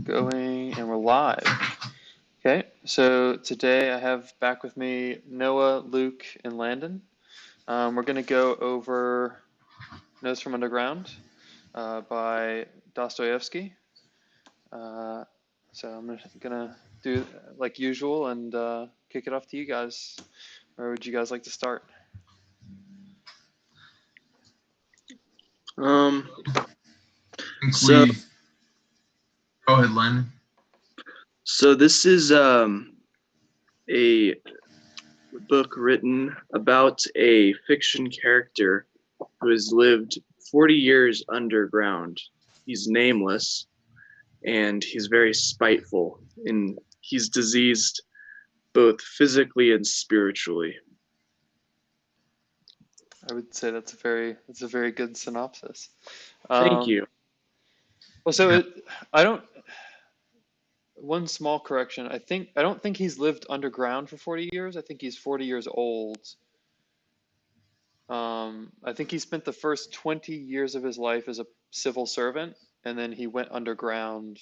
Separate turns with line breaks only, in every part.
Going and we're live. Okay, so today I have back with me Noah, Luke, and Landon. We're going to go over Notes from Underground by Dostoevsky. So I'm going to do like usual and kick it off to you guys. Where would you guys like to start?
Um,
think
so
we go ahead, Landon.
so this is a book written about a fiction character who has lived 40 years underground. He's nameless and he's very spiteful, and he's diseased both physically and spiritually.
I would say that's a very good synopsis.
Thank you.
Well, so
Yeah.
I don't. One small correction. I don't think he's lived underground for 40 years. I think he's 40 years old. I think he spent the first 20 years of his life as a civil servant, and then he went underground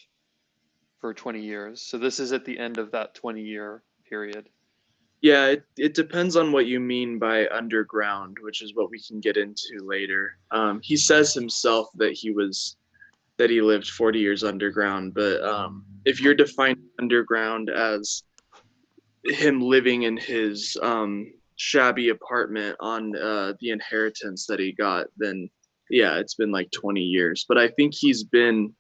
for 20 years. So this is at the end of that 20-year period.
Yeah, it depends on what you mean by underground, which is what we can get into later. He says himself that he lived 40 years underground, but if you're defining underground as him living in his shabby apartment on the inheritance that he got, then yeah, it's been like 20 years. But I think he's been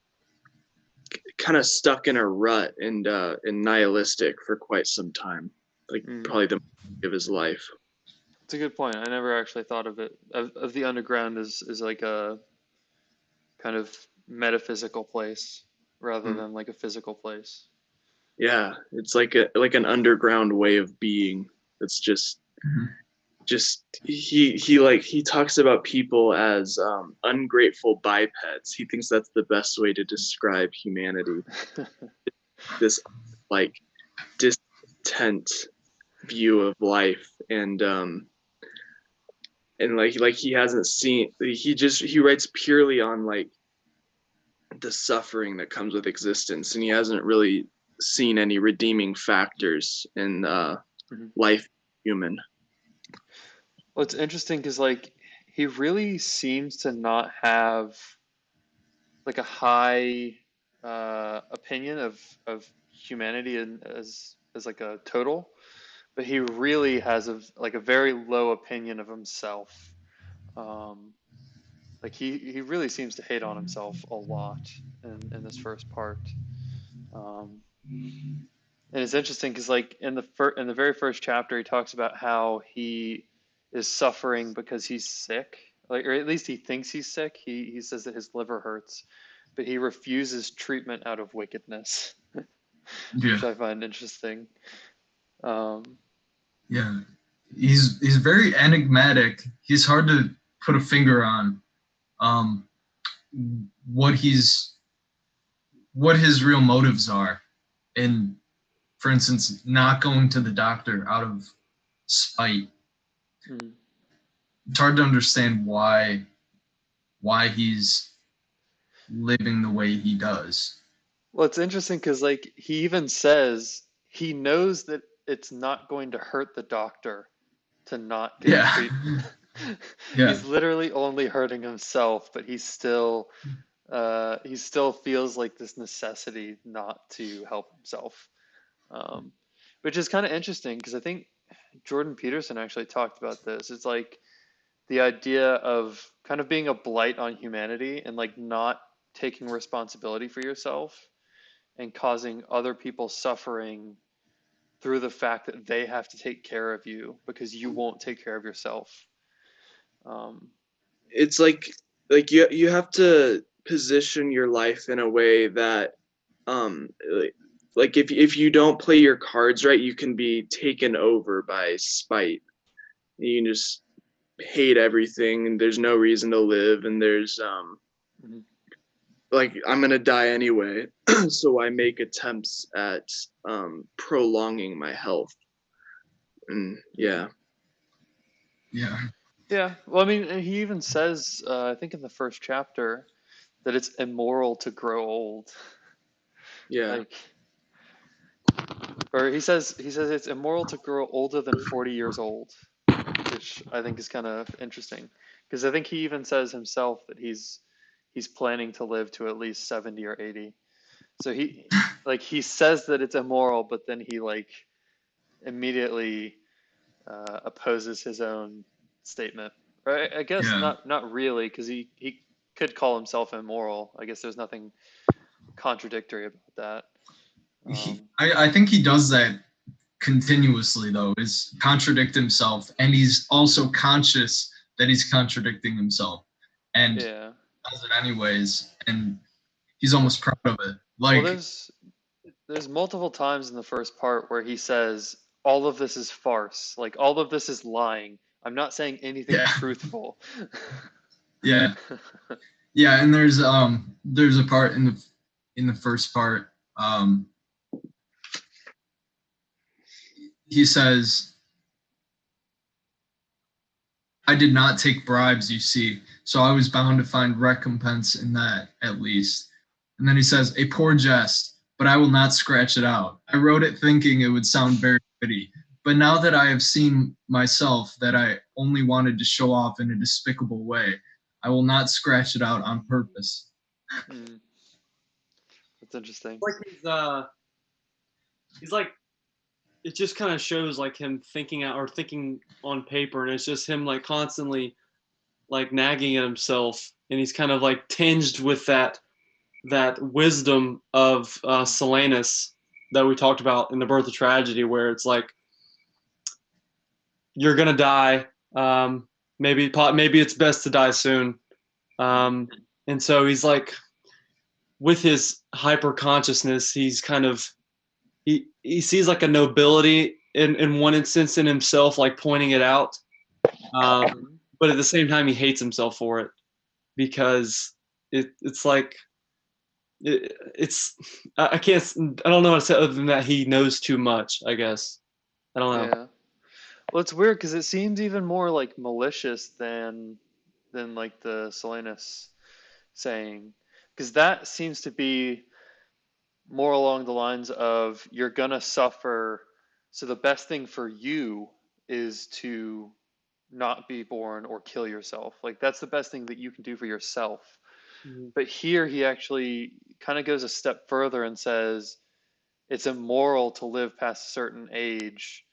kind of stuck in a rut and nihilistic for quite some time, like
Mm,
probably the majority of his life.
it's a good point. I never actually thought of it of the underground as like a kind of metaphysical place rather
Mm.
than like a physical place.
Yeah, it's like an underground way of being. It's
Mhm.
just he talks about people as ungrateful bipeds. He thinks that's the best way to describe humanity. This like discontent view of life, and like he hasn't seen. He writes purely on like the suffering that comes with existence, and he hasn't really seen any redeeming factors in
Mhm.
life human.
Well, it's interesting because like he really seems to not have like a high opinion of humanity and as like a total, but he really has like a very low opinion of himself. Um, like he really seems to hate on himself a lot in this first part. Um, and it's interesting because like in the very first chapter, he talks about how he is suffering because he's sick, like or at least he thinks he's sick. He says that his liver hurts, but he refuses treatment out of wickedness,
Yeah,
which I find interesting. Um,
yeah. He's very enigmatic. He's hard to put a finger on um what he's what his real motives are. And for instance, not going to the doctor out of spite.
mm.
It's hard to understand why he's living the way he does.
Well, it's interesting because like he even says he knows that it's not going to hurt the doctor to not get
Yeah.
treatment.
Yeah.
He's literally only hurting himself, but he still feels like this necessity not to help himself, um, which is kind of interesting because I think Jordan Peterson actually talked about this. It's like the idea of kind of being a blight on humanity and like not taking responsibility for yourself and causing other people suffering through the fact that they have to take care of you because you won't take care of yourself. Um,
It's like you have to position your life in a way that um like if you don't play your cards right, you can be taken over by spite. You can just hate everything, and there's no reason to live, and there's
mhm.
like I'm gonna die anyway, so I make attempts at prolonging my health. And yeah,
Yeah.
Yeah, well, I mean, he even says, I think in the first chapter, that it's immoral to grow old.
Yeah.
Like, or he says it's immoral to grow older than 40 years old, which I think is kind of interesting because I think he even says himself that he's planning to live to at least 70 or 80. So he says that it's immoral, but then he like immediately opposes his own statement. Right? I guess
Yeah.
not really, because he could call himself immoral. I guess there's nothing contradictory about that.
I think he does that continuously, though, is contradict himself, and he's also conscious that he's contradicting himself, and
Yeah.
does it anyways, and he's almost proud of it.
Well,
Like,
there's multiple times in the first part where he says all of this is farce, like all of this is lying. I'm not saying anything
yeah,
truthful.
yeah, yeah, and there's a part in the first part, he says, I did not take bribes, you see, so I was bound to find recompense in that at least. And then he says, a poor jest, but I will not scratch it out. I wrote it thinking it would sound very pretty, but now that I have seen myself that I only wanted to show off in a despicable way, I will not scratch it out on purpose.
Mm, that's interesting.
Like he's like, it just kind of shows like him thinking out or thinking on paper, and it's just him like constantly like nagging at himself, and he's kind of like tinged with that wisdom of Silenus that we talked about in The Birth of Tragedy, where it's like you're gonna die. Maybe it's best to die soon. And so he's like, with his hyper consciousness, he's kind of he sees like a nobility in one instance in himself, like pointing it out. But at the same time, he hates himself for it because it's like it's I don't know what to say other than that he knows too much, I guess. I don't know.
Yeah. Well, it's weird because it seems even more like malicious than like the Silenus saying, because that seems to be more along the lines of you're gonna suffer, so the best thing for you is to not be born or kill yourself. Like that's the best thing that you can do for yourself.
Mm-hmm.
But here he actually kind of goes a step further and says it's immoral to live past a certain age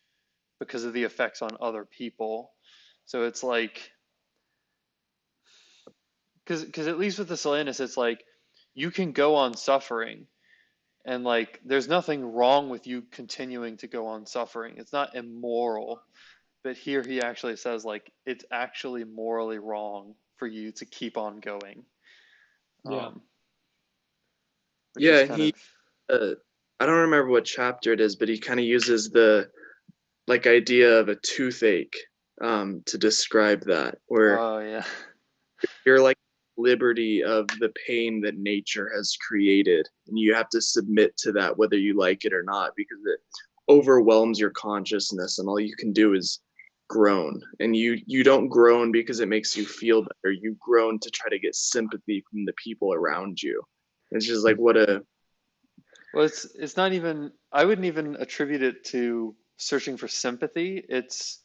because of the effects on other people. So it's like, because at least with the Silenus, it's like you can go on suffering, and like there's nothing wrong with you continuing to go on suffering. It's not immoral. But here he actually says like it's actually morally wrong for you to keep on going.
Yeah.
Which
Yeah,
is
and
kind
he
of
I don't remember what chapter it is, but he kind of uses the like idea of a toothache to describe that, where
oh yeah.
you're like liberty of the pain that nature has created, and you have to submit to that whether you like it or not, because it overwhelms your consciousness, and all you can do is groan. And you don't groan because it makes you feel better. You groan to try to get sympathy from the people around you. It's just like what a
Well, it's not even. I wouldn't even attribute it to searching for sympathy. It's,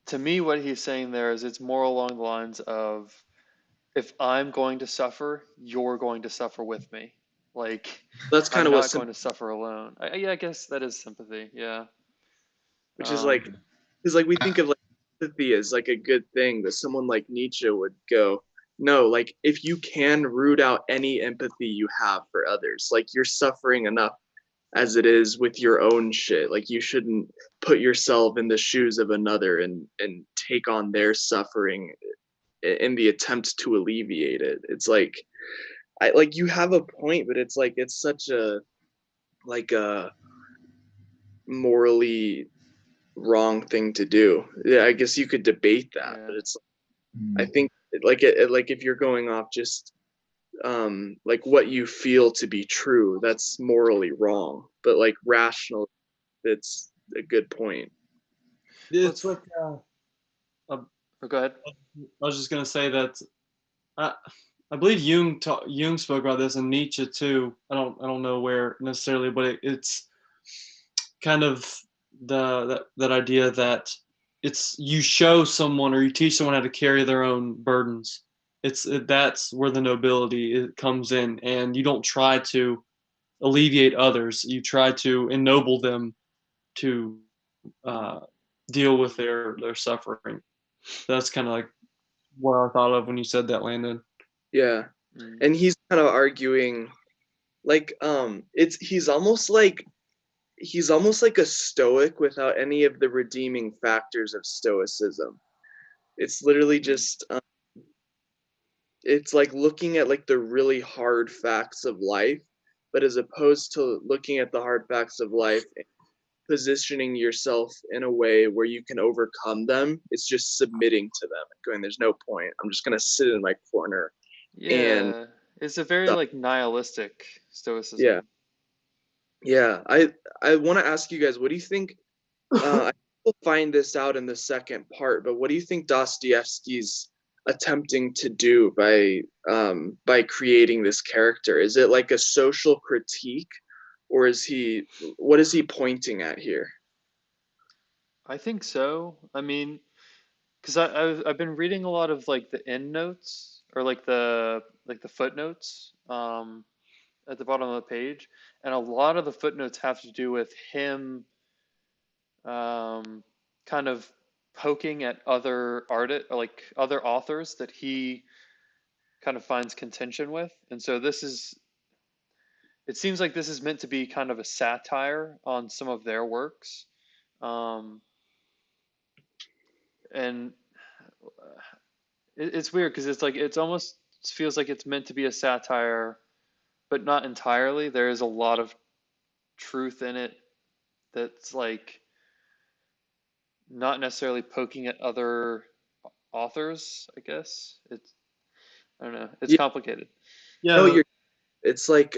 to me, what he's saying there is it's more along the lines of if I'm going to suffer, you're going to suffer with me. Like
that's kind
I'm
of what
not going to suffer alone. Yeah, I guess that is sympathy. Yeah.
which is like because like we think of like sympathy as like a good thing, that someone like Nietzsche would go, no, like if you can root out any empathy you have for others, like you're suffering enough as it is with your own shit. Like you shouldn't put yourself in the shoes of another and take on their suffering in the attempt to alleviate it. It's like I like you have a point, but it's like it's such a like a morally wrong thing to do. Yeah, I guess you could debate that,
Yeah.
but it's I think like like if you're going off just like what you feel to be true, that's morally wrong. But like rational, it's a good point.
It's like
Oh, go ahead.
I was just gonna say that I believe Jung spoke about this, and Nietzsche too. I don't know where necessarily, but it's kind of that idea that it's you show someone or you teach someone how to carry their own burdens. That's where the nobility comes in, and you don't try to alleviate others. You try to ennoble them to uh, deal with their suffering. That's kind of like what I thought of when you said that, Landon.
Yeah.
Mm.
And he's kind of arguing like he's almost like a stoic without any of the redeeming factors of stoicism. It's literally just it's like looking at like the really hard facts of life, but as opposed to looking at the hard facts of life, positioning yourself in a way where you can overcome them, it's just submitting to them and going, there's no point, I'm just going to sit in my corner. And
Yeah, it's a very like nihilistic
yeah,
stoicism.
yeah, I want to ask you guys, what do you think, I will find this out in the second part, but what do you think Dostoevsky's attempting to do by creating this character? Is it like a social critique, or what is he pointing at here?
I think so. I mean, because I've been reading a lot of like the end notes or like the footnotes at the bottom of the page, and a lot of the footnotes have to do with him kind of poking at other like other authors that he kind of finds contention with, and so it seems like this is meant to be kind of a satire on some of their works, um, and it's weird because it's like it's almost feels like it's meant to be a satire, but not entirely. There is a lot of truth in it that's like not necessarily poking at other authors, I guess. I don't know. It's
Yeah,
complicated.
no,
Yeah,
you're it's like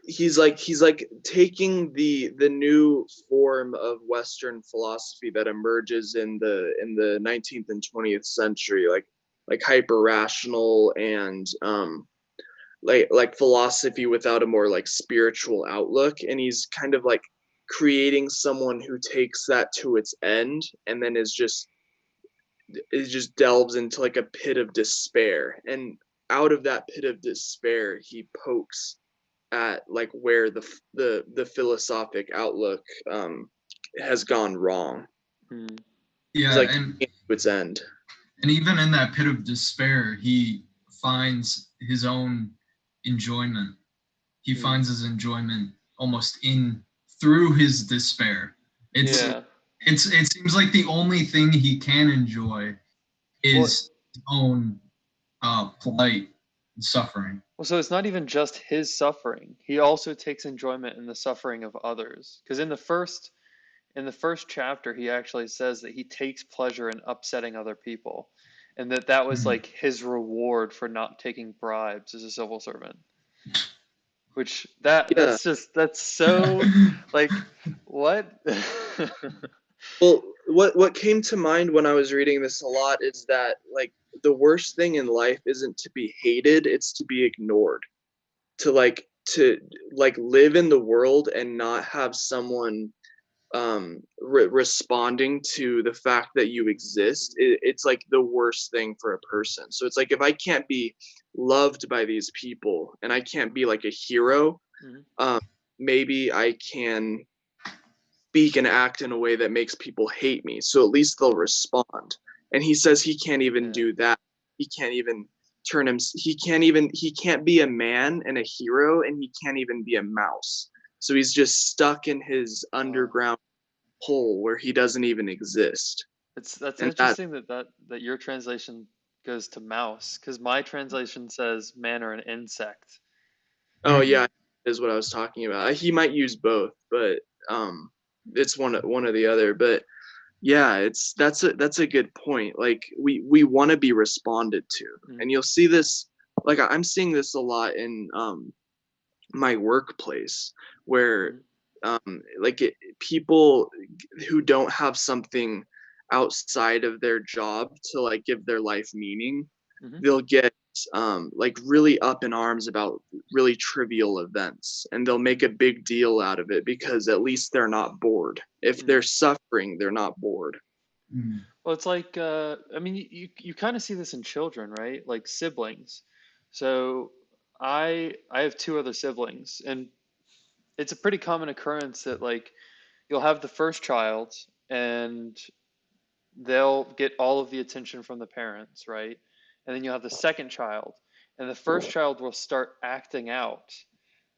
he's like taking the new form of Western philosophy that emerges in the 19th and 20th century, like hyper rational and like philosophy without a more like spiritual outlook, and he's kind of like creating someone who takes that to its end and then is just delves into like a pit of despair, and out of that pit of despair he pokes at like where the philosophic outlook has gone wrong.
Hmm.
He's
Yeah,
like taking it to its end.
and even in that pit of despair, he finds his own enjoyment. He
Hmm.
finds his enjoyment almost in through his despair. It's
Yeah.
it seems like the only thing he can enjoy
Well,
is his own plight and suffering.
so it's not even just his suffering. He also takes enjoyment in the suffering of others. Because in the first chapter, he actually says that he takes pleasure in upsetting other people, and that was
Mhm.
like his reward for not taking bribes as a civil servant. Which
Yeah.
that's so like what?
Well, what came to mind when I was reading this a lot is that like the worst thing in life isn't to be hated, it's to be ignored. To live in the world and not have someone responding to the fact that you exist, it's like the worst thing for a person. So it's like if I can't be loved by these people and I can't be like a hero,
Mhm.
um, maybe I can speak and act in a way that makes people hate me, so at least they'll respond. And he says he can't even
Yeah.
do that. He can't even he can't be a man and a hero, and he can't even be a mouse. So he's just stuck in his
Wow.
underground hole where he doesn't even exist.
That's
And that
interesting that your translation goes to mouse because my translation says man or an insect.
oh yeah, is what I was talking about. He might use both, but it's one or the other. But yeah, that's a good point. Like we want to be responded to,
Mm-hmm.
and you'll see this. Like I'm seeing this a lot in my workplace, where
Mm-hmm.
people who don't have something outside of their job to like give their life meaning,
Hmm.
they'll get like really up in arms about really trivial events, and they'll make a big deal out of it because at least they're not bored. If they're suffering, they're not bored.
Mm.
Well, it's like I mean, you kind of see this in children, right? Like siblings. So I have two other siblings, and it's a pretty common occurrence that like you'll have the first child, and they'll get all of the attention from the parents, right? And then you'll have the second child, and the first child will start acting out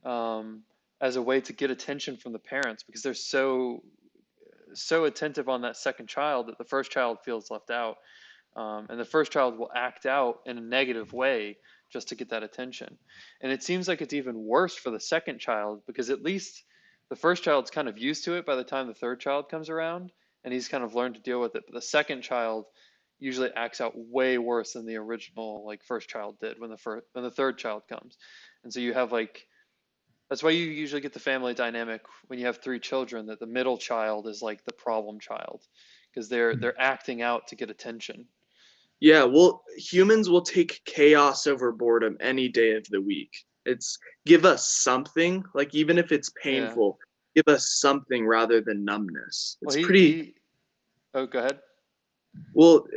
um, as a way to get attention from the parents because they're so attentive on that second child that the first child feels left out. And the first child will act out in a negative way just to get that attention. And it seems like it's even worse for the second child because at least the first child's kind of used to it by the time the third child comes around and he's kind of learned to deal with it. But the second child usually acts out way worse than the original like first child did when the third child comes. And so you have like that's why you usually get the family dynamic when you have three children that the middle child is like the problem child because they're acting out to get attention.
Yeah, well, humans will take chaos over boredom any day of the week. It's give us something, like even if it's
Yeah.
painful, give us something rather than numbness.
Well,
It's
he
pretty
he. Oh, go ahead.
well.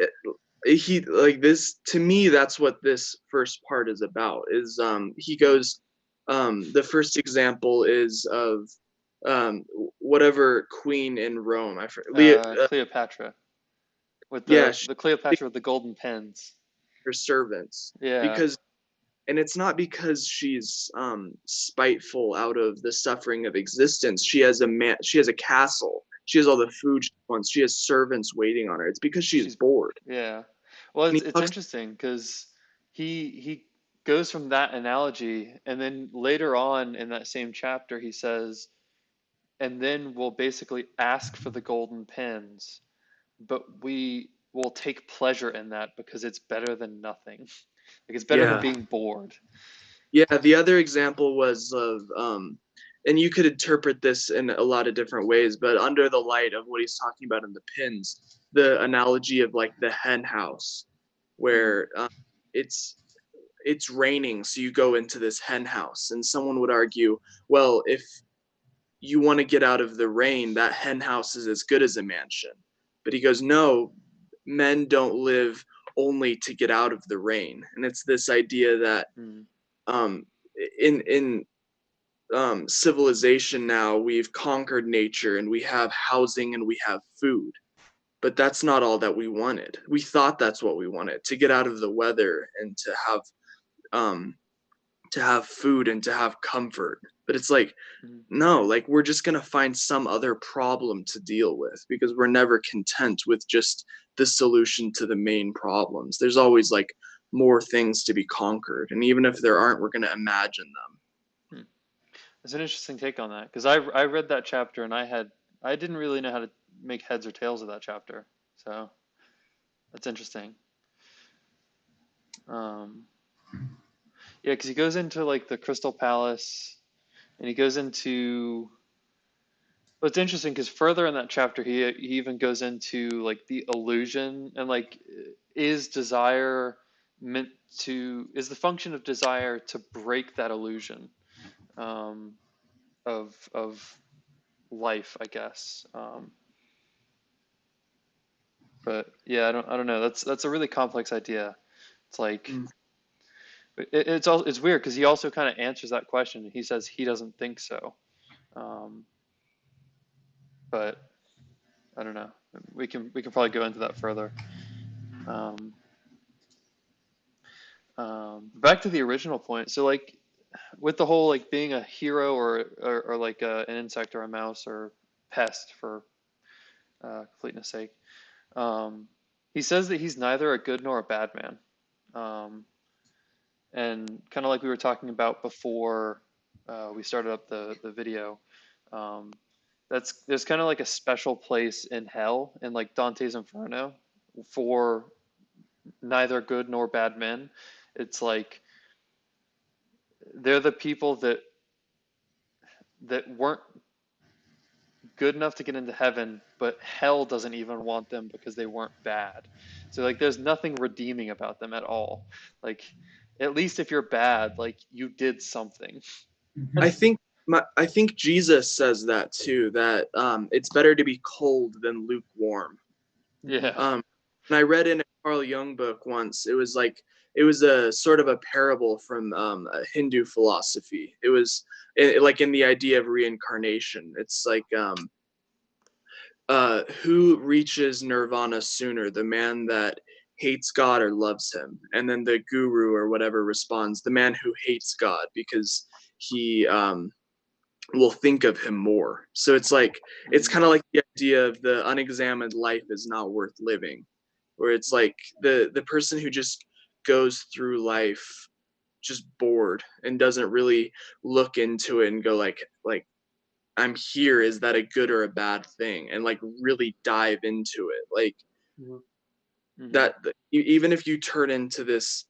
He like this to me. That's what this first part is about. Is he goes, the first example is of whatever queen in Rome. I forget.
Cleopatra with
Yeah,
the Cleopatra with the golden pens.
her servants
Yeah,
because and it's not because she's spiteful out of the suffering of existence. She has a castle, she has all the food she wants, she has servants waiting on her. It's because she's
she's
bored.
yeah. Well,
And he
it's
talks,
interesting because he goes from that analogy, and then later on in that same chapter, he says, and then we'll basically ask for the golden pens, but we will take pleasure in that because it's better than nothing. Like it's better than
yeah,
being bored.
yeah. The other example was of and you could interpret this in a lot of different ways, but under the light of what he's talking about in the pins, the analogy of like the hen house,
Mm,
where it's it's raining, so you go into this hen house, and someone would argue, well, if you want to get out of the rain, that hen house is as good as a mansion. But he goes, no, men don't live only to get out of the rain. And it's this idea that
mm,
um, in civilization now, we've conquered nature and we have housing and we have food. But that's not all that we wanted. We thought that's what we wanted, to get out of the weather and um, to have food and to have comfort. But it's like,
mm.
no, like we're just going to find some other problem to deal with because we're never content with just the solution to the main problems. There's always like more things to be conquered, and even if there aren't, we're going to imagine them.
Hmm. It's an interesting take on that because I read that chapter and I didn't really know how to make heads or tails of that chapter. So that's interesting. Um, yeah, because he goes into like the Crystal Palace and he goes into. Well, it's interesting because further in that chapter he even goes into like the illusion and like is desire meant to is the function of desire to break that illusion um, of life, I guess. But yeah, I don't know. That's a really complex idea. It's like
Mm.
it's weird because he also kind of answers that question. He says he doesn't think so, um, but I don't know. We can probably go into that further. Um, back to the original point. So like with the whole like being a hero or like an insect or a mouse or pest for completeness sake, um, he says that he's neither a good nor a bad man. Um, and kind of like we were talking about before we started up the video, um, there's kind of like a special place in hell in like Dante's Inferno for neither good nor bad men. It's like they're the people that weren't good enough to get into heaven, but hell doesn't even want them because they weren't bad. So like there's nothing redeeming about them at all. Like at least if you're bad, like you did something.
I think I think Jesus says that too, that it's better to be cold than lukewarm.
Yeah.
And I read in a Carl Jung book once, it was a sort of a parable from a Hindu philosophy. It was like in the idea of reincarnation. It's like who reaches nirvana sooner, the man that hates God or loves him? And then the guru or whatever responds, the man who hates God, because he will think of him more. So it's kind of like the idea of the unexamined life is not worth living, where it's like the person who just goes through life just bored and doesn't really look into it and go like I'm here, is that a good or a bad thing, and like really dive into it, like that even if you turn into this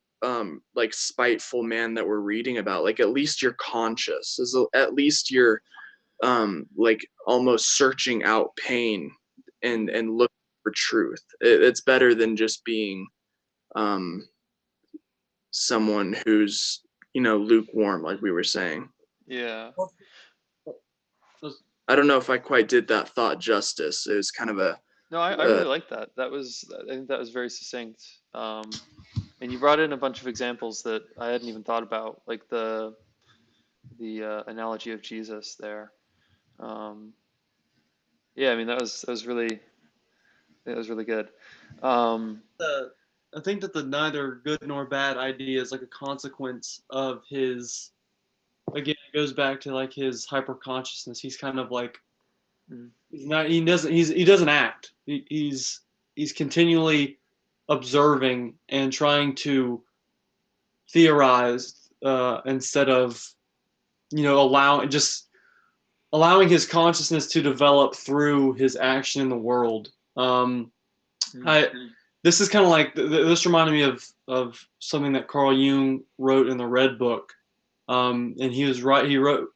like spiteful man that we're reading about, like at least you're conscious, at least you're like almost searching out pain and looking for truth. It's better than just being um someone who's, you know, lukewarm, like we were saying.
Yeah.
I don't know if I quite did that thought justice. It was kind of a
No, I really like that. I think that was very succinct. And you brought in a bunch of examples that I hadn't even thought about, like the analogy of Jesus there. Um, yeah, I mean that was really good. Um,
I think that the neither good nor bad idea is like a consequence of his. Again, it goes back to like his hyper consciousness. He's kind of like he's not. He doesn't act. He's continually observing and trying to theorize instead of allowing his consciousness to develop through his action in the world. I This is kind of like this reminded me of something that Carl Jung wrote in the Red Book, and he was right. He wrote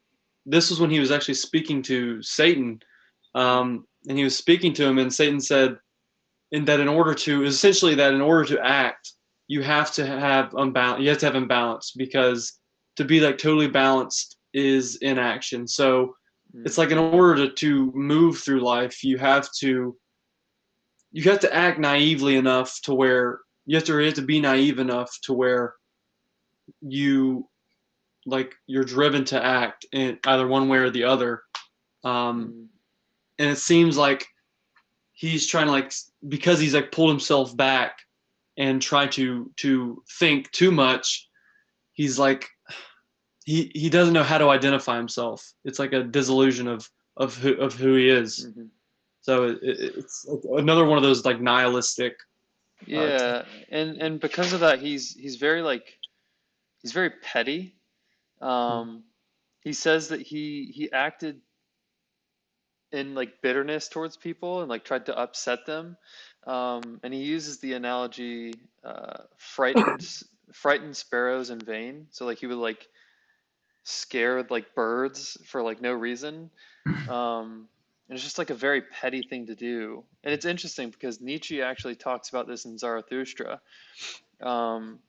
this was when he was actually speaking to Satan, and he was speaking to him, and Satan said, "In that in order to essentially that in order to act, you have to have imbalance because to be like totally balanced is inaction. So it's like in order to move through life, you have to act naively enough to where you have to be naive enough to where you you're driven to act in either one way or the other. And it seems like he's trying to because he's like pulled himself back and tried to think too much. He's like he doesn't know how to identify himself. It's like a disillusion of who he is. So it's another one of those like nihilistic.
yeah, and because of that, he's very petty. He says that he acted in like bitterness towards people and like tried to upset them. And he uses the analogy frightened sparrows in vain. So like he would like scare like birds for like no reason. And it's just like a very petty thing to do. And it's interesting because Nietzsche actually talks about this in Zarathustra. And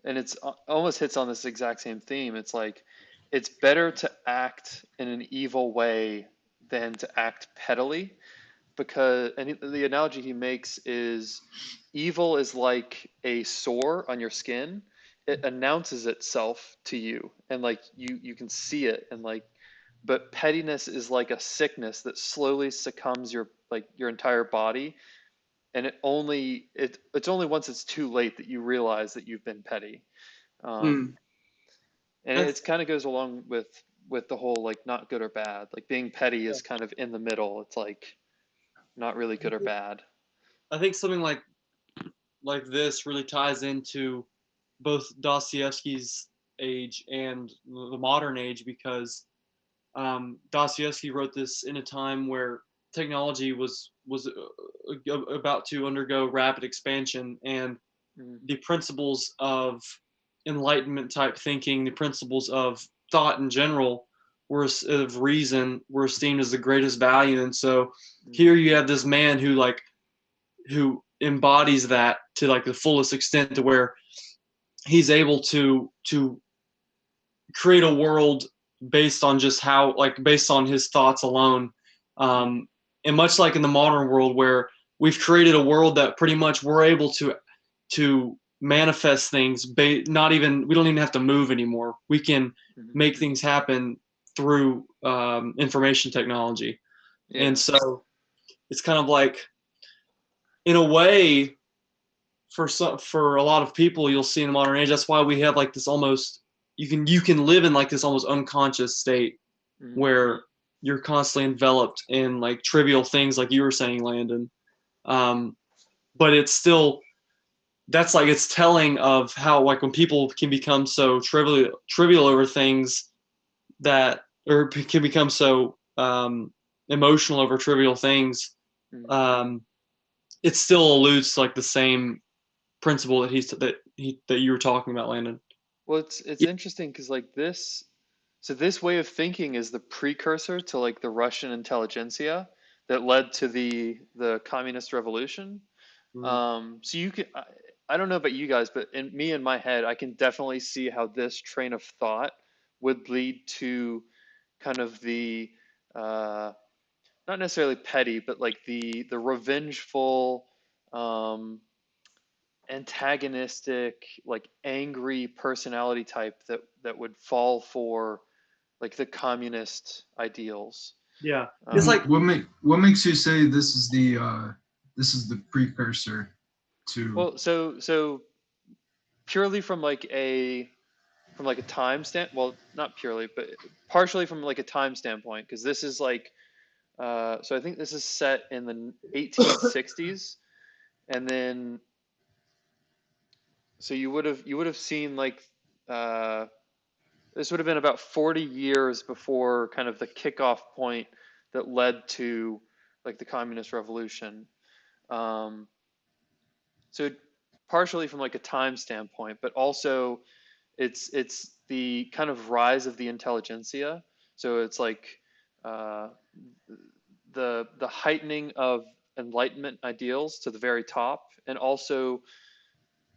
it's almost hits on this exact same theme. It's like it's better to act in an evil way than to act pettily, because and the analogy he makes is evil is like a sore on your skin. It announces itself to you and like you can see it, and like but pettiness is like a sickness that slowly succumbs your entire body, and it's only once it's too late that you realize that you've been petty. And it's kind of goes along with the whole like not good or bad. Like being petty is kind of in the middle. It's like not really good or bad.
I think something like this really ties into both Dostoevsky's age and the modern age, because Dostoevsky wrote this in a time where technology was about to undergo rapid expansion, and the principles of enlightenment type thinking, the principles of thought in general, of reason were esteemed as the greatest value. And so here you have this man who embodies that to like the fullest extent, to where he's able to create a world based on just how, like, based on his thoughts alone. And much like in the modern world, where we've created a world that pretty much we're able to manifest things, not even, we don't even have to move anymore. We can make things happen through information technology.
Yeah.
And so it's kind of like, in a way, for a lot of people, you'll see in the modern age, that's why we have like this almost, you can live in like this almost unconscious state where you're constantly enveloped in like trivial things, like you were saying, Landon. But it's still, that's like, it's telling of how, like, when people can become so trivial over things that, or can become so emotional over trivial things, it still alludes to like the same principle that you were talking about, Landon.
Well, it's interesting because like this way of thinking is the precursor to like the Russian intelligentsia that led to the communist revolution. So you can, I don't know about you guys, but in my head, I can definitely see how this train of thought would lead to kind of the not necessarily petty, but like the revengeful, um, antagonistic, like angry personality type that would fall for like the communist ideals.
Yeah, it's like,
what makes you say this is the precursor to?
well, so purely from like a time stand, well, not purely, but partially from like a time standpoint, because this is like so I think this is set in the 1860s, and then so you would have seen like uh, this would have been about 40 years before kind of the kickoff point that led to like the communist revolution. Um, so partially from like a time standpoint, but also it's the kind of rise of the intelligentsia. So it's like uh, the heightening of enlightenment ideals to the very top, and also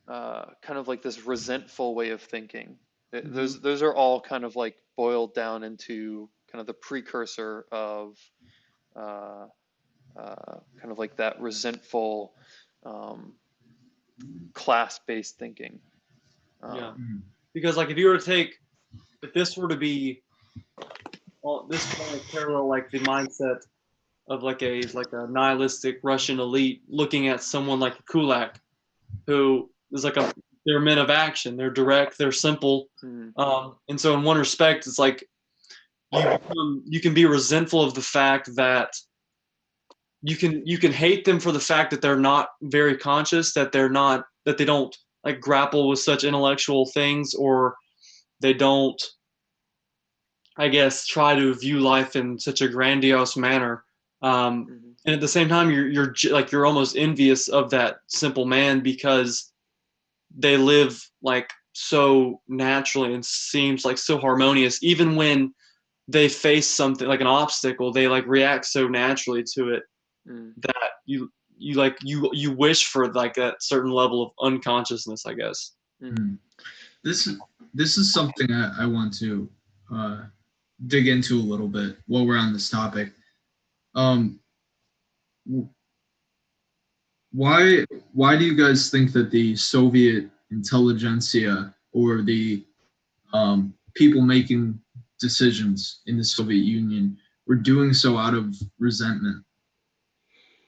kind of like this resentful way of thinking. Those are all kind of like boiled down into kind of the precursor of uh, kind of like that resentful um, class-based thinking.
yeah,
Um,
because like, if this were to be, well, this kind of parallel like the mindset of like a nihilistic Russian elite looking at someone like Kulak, who is like they're men of action, they're direct, they're simple,
mm,
and so in one respect, it's like you can be resentful of the fact that you can hate them for the fact that they're not very conscious, that they don't like grapple with such intellectual things, or they don't, I guess, try to view life in such a grandiose manner. And at the same time, you're almost envious of that simple man, because they live like so naturally and seems like so harmonious. Even when they face something like an obstacle, they like react so naturally to it
mm,
that you wish for like that certain level of unconsciousness, I guess.
mm.
This this is something I want to uh, dig into a little bit while we're on this topic. Um, why do you guys think that the Soviet intelligentsia, or the people making decisions in the Soviet Union, were doing so out of resentment?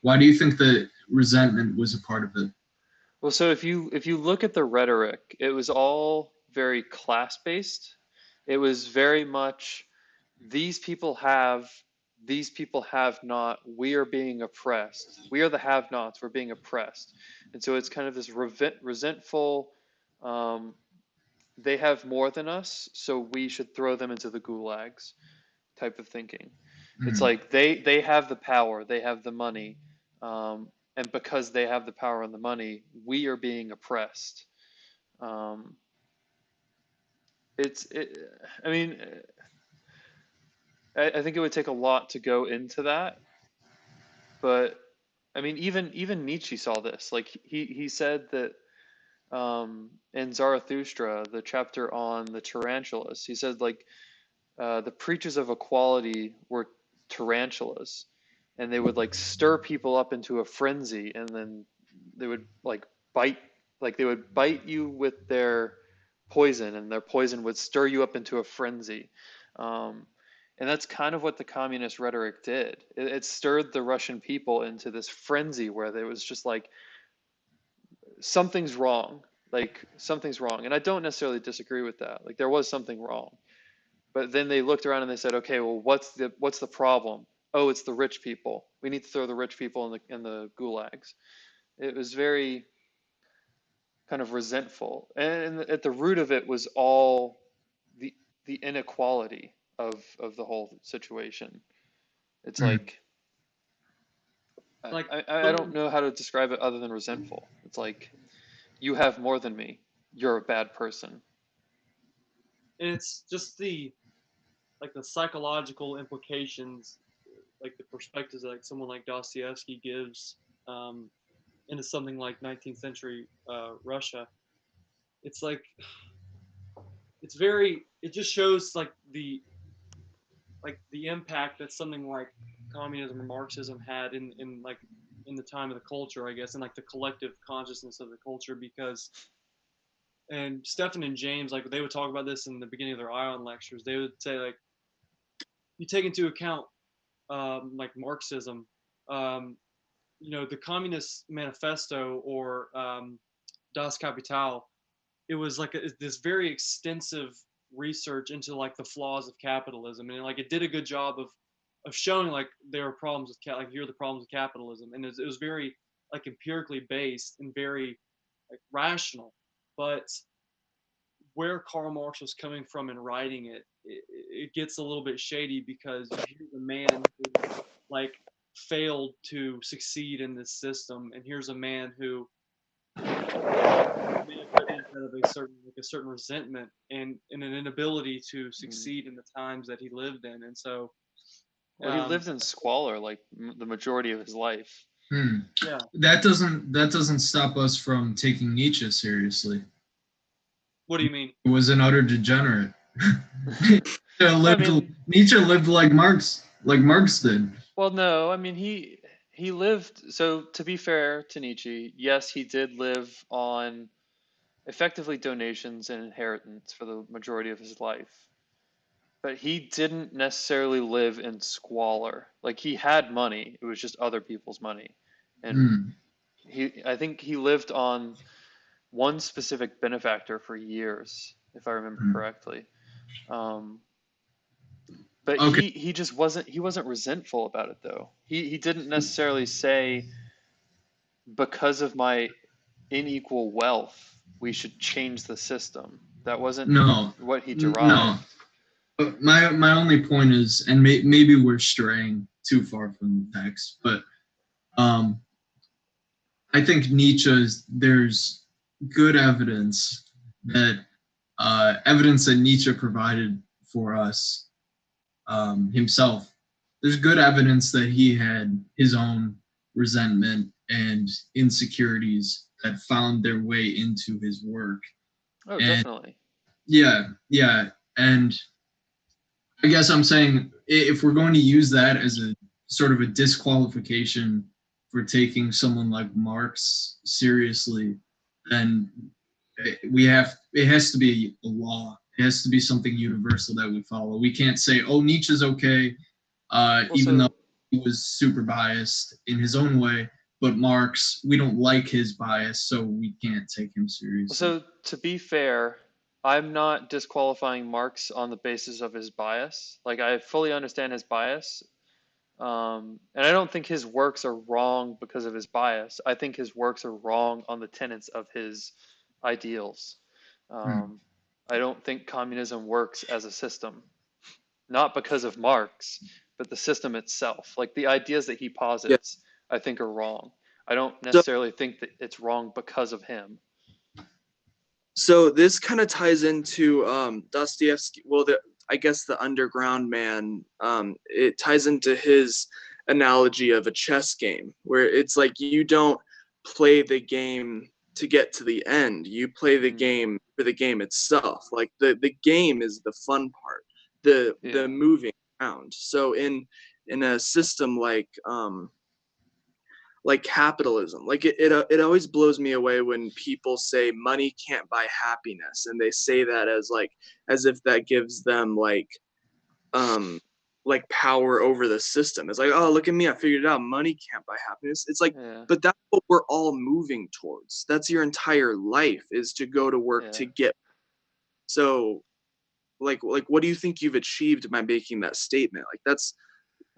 Why do you think that resentment was a part of it?
Well, so if you look at the rhetoric, it was all very class-based. It was very much these people have, these people have not, we are being oppressed. We are the have-nots, we're being oppressed. And so it's kind of this resentful, um, they have more than us, so we should throw them into the gulags type of thinking. It's
Mm.
like they have the power, they have the money, and because they have the power and the money, we are being oppressed. Um, it's it, I mean, I think it would take a lot to go into that, but I mean, even Nietzsche saw this. Like he said that in Zarathustra, the chapter on the tarantulas, he said like the preachers of equality were tarantulas, and they would like stir people up into a frenzy, and then they would bite, like they would bite you with their poison, and their poison would stir you up into a frenzy. Um, and that's kind of what the communist rhetoric did. It stirred the Russian people into this frenzy where there was just like something's wrong, like something's wrong. And I don't necessarily disagree with that. Like there was something wrong. But then they looked around and they said, okay, well, what's the problem? Oh, it's the rich people. We need to throw the rich people in the gulags. It was very kind of resentful, and at the root of it was all the the inequality of the whole situation. It's
Mm.
like
Like
I don't know how to describe it other than resentful. It's like you have more than me. You're a bad person.
it's just the psychological implications, like the perspectives that like someone like Dostoevsky gives um, into something like 19th century Russia. It's like it just shows the impact that something like communism or Marxism had in the time of the culture, I guess, and like the collective consciousness of the culture. Because and Stephen and James, like they would talk about this in the beginning of their Ion lectures. They would say like you take into account like Marxism, um, the Communist Manifesto or Das Kapital. It was like this very extensive research into like the flaws of capitalism, and like it did a good job of showing like there are problems with like here are the problems with capitalism, and it was very like empirically based and very like rational. But where Karl Marx was coming from in writing it gets a little bit shady, because here's a man who like failed to succeed in this system, and here's a man who manifested out of a certain resentment and an inability to
Mm.
succeed in the times that he lived in, and so
Well, he lived in squalor like the majority of his life.
Hmm.
yeah.
That doesn't stop us from taking Nietzsche seriously.
What do you mean?
He was an utter degenerate.
I mean,
Nietzsche lived like Marx did.
well, no, I mean he lived. So to be fair to Nietzsche, yes, he did live on effectively donations and inheritance for the majority of his life. But he didn't necessarily live in squalor. Like he had money, it was just other people's money. And
Hmm.
I think he lived on one specific benefactor for years, if I remember
Hmm.
correctly. Um, but
Okay.
he just wasn't resentful about it though. He didn't necessarily say because of my unequal wealth we should change the system. That wasn't
No.
what he
No.
derived.
But my only point is, and maybe we're straying too far from the text, but um, I think there's good evidence that Nietzsche provided for us himself. There's good evidence that he had his own resentment and insecurities that found their way into his work.
Oh,
And
definitely.
yeah. And I guess I'm saying if we're going to use that as a sort of a disqualification for taking someone like Marx seriously, then it has to be a law. It has to be something universal that we follow. We can't say, oh, Nietzsche's okay, even though
Also,
he was super biased in his own way, but Marx, we don't like his bias, so we can't take him seriously.
so to be fair, I'm not disqualifying Marx on the basis of his bias. Like I fully understand his bias, and I don't think his works are wrong because of his bias. I think his works are wrong on the tenets of his ideals.
Hmm.
Um, I don't think communism works as a system, not because of Marx, but the system itself. Like the ideas that he
Yeah.
posits, I think are wrong. I don't
So
necessarily think that it's wrong because of him.
so this kind of ties into Dostoevsky. Well, I guess the underground man, it ties into his analogy of a chess game, where it's like you don't play the game to get to the end. You play the game for the game itself. Like the game is the fun part, the moving around. So in a system like capitalism, like it always blows me away when people say money can't buy happiness, and they say that as if that gives them um power over the system. It's like, oh, look at me, I figured it out, money can't buy happiness. It's like,
Yeah.
but that's what we're all moving towards. That's your entire life, is to go to work to get. So like what do you think you've achieved by making that statement? Like that's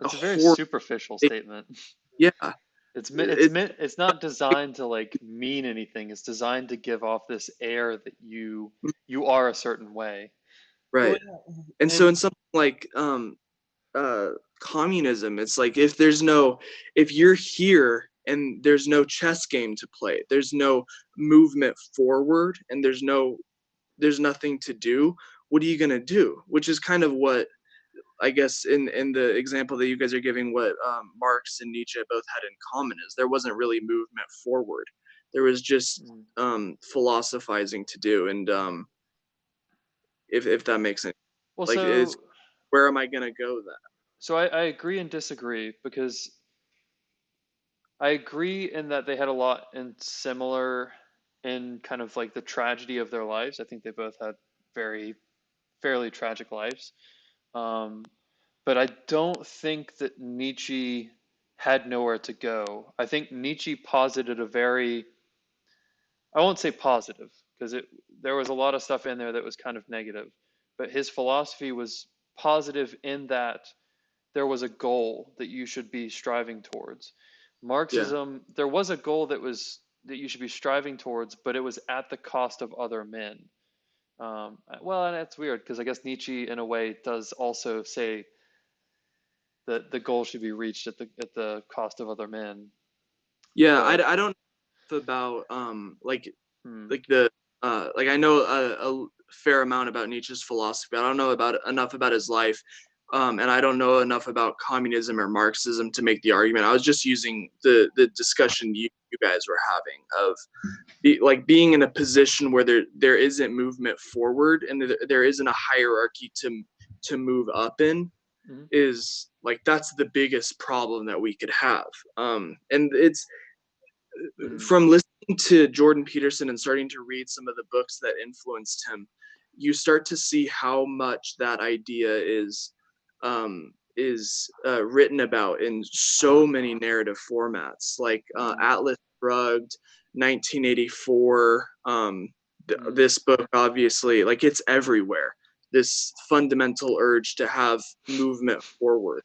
It's
a
a very
horrible
superficial statement.
Yeah.
It's not designed to like mean anything. It's designed to give off this air that you are a certain way.
Right. And so in something like communism, it's like if you're here and there's no chess game to play, there's no movement forward, and there's nothing to do, what are you going to do? Which is kind of what I guess in the example that you guys are giving, what Marx and Nietzsche both had in common is there wasn't really movement forward. There was just philosophizing to do. And if that makes sense,
Well,
like, it's where am I going to go then?
So I agree and disagree, because I agree in that they had a lot in similar in kind of like the tragedy of their lives. I think they both had fairly tragic lives. But I don't think that Nietzsche had nowhere to go. I think Nietzsche posited I won't say positive, because there was a lot of stuff in there that was kind of negative, but his philosophy was positive in that there was a goal that you should be striving towards. Marxism, there was a goal that you should be striving towards, but it was at the cost of other men. Well, and that's weird, because I guess Nietzsche, in a way, does also say that the goal should be reached at the cost of other men.
Yeah,
But,
I don't know about like the like I know a fair amount about Nietzsche's philosophy. I don't know enough about his life, and I don't know enough about communism or Marxism to make the argument. I was just using the discussion you guys were having of being in a position where there isn't movement forward, and there isn't a hierarchy to move up in. Is like, that's the biggest problem that we could have. And it's from listening to Jordan Peterson and starting to read some of the books that influenced him, you start to see how much that idea is written about in so many narrative formats, like Atlas Shrugged, 1984. This book, obviously, like, it's everywhere. This fundamental urge to have movement forward.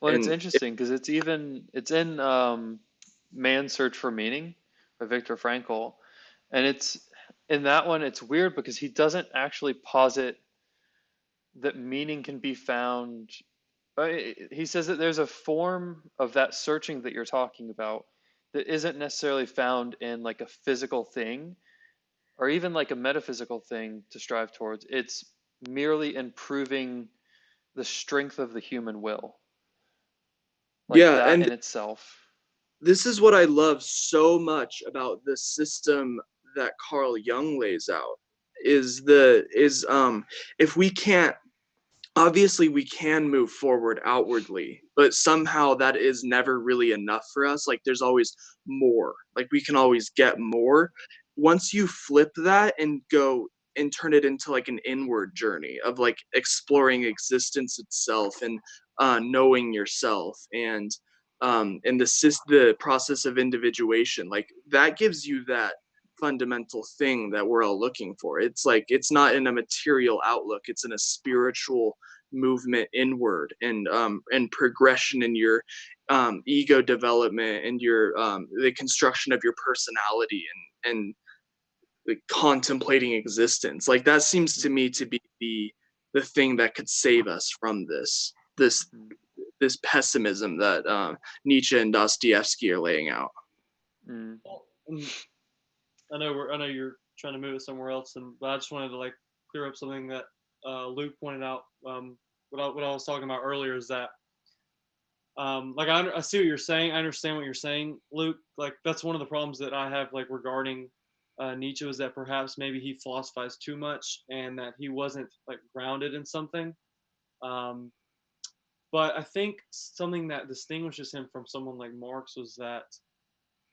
well, it's interesting because it's in Man's Search for Meaning by Viktor Frankl, and it's in that one. It's weird because he doesn't actually posit that meaning can be found. He says that there's a form of that searching that you're talking about that isn't necessarily found in like a physical thing or even like a metaphysical thing to strive towards. It's merely improving the strength of the human will. Like that
and
in itself.
this is what I love so much about the system that Carl Jung lays out, is if we can't, obviously we can move forward outwardly, but somehow that is never really enough for us. Like, there's always more. Like, we can always get more. Once you flip that and go and turn it into like an inward journey of like exploring existence itself, and knowing yourself, and the process of individuation, like, that gives you that fundamental thing that we're all looking for. It's like, it's not in a material outlook, it's in a spiritual movement inward, and progression in your ego development, and your the construction of your personality, and like contemplating existence. Like, that seems to me to be the thing that could save us from this pessimism that Nietzsche and Dostoevsky are laying out.
Well, I know you're trying to move it somewhere else, but I just wanted to like clear up something that Luke pointed out, what I was talking about earlier is that, like I see what you're saying. I understand what you're saying, Luke. Like that's one of the problems that I have, like regarding Nietzsche, is that perhaps maybe he philosophized too much and that he wasn't like grounded in something. Um, but I think something that distinguishes him from someone like Marx was that,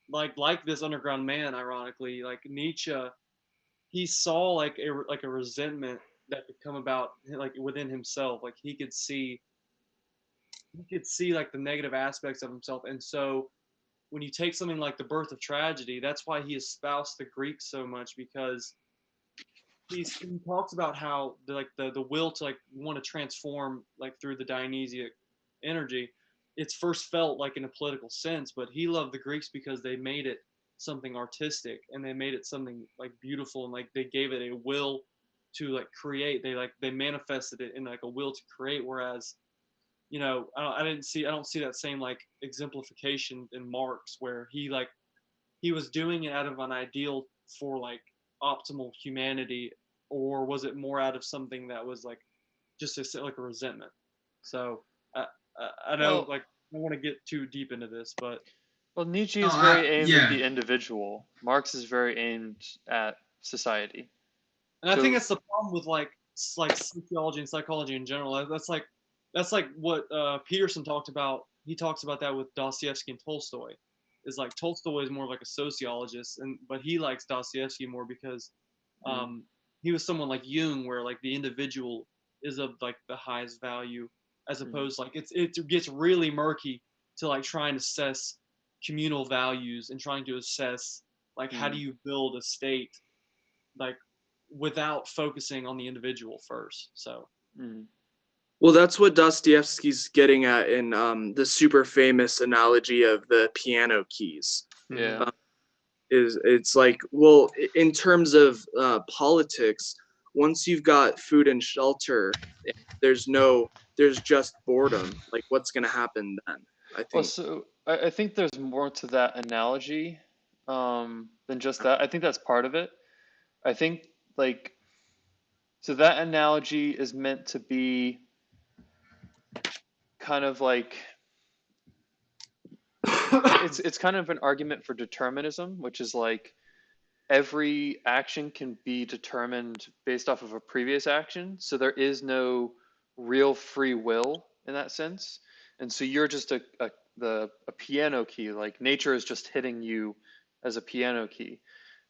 like this underground man, ironically, like Nietzsche, he saw like a resentment that could come about like within himself. Like he could see like the negative aspects of himself, and so when you take something like the birth of tragedy, that's why he espoused the Greeks so much, because he talks about how the will to like want to transform like through the Dionysiac energy, it's first felt like in a political sense, but he loved the Greeks because they made it something artistic and they made it something like beautiful, and like they gave it a will to like create. They manifested it in like a will to create, whereas I don't see that same like exemplification in Marx, where he was doing it out of an ideal for like optimal humanity, or was it more out of something that was like just like a resentment? So I know,
Well,
like, I don't want to get too deep into this, but
well, Nietzsche
No,
is very aimed at
yeah.
the individual. Marx is very aimed at society.
and I think
So
that's the problem with like sociology and psychology in general. That's like what Peterson talked about. He talks about that with Dostoevsky and Tolstoy. Is like Tolstoy is more like a sociologist, but he likes Dostoevsky more because
mm,
um, he was someone like Jung, where like the individual is of like the highest value, as
mm,
opposed, like it gets really murky to like try and assess communal values and trying to assess like how do
mm,
you build a state like without focusing on the individual first. So
mm,
Well, that's what Dostoevsky's getting at in the super famous analogy of the piano keys.
yeah.
Um, it's like, well, in terms of politics, once you've got food and shelter, there's just boredom. Like, what's going to happen then? I
Well,
think.
so I think there's more to that analogy than just that. I think that's part of it. I think like so that analogy is meant to be kind of like it's kind of an argument for determinism, which is like every action can be determined based off of a previous action. So there is no real free will in that sense. And so you're just a piano key. Like nature is just hitting you as a piano key.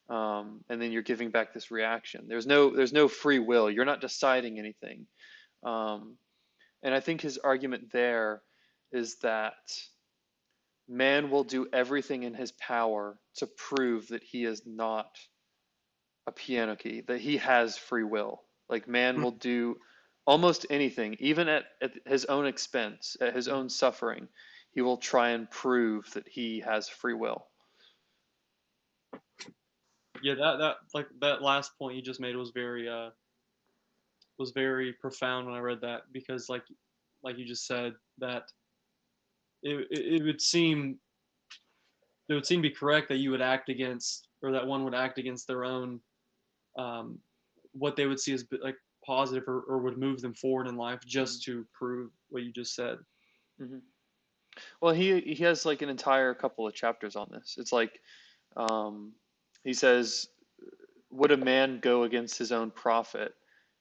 And then you're giving back this reaction. There's no free will. You're not deciding anything. Um, and I think his argument there is that man will do everything in his power to prove that he is not a piano key, that he has free will. Like man will do almost anything, even at his own expense, at his own suffering. He will try and prove that he has free will.
yeah, that like that last point you just made was very profound when I read that, because like you just said, that it would seem to be correct that you would act against, or that one would act against their own, um, what they would see as like positive, or would move them forward in life,
Mm-hmm.
just to prove what you just said.
Mm-hmm. Well, he has like an entire couple of chapters on this. It's like um, he says, "Would a man go against his own prophet?"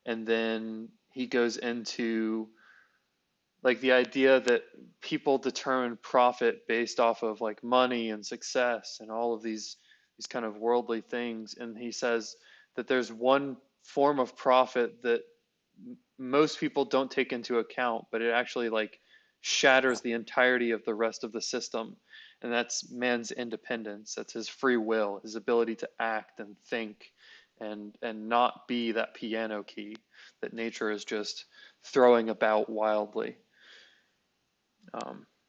And then he goes into like the idea that people determine profit based off of like money and success and all of these kind of worldly things. And he says that there's one form of profit that most people don't take into account, but it actually like shatters the entirety of the rest of the system. And that's man's independence. That's his free will, his ability to act and think and not be that piano key that nature is just throwing about wildly.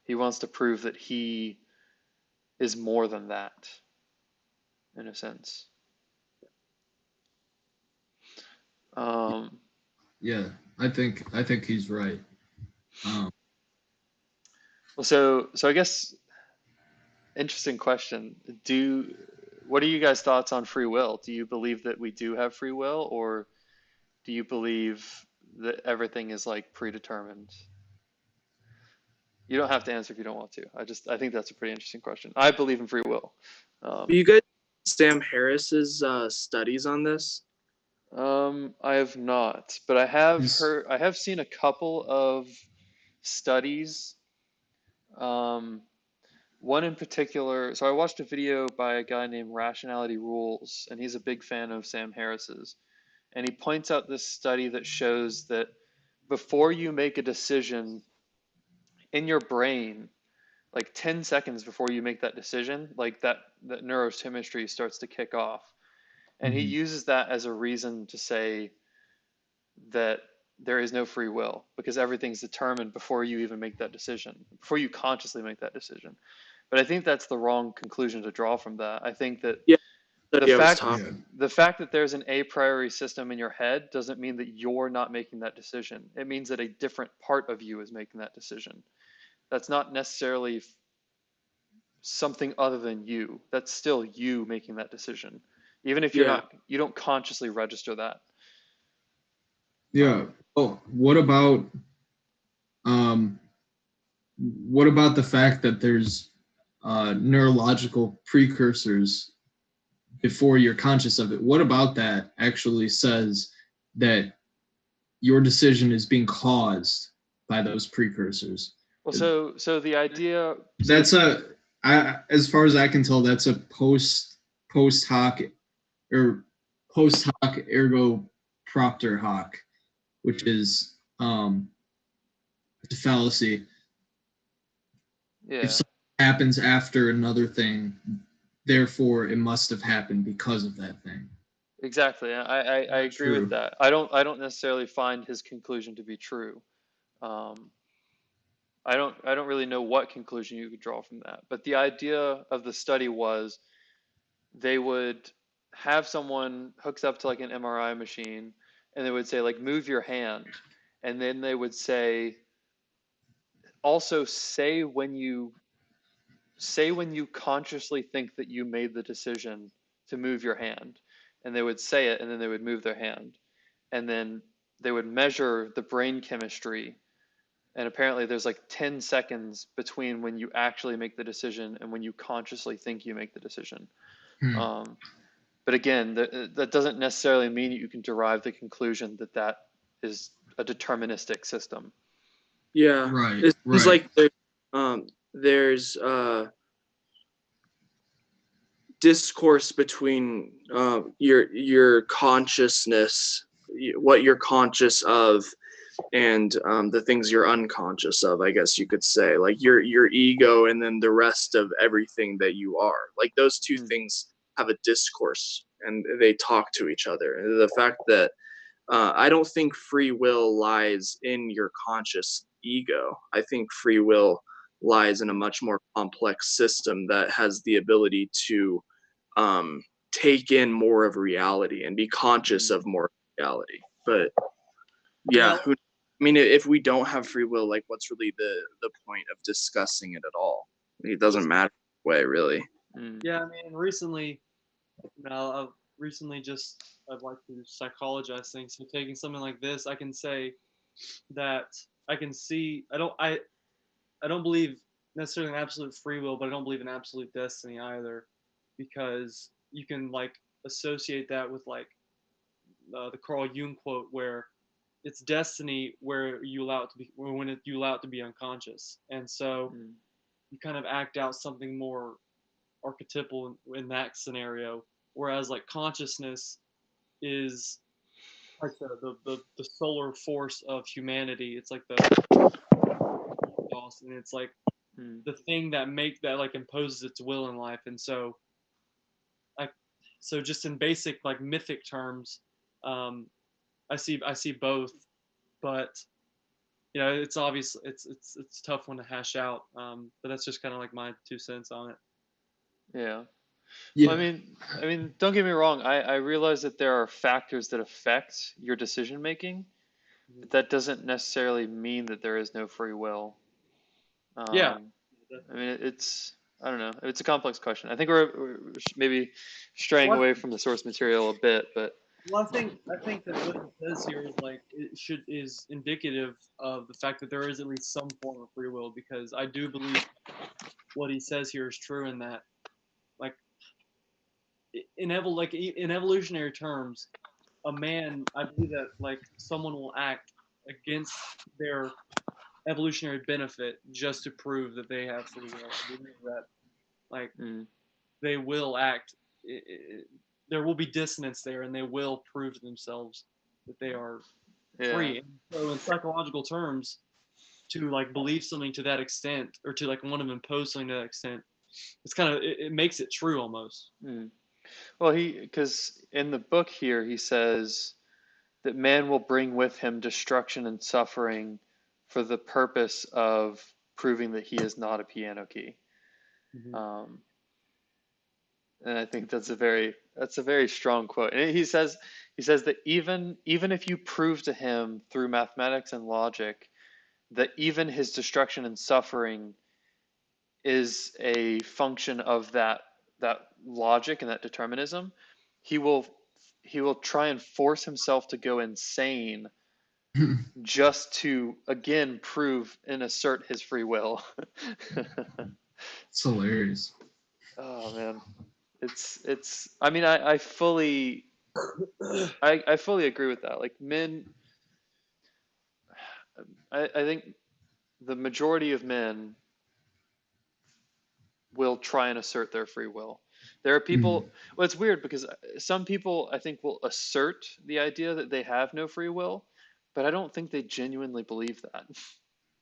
He wants to prove that he is more than that, in a sense. Um,
Yeah, I think he's right. Um,
well, so I guess interesting question. What are you guys' thoughts on free will? Do you believe that we do have free will, or do you believe that everything is like predetermined? You don't have to answer if you don't want to. I think that's a pretty interesting question. I believe in free will.
You guys, Sam Harris's studies on this?
I have not, but I have
He's-
seen a couple of studies. Um, one in particular, so I watched a video by a guy named Rationality Rules, and he's a big fan of Sam Harris's. And he points out this study that shows that before you make a decision in your brain, like 10 seconds before you make that decision, like that neurochemistry starts to kick off. And he
Mhm.
uses that as a reason to say that there is no free will because everything's determined before you even make that decision, before you consciously make that decision. But I think that's the wrong conclusion to draw from that. I think that
Yeah,
the
study I was
fact
talking.
Yeah.
the fact that there's an a priori system in your head doesn't mean that you're not making that decision. It means that a different part of you is making that decision. That's not necessarily something other than you. That's still you making that decision. Even if
Yeah.
you don't consciously register that.
Yeah. Oh, um, what about the fact that there's neurological precursors before you're conscious of it? What about that actually says that your decision is being caused by those precursors?
Well, so the idea.
That's as far as I can tell, that's a post hoc or post hoc ergo propter hoc, which is a fallacy. If
Yeah,
something happens after another thing, therefore it must have happened because of that thing.
exactly. I
Not
agree with
true.
that. I don't necessarily find his conclusion to be true. Um, I don't really know what conclusion you could draw from that. But the idea of the study was they would have someone hooks up to like an MRI machine, and they would say like move your hand, and then they would say also say when you consciously think that you made the decision to move your hand, and they would say it, and then they would move their hand, and then they would measure the brain chemistry, and apparently there's like 10 seconds between when you actually make the decision and when you consciously think you make the decision.
Hmm.
But again, that doesn't necessarily mean you can derive the conclusion that that is a deterministic system.
Yeah.
Right,
It seems
right.
like there's discourse between your consciousness, what you're conscious of, and the things you're unconscious of, I guess you could say, like your ego and then the rest of everything that you are. Like those two
Mm.
things have a discourse and they talk to each other. And the fact that I don't think free will lies in your conscious ego. I think free will lies in a much more complex system that has the ability to take in more of reality and be conscious
Mm.
of more reality. But
Yeah,
yeah, I mean, if we don't have free will, like, what's really the point of discussing it at all? It doesn't matter way, really.
Mm.
yeah. I mean, recently, I've recently just I'd like to psychologize things. So taking something like this, I can say that I can see. I don't believe necessarily in absolute free will, but I don't believe in absolute destiny either, because you can like associate that with like the Carl Jung quote where it's destiny where you allow it to be you allow it to be unconscious, and so
Mm.
you kind of act out something more archetypal in that scenario, whereas like consciousness is like the solar force of humanity. It's like the and it's like
Mm.
the thing that like imposes its will in life. And so like so just in basic like mythic terms, um I see both, but you know it's obvious it's a tough one to hash out, but that's just kind of like my 2 cents on it.
Yeah. Well,
Yeah.
I mean, don't get me wrong. I realize that there are factors that affect your decision making, but that doesn't necessarily mean that there is no free will.
Yeah,
I mean, I don't know. It's a complex question. I think we're maybe straying
what
away from the source material a bit, but
Well, I think that what it says here is like is indicative of the fact that there is at least some form of free will, because I do believe what he says here is true in that, like in evolutionary terms, a man, I believe that like someone will act against their evolutionary benefit just to prove that they have free will. I believe that like
Mm.
they will act. There will be dissonance there, and they will prove to themselves that they are
Yeah.
free. And so, in psychological terms, to like believe something to that extent, or to like want to impose something to that extent, it's kind of it makes it true almost.
Mm. Well, because in the book here, he says that man will bring with him destruction and suffering for the purpose of proving that he is not a piano key.
Mm-hmm.
And I think that's a very strong quote. And he says that even if you prove to him through mathematics and logic that even his destruction and suffering is a function of that logic and that determinism, he will try and force himself to go insane just to again prove and assert his free will.
It's hilarious.
Oh man, it's. I mean, I fully I fully agree with that. Like men, I think the majority of men will try and assert their free will. There are people. Well, it's weird because some people I think will assert the idea that they have no free will, but I don't think they genuinely believe that.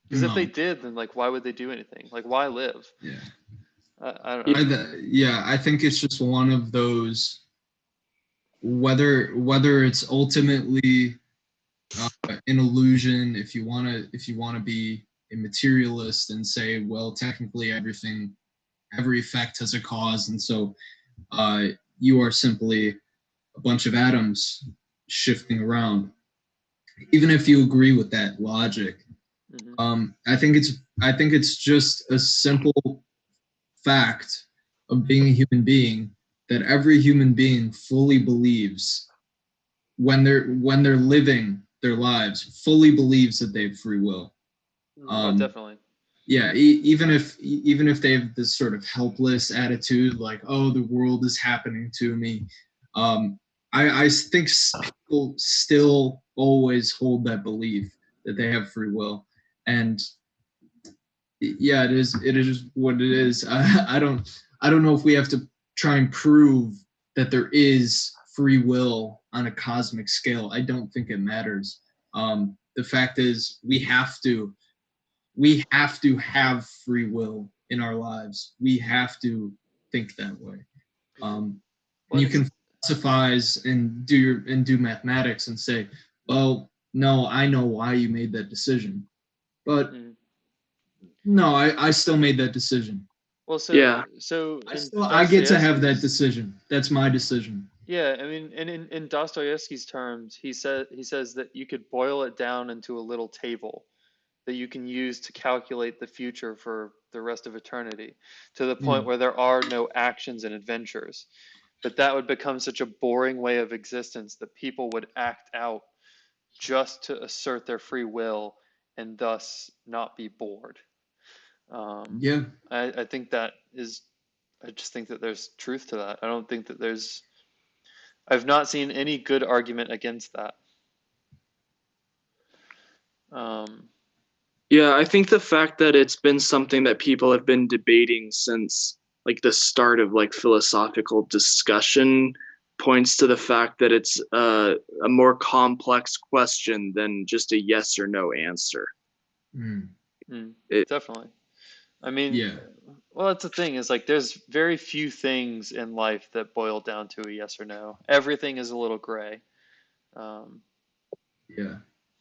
Because if they
No.
did, then like, why would they do anything? Like, why live?
Yeah.
I don't know.
I think it's just one of those, whether it's ultimately an illusion, if you want to be a materialist and say, well, technically every effect has a cause, and so you are simply a bunch of atoms shifting around. Even if you agree with that logic, I think it's just a simple fact of being a human being that every human being fully believes when they're living their lives, fully believes that they have free will.
Oh, definitely.
Yeah, even if they have this sort of helpless attitude, like, oh, the world is happening to me, I think people still always hold that belief that they have free will. And yeah, it is what it is. I don't know if we have to try and prove that there is free will on a cosmic scale. I don't think it matters. The fact is, we have to have free will in our lives. We have to think that way. And you can philosophize and do mathematics and say, well, no, I know why you made that decision, but no, I still made that decision.
Well, so
Yeah.
so
I get to have that decision. That's my decision.
Yeah, I mean, and in Dostoevsky's terms, he says that you could boil it down into a little table that you can use to calculate the future for the rest of eternity, to the point where there are no actions and adventures. But that would become such a boring way of existence that people would act out just to assert their free will and thus not be bored.
Yeah.
I think that is, I just think that there's truth to that. I don't think that I've not seen any good argument against that.
Yeah, I think the fact that it's been something that people have been debating since like the start of like philosophical discussion points to the fact that it's a more complex question than just a yes or no answer.
Definitely. I mean,
yeah.
Well, that's the thing is like there's very few things in life that boil down to a yes or no. Everything is a little gray.
Yeah.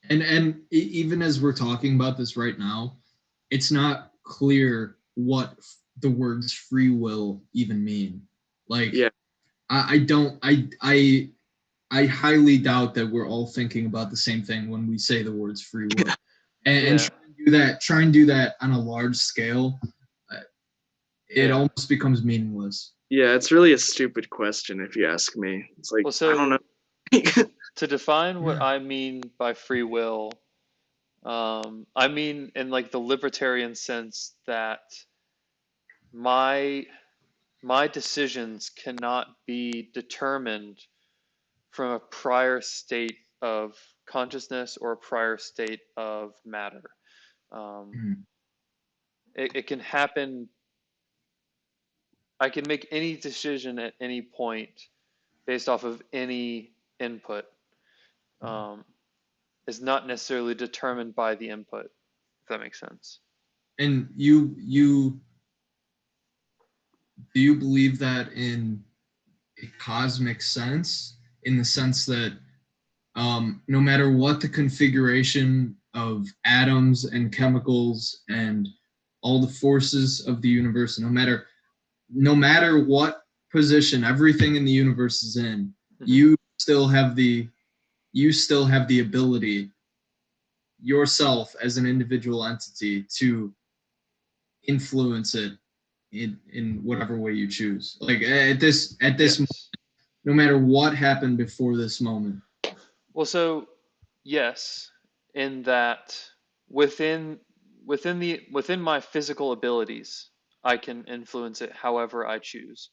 And even as we're talking about this right now, it's not clear what the words free will even mean. Like,
yeah.
I highly doubt that we're all thinking about the same thing when we say the words free will. And try and do that on a large scale, it almost becomes meaningless.
Yeah, it's really a stupid question if you ask me. It's like,
Well, so
I don't know.
To define what I mean by free will, I mean in like the libertarian sense that my my decisions cannot be determined from a prior state of consciousness or a prior state of matter. Um,
Mhm.
it can happen. I can make any decision at any point based off of any input. Um, is not necessarily determined by the input, if that makes sense.
And you do you believe that in a cosmic sense, in the sense that no matter what the configuration of atoms and chemicals and all the forces of the universe, no matter what position everything in the universe is in,
Mm-hmm.
you still have the ability yourself as an individual entity to influence it in whatever way you choose. Like at this
Yes.
no matter what happened before this moment.
Well, so yes, in that within within my physical abilities, I can influence it however I choose.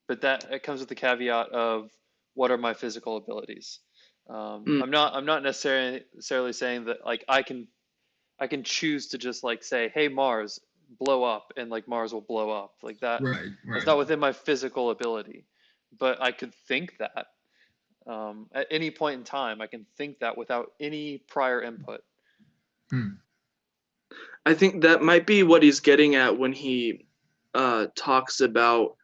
But that it comes with the caveat of what are my physical abilities.
Mm,
I'm not necessarily saying that like I can choose to just like say, hey Mars, blow up, and like Mars will blow up. Like that
Right,
that's
right.
not within my physical ability. But I could think that at any point in time, I can think that without any prior input.
Hmm.
I think that might be what he's getting at when he talks about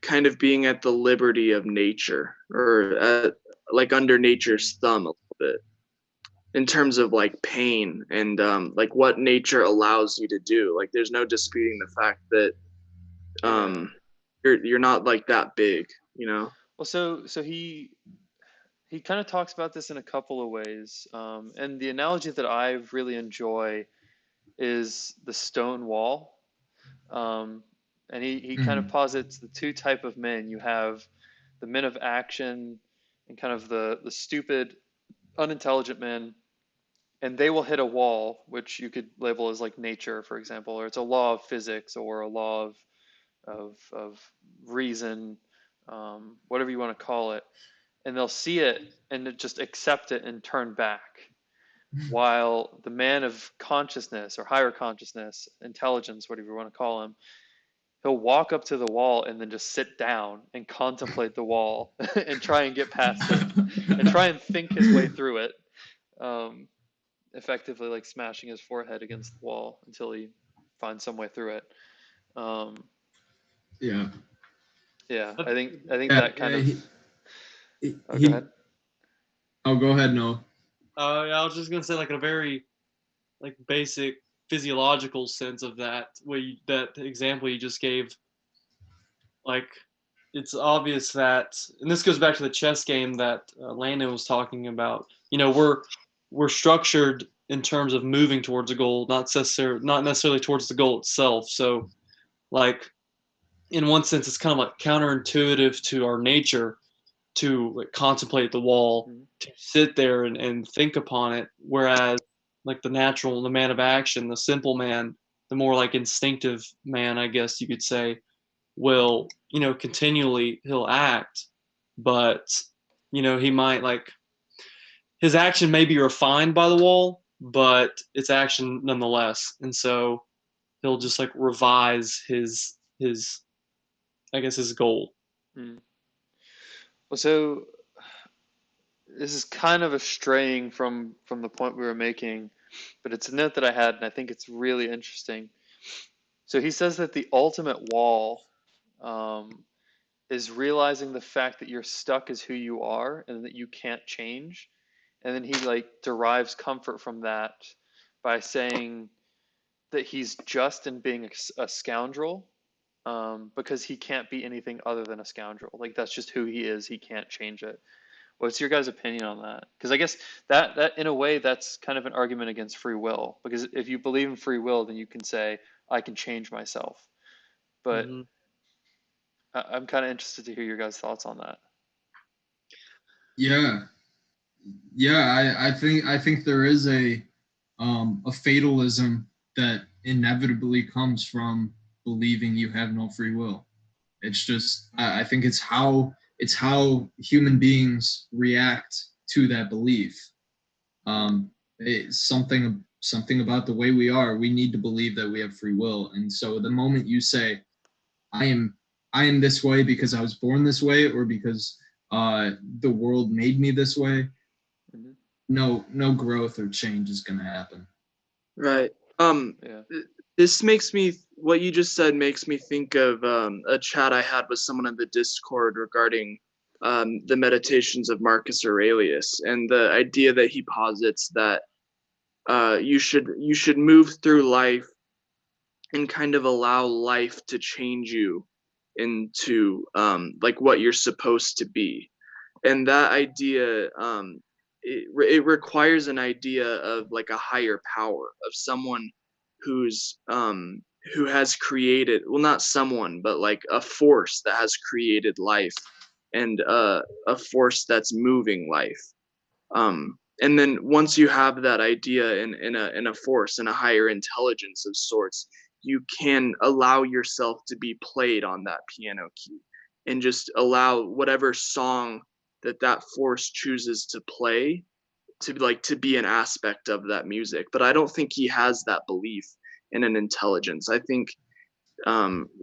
kind of being at the liberty of nature, or like under nature's thumb a little bit, in terms of like pain and like what nature allows you to do. Like there's no disputing the fact that
Yeah.
you're not like that big, you know.
Well, so he kind of talks about this in a couple of ways, and the analogy that I really enjoy is the stone wall. Um, and he kind of
Mhm.
posits the two type of men. You have the men of action and kind of the stupid, unintelligent men, and they will hit a wall, which you could label as like nature, for example, or it's a law of physics or a law of reason, whatever you want to call it, and they'll see it and just accept it and turn back. While the man of consciousness or higher consciousness, intelligence, whatever you want to call him, he'll walk up to the wall and then just sit down and contemplate the wall and try and get past it and try and think his way through it, um, effectively like smashing his forehead against the wall until he finds some way through it. Um,
Yeah.
yeah, I think
Yeah,
that kind
yeah,
of.
he,
Oh, go ahead.
he oh, go ahead, Noah.
Yeah, I was just gonna say like a very like basic physiological sense of that. That example you just gave, like it's obvious that, and this goes back to the chess game that Landon was talking about. You know, we're structured in terms of moving towards a goal, not necessarily towards the goal itself. So, like in one sense, it's kind of like counterintuitive to our nature to like contemplate the wall,
Mhm.
to sit there and think upon it. Whereas, like the man of action, the simple man, the more like instinctive man, I guess you could say, will continually he'll act, but he might like his action may be refined by the wall, but it's action nonetheless, and so he'll just like revise his I guess his goal.
Mm. Well, so this is kind of a straying from the point we were making, but it's a note that I had, and I think it's really interesting. So he says that the ultimate wall um, is realizing the fact that you're stuck as who you are and that you can't change, and then he like derives comfort from that by saying that he's just in being a scoundrel, because he can't be anything other than a scoundrel. Like that's just who he is. He can't change it. What's your guys' opinion on that? Because I guess that in a way that's kind of an argument against free will. Because if you believe in free will, then you can say I can change myself. But
Mm-hmm.
I'm kind of interested to hear your guys' thoughts on that.
Yeah, yeah. I think there is a fatalism that inevitably comes from believing you have no free will. It's just I think it's how human beings react to that belief. Something about the way we are. We need to believe that we have free will, and so the moment you say, "I am I am this way because I was born this way, or because the world made me this way,"
Hmm.
no growth or change is going to happen.
Right.
Yeah.
This makes me, what you just said makes me think of a chat I had with someone in the Discord regarding the meditations of Marcus Aurelius, and the idea that he posits that you should move through life and kind of allow life to change you into like what you're supposed to be. And that idea, it requires an idea of like a higher power, of someone who's who has created, well, not someone, but like a force that has created life, and a force that's moving life. And then once you have that idea in a force, in a higher intelligence of sorts, you can allow yourself to be played on that piano key, and just allow whatever song that that force chooses to play to be an aspect of that music. But I don't think he has that belief in an intelligence. I think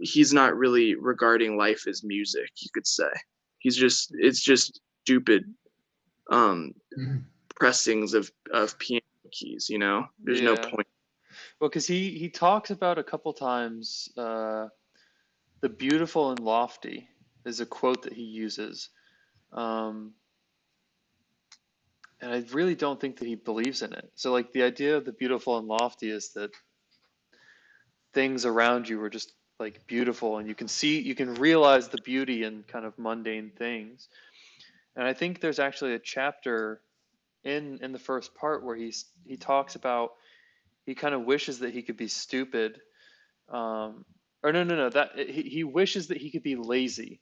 he's not really regarding life as music, you could say. It's just stupid um
Mhm.
pressings of piano keys, you know? There's no
Yeah.
point.
Well, because he talks about a couple times the beautiful and lofty is a quote that he uses. Um, and I really don't think that he believes in it. So, like, the idea of the beautiful and lofty is that things around you are just like beautiful, and you can realize the beauty in kind of mundane things. And I think there's actually a chapter in the first part where he talks about he kind of wishes that he could be stupid. Um, or no, that he wishes that he could be lazy.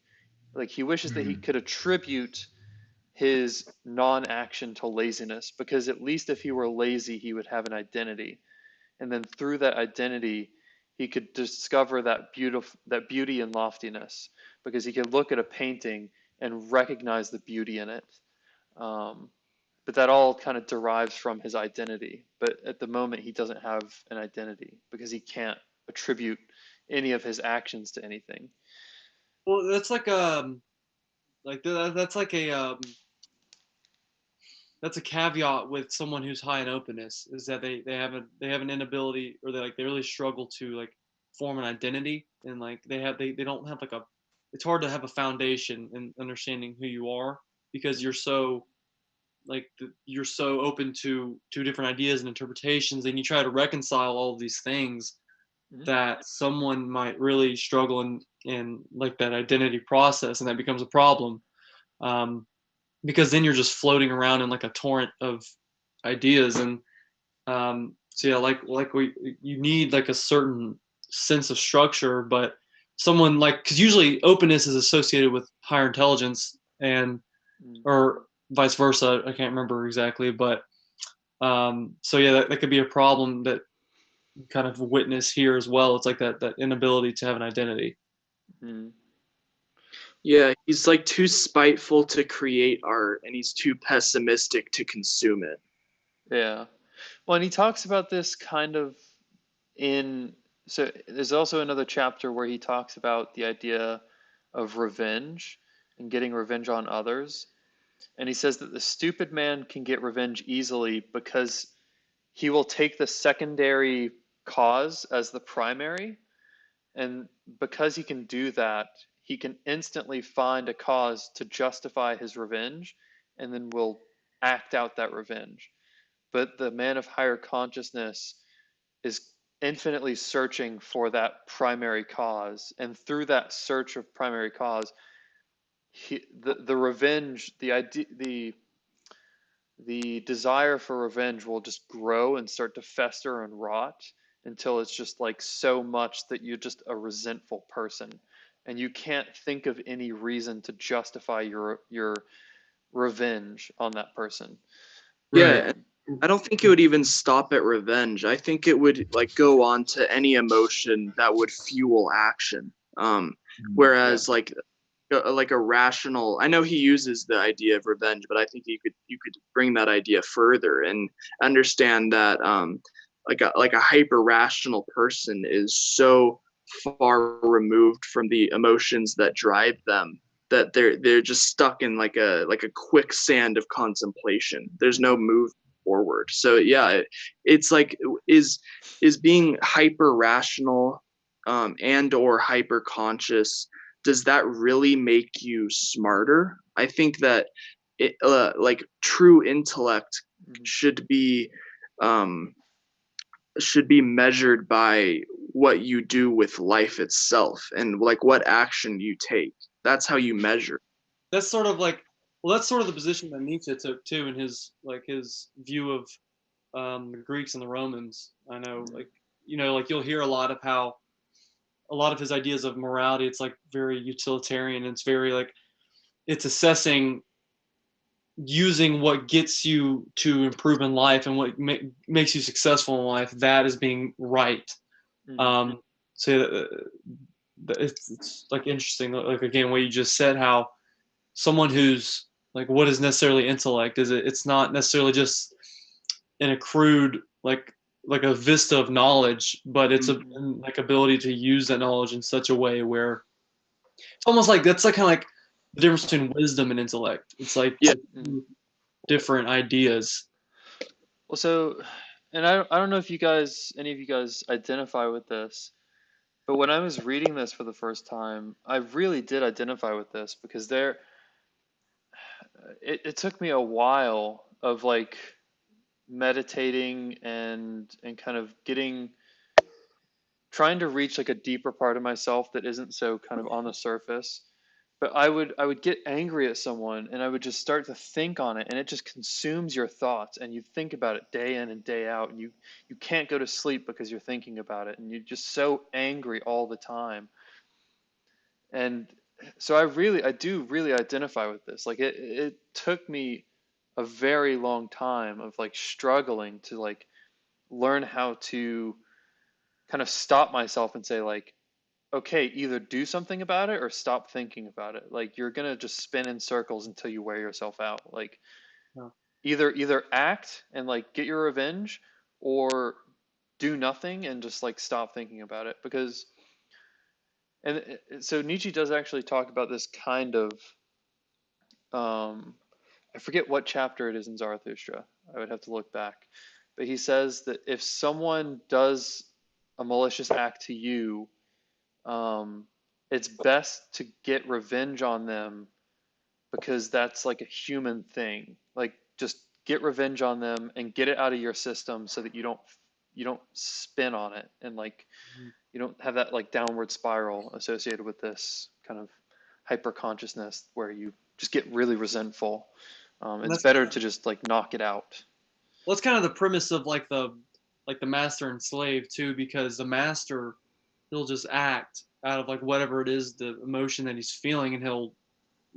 Like he wishes that he
Mhm.
could attribute his non-action to laziness, because at least if he were lazy, he would have an identity, and then through that identity, he could discover that beauty and loftiness, because he could look at a painting and recognize the beauty in it. Um, but that all kind of derives from his identity. But at the moment, he doesn't have an identity because he can't attribute any of his actions to anything.
Well, that's that's like a that's a caveat with someone who's high in openness, is that they have an inability, or they really struggle to like form an identity, and like they don't have like a, it's hard to have a foundation in understanding who you are, because you're so open to different ideas and interpretations, and you try to reconcile all of these things,
Mm-hmm.
that someone might really struggle in like that identity process, and that becomes a problem. um, because then you're just floating around in like a torrent of ideas. And so yeah, like we you need like a certain sense of structure. But someone like, because usually openness is associated with higher intelligence, and
Mm.
or vice versa, I can't remember exactly. But so yeah, that could be a problem that you kind of witness here as well. It's like that inability to have an identity.
Mm.
Yeah, he's like too spiteful to create art, and he's too pessimistic to consume it.
Yeah. Well, and he talks about this kind of in, so there's also another chapter where he talks about the idea of revenge and getting revenge on others. And he says that the stupid man can get revenge easily because he will take the secondary cause as the primary. And because he can do that, he can instantly find a cause to justify his revenge, and then will act out that revenge. But the man of higher consciousness is infinitely searching for that primary cause. And through that search of primary cause, the revenge, the desire for revenge will just grow and start to fester and rot until it's just like so much that you're just a resentful person, and you can't think of any reason to justify your revenge on that person.
Yeah, and I don't think it would even stop at revenge. I think it would like go on to any emotion that would fuel action. Whereas like a rational, I know he uses the idea of revenge, but I think you could bring that idea further and understand that like a hyper rational person is so far removed from the emotions that drive them that they're just stuck in like a quicksand of contemplation. There's no move forward. So yeah, it's like is being hyper rational and or hyper conscious, does that really make you smarter? I think that it like true intellect should be um measured by what you do with life itself and like what action you take. That's how you measure.
That's sort of like, well, that's sort of the position that Nietzsche took too in his view of the Greeks and the Romans. I know, like, like you'll hear a lot of how a lot of his ideas of morality, it's like very utilitarian. It's very like it's assessing using what gets you to improve in life and what makes you successful in life. That is being right. So it's like interesting. Like again, what you just said, how someone who's like, what is necessarily intellect? It's not necessarily just in a crude like a vista of knowledge, but it's a like ability to use that knowledge in such a way where it's almost like that's like kind of like the difference between wisdom and intellect. It's like different ideas.
Well, so, and I don't know if any of you guys identify with this, but when I was reading this for the first time, I really did identify with this because it took me a while of like meditating and kind of trying to reach like a deeper part of myself that isn't so kind of on the surface. But I would get angry at someone and I would just start to think on it, and it just consumes your thoughts, and you think about it day in and day out, and you can't go to sleep because you're thinking about it, and you're just so angry all the time. And so I do really identify with this. Like it took me a very long time of like struggling to like learn how to kind of stop myself and say like, okay, either do something about it or stop thinking about it. Like you're gonna just spin in circles until you wear yourself out. Like
Yeah.
either act and like get your revenge, or do nothing and just like stop thinking about it. Because so Nietzsche does actually talk about this kind of I forget what chapter it is in Zarathustra. I would have to look back. But he says that if someone does a malicious act to you, it's best to get revenge on them because that's like a human thing. Like just get revenge on them and get it out of your system so that you don't spin on it, and like you don't have that like downward spiral associated with this kind of hyper consciousness where you just get really resentful. It's better to just like knock it out.
Well, that's kind of the premise of like the master and slave too, because the master, he'll just act out of like whatever it is, the emotion that he's feeling, and he'll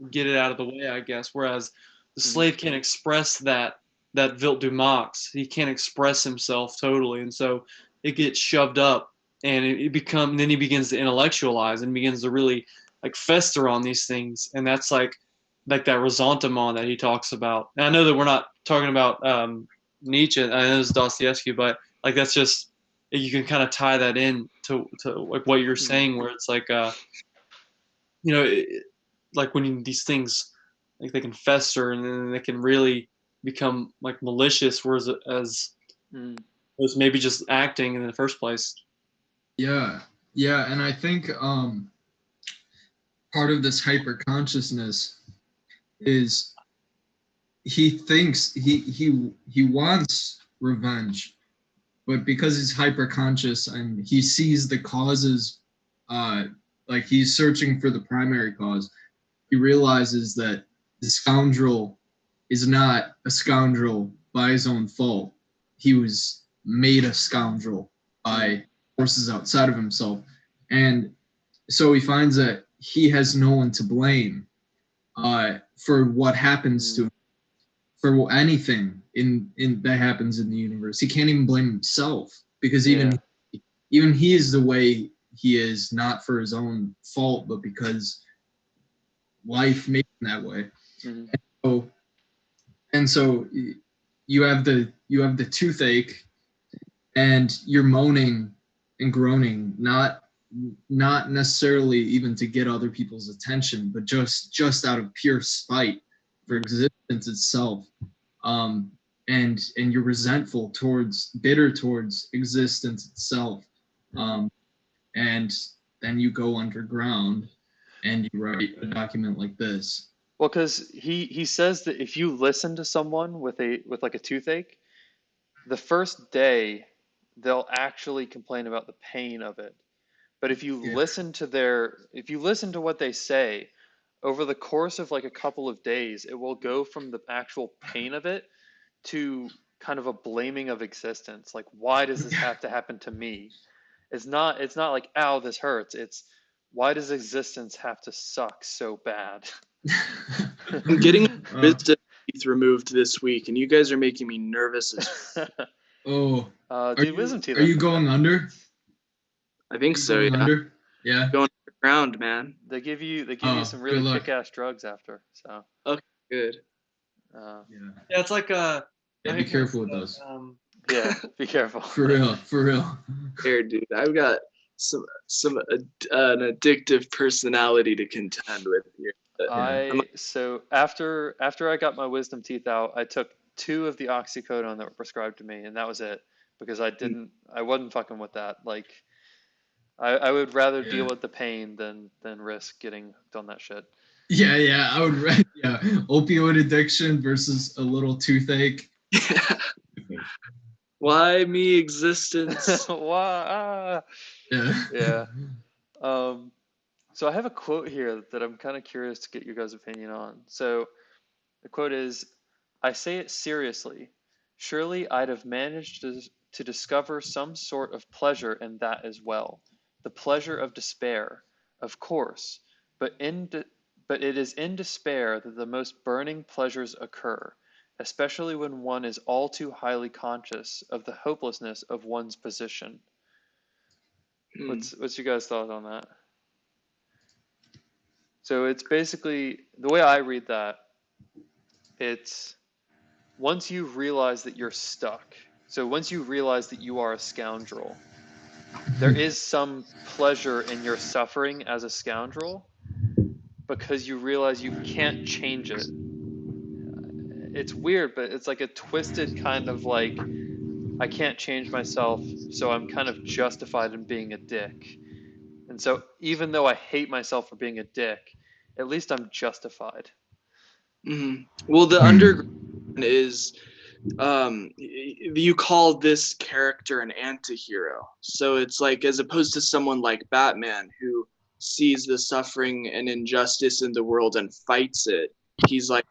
get it out of the way, I guess. Whereas the slave can't express that Wilt du Max. He can't express himself totally, and so it gets shoved up, and then he begins to intellectualize and begins to really like fester on these things, and that's like that ressentiment that he talks about. And I know that we're not talking about Nietzsche. I know it's Dostoevsky, but like that's just, you can kind of tie that in to like what you're saying, where it's like like when these things like they can fester and then they can really become like malicious, whereas as maybe just acting in the first place.
Yeah, and I think part of this hyper consciousness is he thinks he wants revenge, but because he's hyper conscious and he sees the causes, like he's searching for the primary cause, he realizes that the scoundrel is not a scoundrel by his own fault. He was made a scoundrel by forces outside of himself, and so he finds that he has no one to blame. for what happens to him, for anything in that happens in the universe. He can't even blame himself, because even he is the way he is, not for his own fault, but because life made him that way. And so you have the toothache, and you're moaning and groaning, not necessarily even to get other people's attention, but just out of pure spite for existence itself. And you're resentful bitter towards existence itself. And then you go underground and you write a document like this.
Well, because he says that if you listen to someone with like a toothache, the first day they'll actually complain about the pain of it. But if you listen to what they say over the course of like a couple of days, it will go from the actual pain of it to kind of a blaming of existence. Like, why does this have to happen to me? It's not like, ow, this hurts. It's, why does existence have to suck so bad?
I'm getting wisdom teeth removed this week, and you guys are making me nervous.
Dude, wisdom teeth.
Are you going under?
I think so. Yeah.
Under? Yeah.
Going underground, man.
They give you some really kick-ass drugs after. So.
Okay, good.
Yeah,
it's like
be careful with those.
Yeah, be careful.
For real.
Here, dude, I've got an addictive personality to contend with here.
So after I got my wisdom teeth out, I took 2 of the oxycodone that were prescribed to me, and that was it, because I wasn't fucking with that. Like, I would rather deal with the pain than risk getting hooked on that shit.
Yeah, I would. Opioid addiction versus a little toothache.
Why me, existence?
Why? Yeah. So I have a quote here that I'm kind of curious to get your guys' opinion on. So the quote is, "I say it seriously. Surely I'd have managed to discover some sort of pleasure in that as well. The pleasure of despair, of course, but it is in despair that the most burning pleasures occur, especially when one is all too highly conscious of the hopelessness of one's position." What's your guys' thought on that? So it's basically, the way I read that, it's once you realize that you're stuck, so once you realize that you are a scoundrel, there is some pleasure in your suffering as a scoundrel, because you realize you can't change it. It's weird, but it's like a twisted kind of like, I can't change myself, so I'm kind of justified in being a dick. And so even though I hate myself for being a dick, at least I'm justified.
Well, the underground is, you call this character an anti-hero. So it's like, as opposed to someone like Batman, who sees the suffering and injustice in the world and fights it, he's like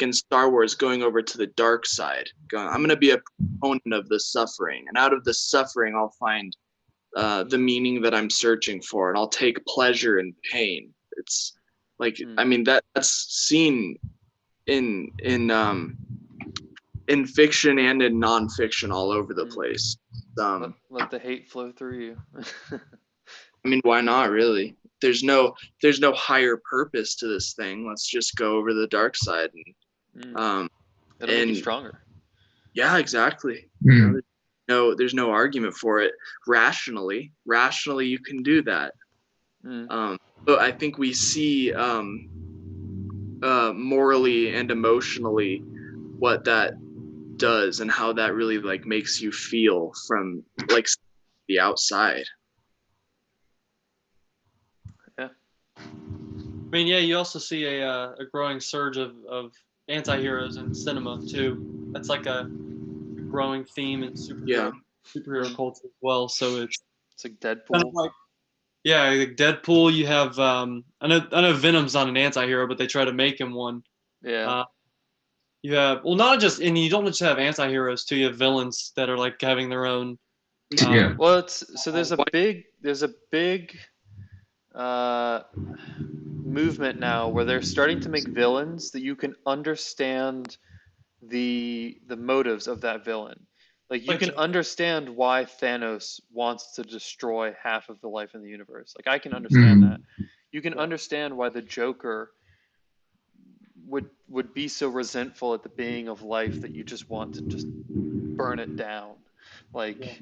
in Star Wars, going over to the dark side, going, I'm going to be a proponent of the suffering, and out of the suffering I'll find the meaning that I'm searching for, and I'll take pleasure in pain. It's like, I mean, that's seen in fiction and in nonfiction all over the place.
Let the hate flow through you.
I mean, why not, really? There's no higher purpose to this thing. Let's just go over the dark side, and
it'll make you stronger.
Yeah, exactly. You know, there's no argument for it. Rationally, you can do that. But I think we see morally and emotionally what that does, and how that really like makes you feel from like the outside.
I mean, yeah, you also see a growing surge of anti-heroes in cinema too. That's like a growing theme in superhero culture as well. So it's
like Deadpool.
Kind of like, like Deadpool. You have I know Venom's not an anti-hero, but they try to make him one.
Yeah.
You have, well, not just, and you don't just have anti-heroes too. You have villains that are like having their own.
Well, there's a big movement now where they're starting to make villains that you can understand the motives of that villain. Like you
Like
can
Joker.
understand why Thanos wants to destroy half of the life in the universe. Like I can understand that. You can
Yeah.
understand why the Joker would be so resentful at the being of life that you just want to just burn it down. Like
Yeah.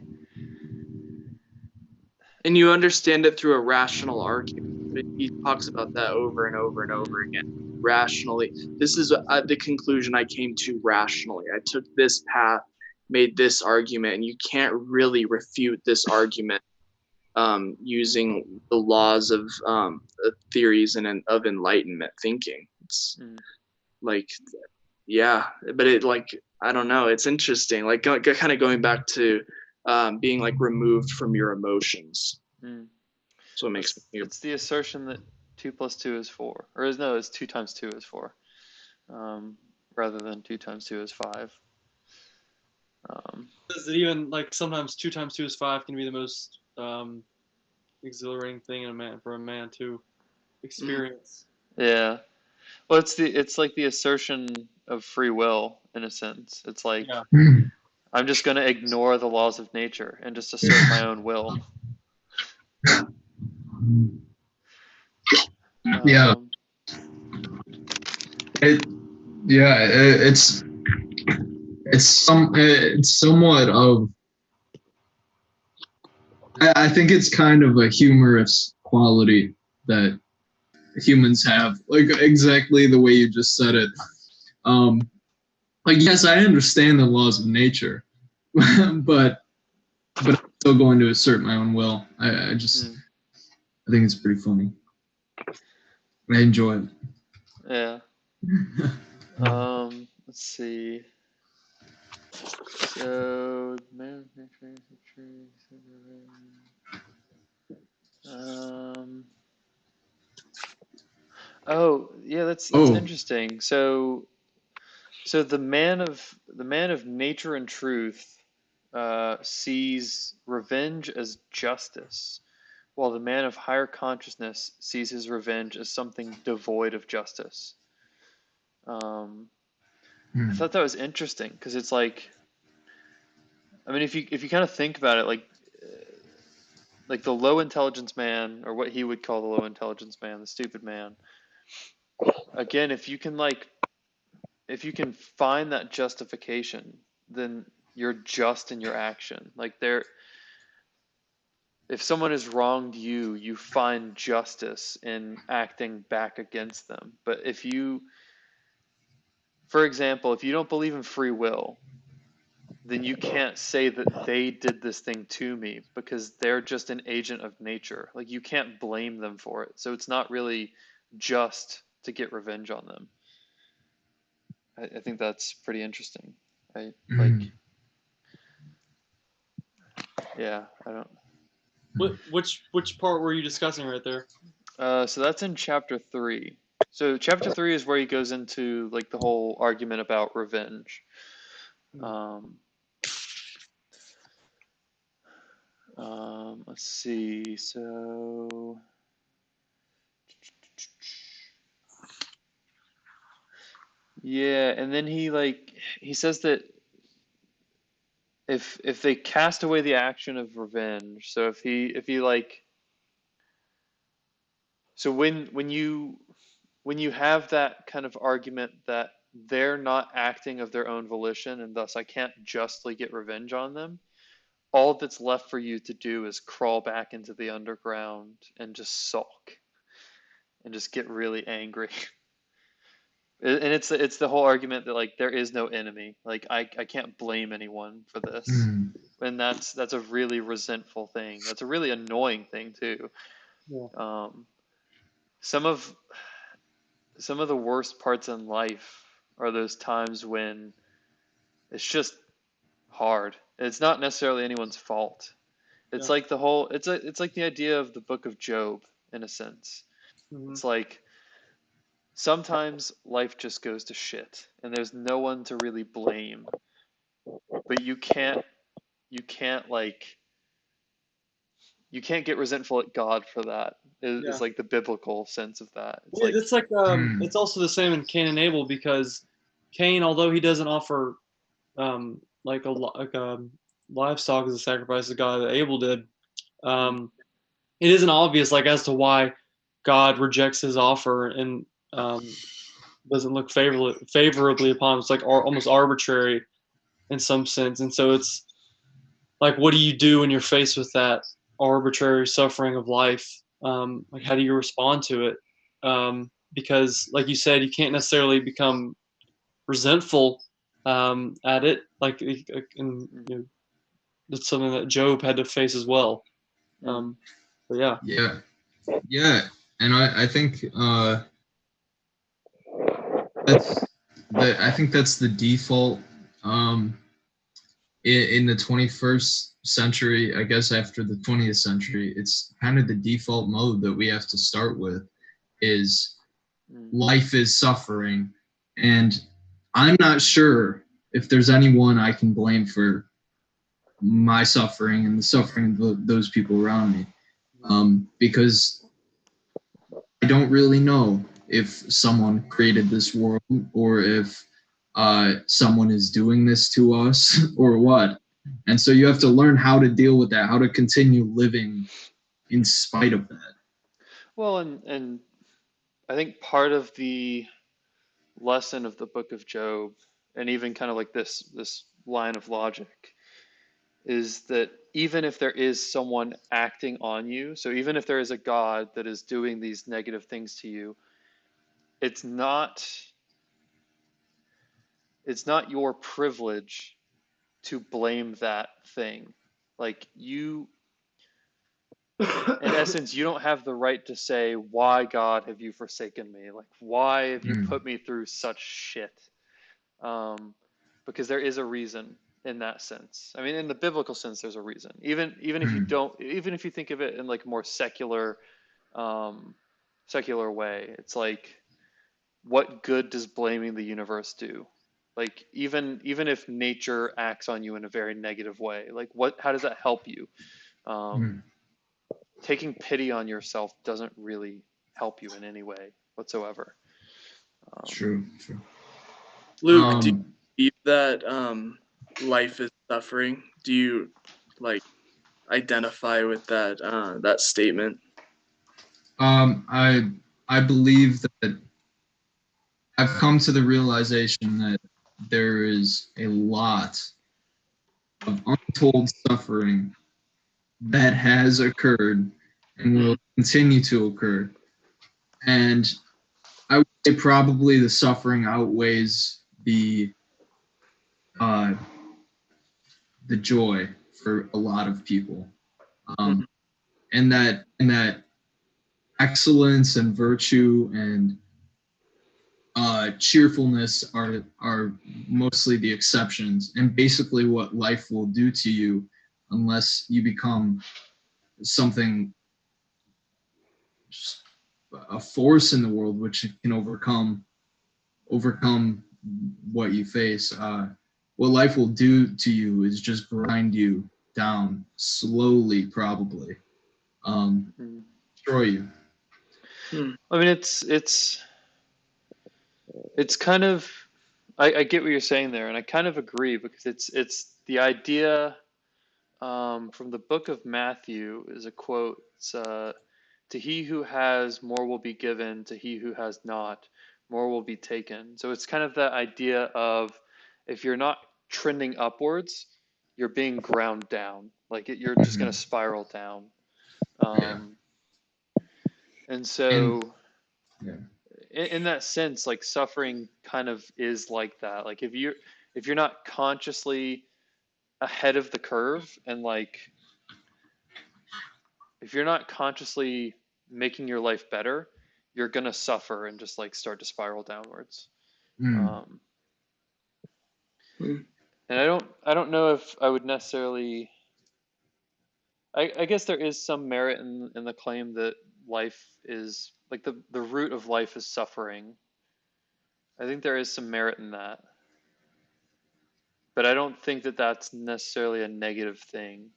And you understand it through a rational argument. He talks about that over and over and over again. Rationally, this is the conclusion I came to rationally. I took this path, made this argument, and you can't really refute this argument using the laws of theories and of enlightenment thinking. It's
mm,
like, yeah, but it like I don't know. It's interesting. Like kind of going back to being like removed from your emotions.
mm.
So it makes me.
It's the assertion that 2 + 2 is 4, or is no, it's 2 × 2 is 4, rather than 2 × 2 is 5.
Does it even like sometimes 2 × 2 is 5 can be the most exhilarating thing in a man for a man to experience.
Yeah. Well, it's like the assertion of free will in a sense. It's like
Yeah.
I'm just going to ignore the laws of nature and just assert my own will.
Yeah. It yeah, it's somewhat of I think it's kind of a humorous quality that humans have, like exactly the way you just said it. Um, like yes, I understand the laws of nature, but I'm still going to assert my own will. I just I think it's pretty funny. I enjoy it.
Yeah. Let's see. So, oh yeah, that's
Oh,
interesting. So the man of nature and truth sees revenge as justice, while the man of higher consciousness sees his revenge as something devoid of justice. I thought that was interesting because it's like, I mean, if you kind of think about it, like the low intelligence man, or what he would call the low intelligence man, the stupid man. Again, if you can find that justification, then you're just in your action. Like if someone has wronged you, you find justice in acting back against them. But for example, if you don't believe in free will, then you can't say that they did this thing to me because they're just an agent of nature. Like you can't blame them for it. So it's not really just to get revenge on them. I think that's pretty interesting. I like, yeah, I don't.
Which part were you discussing right there?
So that's in chapter 3. So chapter 3 is where he goes into like the whole argument about revenge. Let's see. So yeah, and then he says that if they cast away the action of revenge, so if he like, so when you have that kind of argument that they're not acting of their own volition and thus I can't justly get revenge on them, all that's left for you to do is crawl back into the underground and just sulk and just get really angry. And it's the whole argument that like there is no enemy. Like I can't blame anyone for this. And that's a really resentful thing. That's a really annoying thing too.
Yeah.
Some of the worst parts in life are those times when it's just hard. It's not necessarily anyone's fault. It's
Yeah.
like the whole it's like the idea of the book of Job in a sense.
Mm-hmm.
It's like sometimes life just goes to shit and there's no one to really blame. But you can't like you can't get resentful at God for that. Is
Yeah.
like the biblical sense of that. It's
Yeah,
like,
it's like it's also the same in Cain and Abel, because Cain, although he doesn't offer like a livestock as a sacrifice to God that Abel did, it isn't obvious like as to why God rejects his offer and doesn't look favorably upon him. It's like almost arbitrary in some sense, and so it's like, what do you do when you're faced with that arbitrary suffering of life? Like, how do you respond to it? Because, like you said, you can't necessarily become resentful at it. And that's something that Job had to face as well. But yeah.
Yeah, and I think I think that's the default in the 21st century. I guess after the 20th century, it's kind of the default mode that we have to start with is life is suffering, and I'm not sure if there's anyone I can blame for my suffering and the suffering of those people around me, because I don't really know if someone created this world or if someone is doing this to us or what. And so you have to learn how to deal with that, how to continue living in spite of that.
well, and I think part of the lesson of the book of Job, and even kind of like this line of logic, is that even if there is someone acting on you, so even if there is a God that is doing these negative things to you, it's not your privilege to blame that thing. Like, you, in essence, you don't have the right to say, why, God, have you forsaken me? Like, why have you put me through such shit? Because there is a reason in that sense. I mean, in the biblical sense, there's a reason. Even if you don't, even if you think of it in like a more secular way, it's like, what good does blaming the universe do? Like, even if nature acts on you in a very negative way, like, how does that help you? Taking pity on yourself doesn't really help you in any way whatsoever.
True.
Luke, do you believe that life is suffering? Do you like identify with that statement?
I believe that I've come to the realization that there is a lot of untold suffering that has occurred and will continue to occur. And I would say probably the suffering outweighs the joy for a lot of people. And that excellence and virtue and cheerfulness are mostly the exceptions, and basically what life will do to you unless you become something, a force in the world which can overcome what you face. What life will do to you is just grind you down slowly, probably destroy you.
I mean, it's kind of, I get what you're saying there, and I kind of agree, because it's the idea from the book of Matthew is a quote. It's to he who has, more will be given; to he who has not, more will be taken. So it's kind of that idea of, if you're not trending upwards, you're being ground down. Like, you're just going to spiral down. And so, in that sense, like, suffering kind of is like that. Like, if you're not consciously ahead of the curve, and like, if you're not consciously making your life better, you're gonna suffer and just like start to spiral downwards. And I don't know if I would necessarily. I guess there is some merit in the claim that life is like, the root of life is suffering. I think there is some merit in that, but I don't think that that's necessarily a negative thing.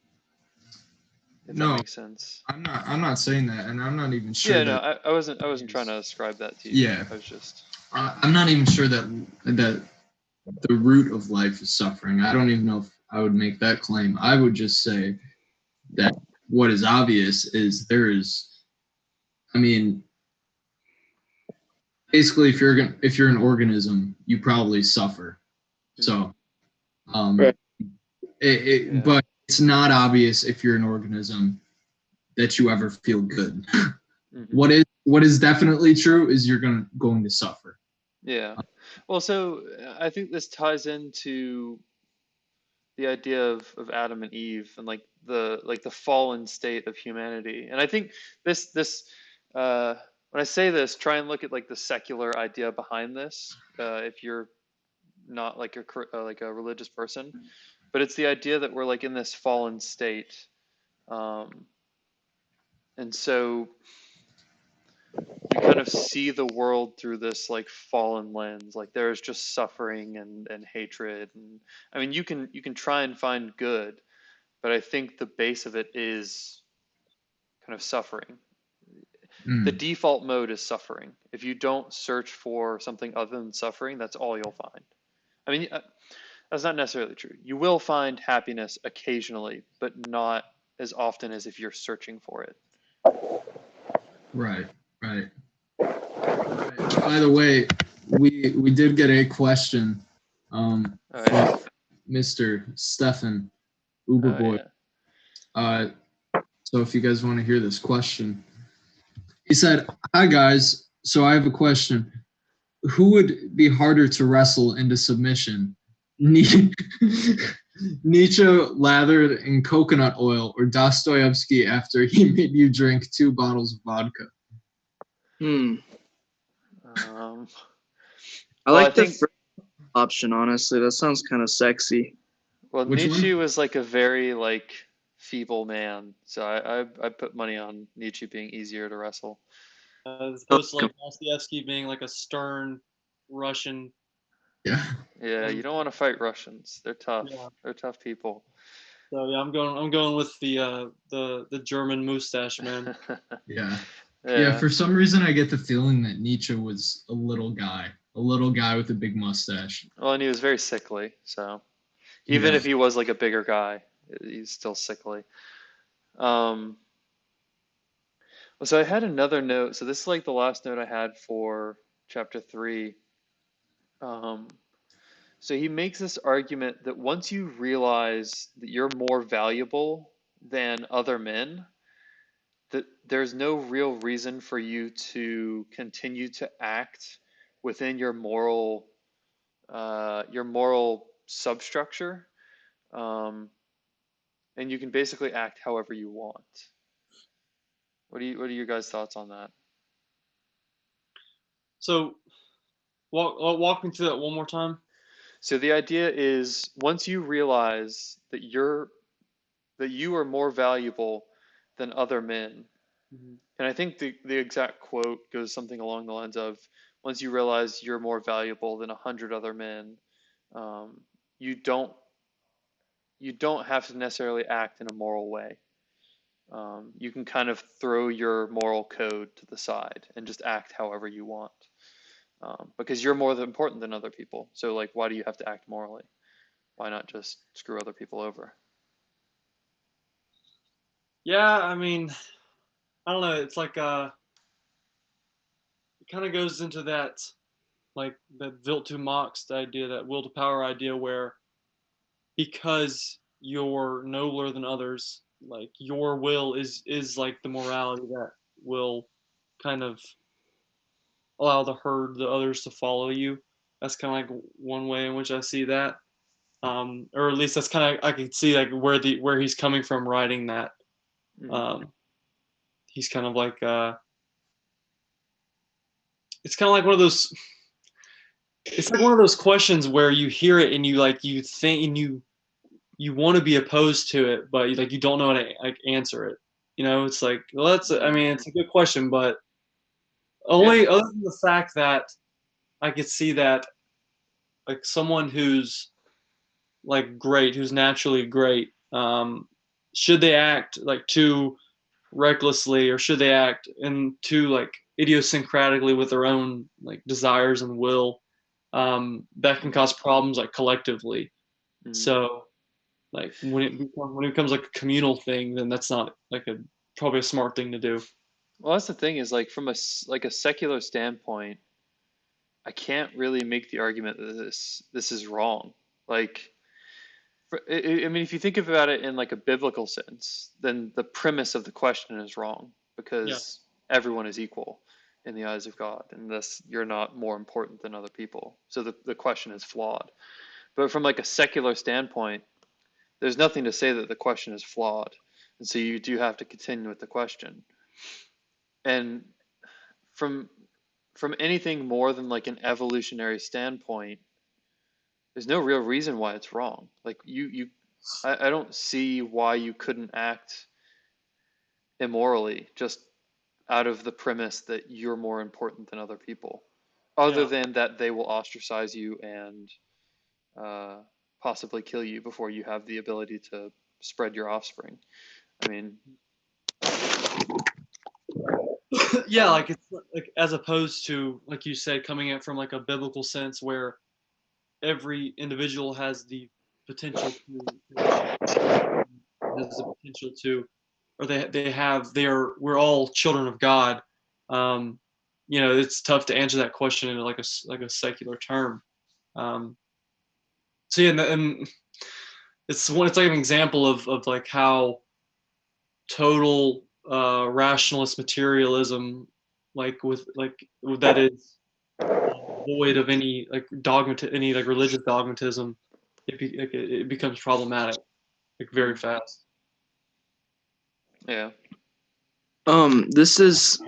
if that
No,
makes sense.
I'm not saying that, and I'm not even sure
Yeah, no,
that.
I wasn't trying to ascribe that to you.
Yeah.
I was just.
I'm not even sure that the root of life is suffering. I don't even know if I would make that claim. I would just say that what is obvious is there is. I mean, basically, if you're an organism, you probably suffer. So,
Right.
Yeah.
but it's not obvious if you're an organism that you ever feel good.
Mhm.
What is definitely true is you're going to suffer.
Yeah. Well, so I think this ties into the idea of Adam and Eve and like the fallen state of humanity. And I think this when I say this, try and look at like the secular idea behind this. If you're not like a religious person, but it's the idea that we're like in this fallen state, um, and so we kind of see the world through this like fallen lens. Like there is just suffering and hatred, and I mean you can try and find good, but I think the base of it is kind of suffering. The
Mm.
default mode is suffering. If you don't search for something other than suffering, that's all you'll find. I mean, that's not necessarily true. You will find happiness occasionally, but not as often as if you're searching for it.
Right, right. By the way, we did get a question
Oh
from
yeah.
Mr. Stefan
Oh
Uberboy.
yeah.
So if you guys want to hear this question, he said, "Hi guys, so I have a question. Who would be harder to wrestle into submission? Nietzsche lathered in coconut oil or Dostoevsky after he made you drink 2 bottles of vodka?"
Um,
I
well, I
like the
think
first option, honestly. That sounds kind of sexy.
well
Which
Nietzsche
one?
was like a very like feeble man, so I put money on Nietzsche being easier to wrestle.
As opposed to like Dostoevsky being like a stern Russian.
Yeah.
Yeah, you don't want to fight Russians. They're tough.
Yeah.
They're tough people.
So yeah, I'm going with the German mustache man.
Yeah. Yeah,
Yeah.
for some reason I get the feeling that Nietzsche was a little guy with a big mustache.
Well, and he was very sickly, so even
Yeah.
if he was like a bigger guy, he's still sickly. Um, so I had another note. So this is like the last note I had for chapter 3. Um, so he makes this argument that once you realize that you're more valuable than other men, that there's no real reason for you to continue to act within your moral substructure, um, and you can basically act however you want. What are your guys' thoughts on that?
So walk me through that one more time.
So the idea is once you realize that you are more valuable than other men,
Mm-hmm.
and I think the exact quote goes something along the lines of, once you realize you're more valuable than 100 other men, um, you don't you don't have to necessarily act in a moral way. You can kind of throw your moral code to the side and just act however you want, because you're more important than other people. So like, why do you have to act morally? Why not just screw other people over?
Yeah, I mean, I don't know. It's like it kind of goes into that like that Wilt to Mox idea, that will to power idea, where because you're nobler than others, like your will is like the morality that will kind of allow the herd, the others to follow you. That's kind of like one way in which I see that, or at least that's kind of I can see like where he's coming from writing that.
Mm-hmm.
He's kind of like it's kind of like one of those. It's like one of those questions where you hear it and you like you think and you want to be opposed to it, but you don't know how to like answer it. You know, it's like, well, I mean, it's a good question, but only other than the fact that I could see that like someone who's like great, who's naturally great, should they act like too recklessly, or should they act in too like idiosyncratically with their own like desires and will, that can cause problems like collectively.
Mm.
So like when it becomes like a communal thing, then that's not like probably a smart thing to do.
Well, that's the thing is like from a secular standpoint, I can't really make the argument that this is wrong. Like, I mean, if you think about it in like a biblical sense, then the premise of the question is wrong because everyone is equal in the eyes of God, and thus you're not more important than other people. So the question is flawed. But from like a secular standpoint, there's nothing to say that the question is flawed, and so you do have to continue with the question. And from anything more than like an evolutionary standpoint, there's no real reason why it's wrong. Like I don't see why you couldn't act immorally just out of the premise that you're more important than other people, other than that they will ostracize you and possibly kill you before you have the ability to spread your offspring. I mean,
yeah, like it's like as opposed to like you said, coming in from like a biblical sense where every individual has the potential to, or we're all children of God. It's tough to answer that question in like a secular term. So yeah, and it's like an example of like how total rationalist materialism, like with that is void of any like any like religious dogmatism, it becomes problematic like very fast.
yeah.
This is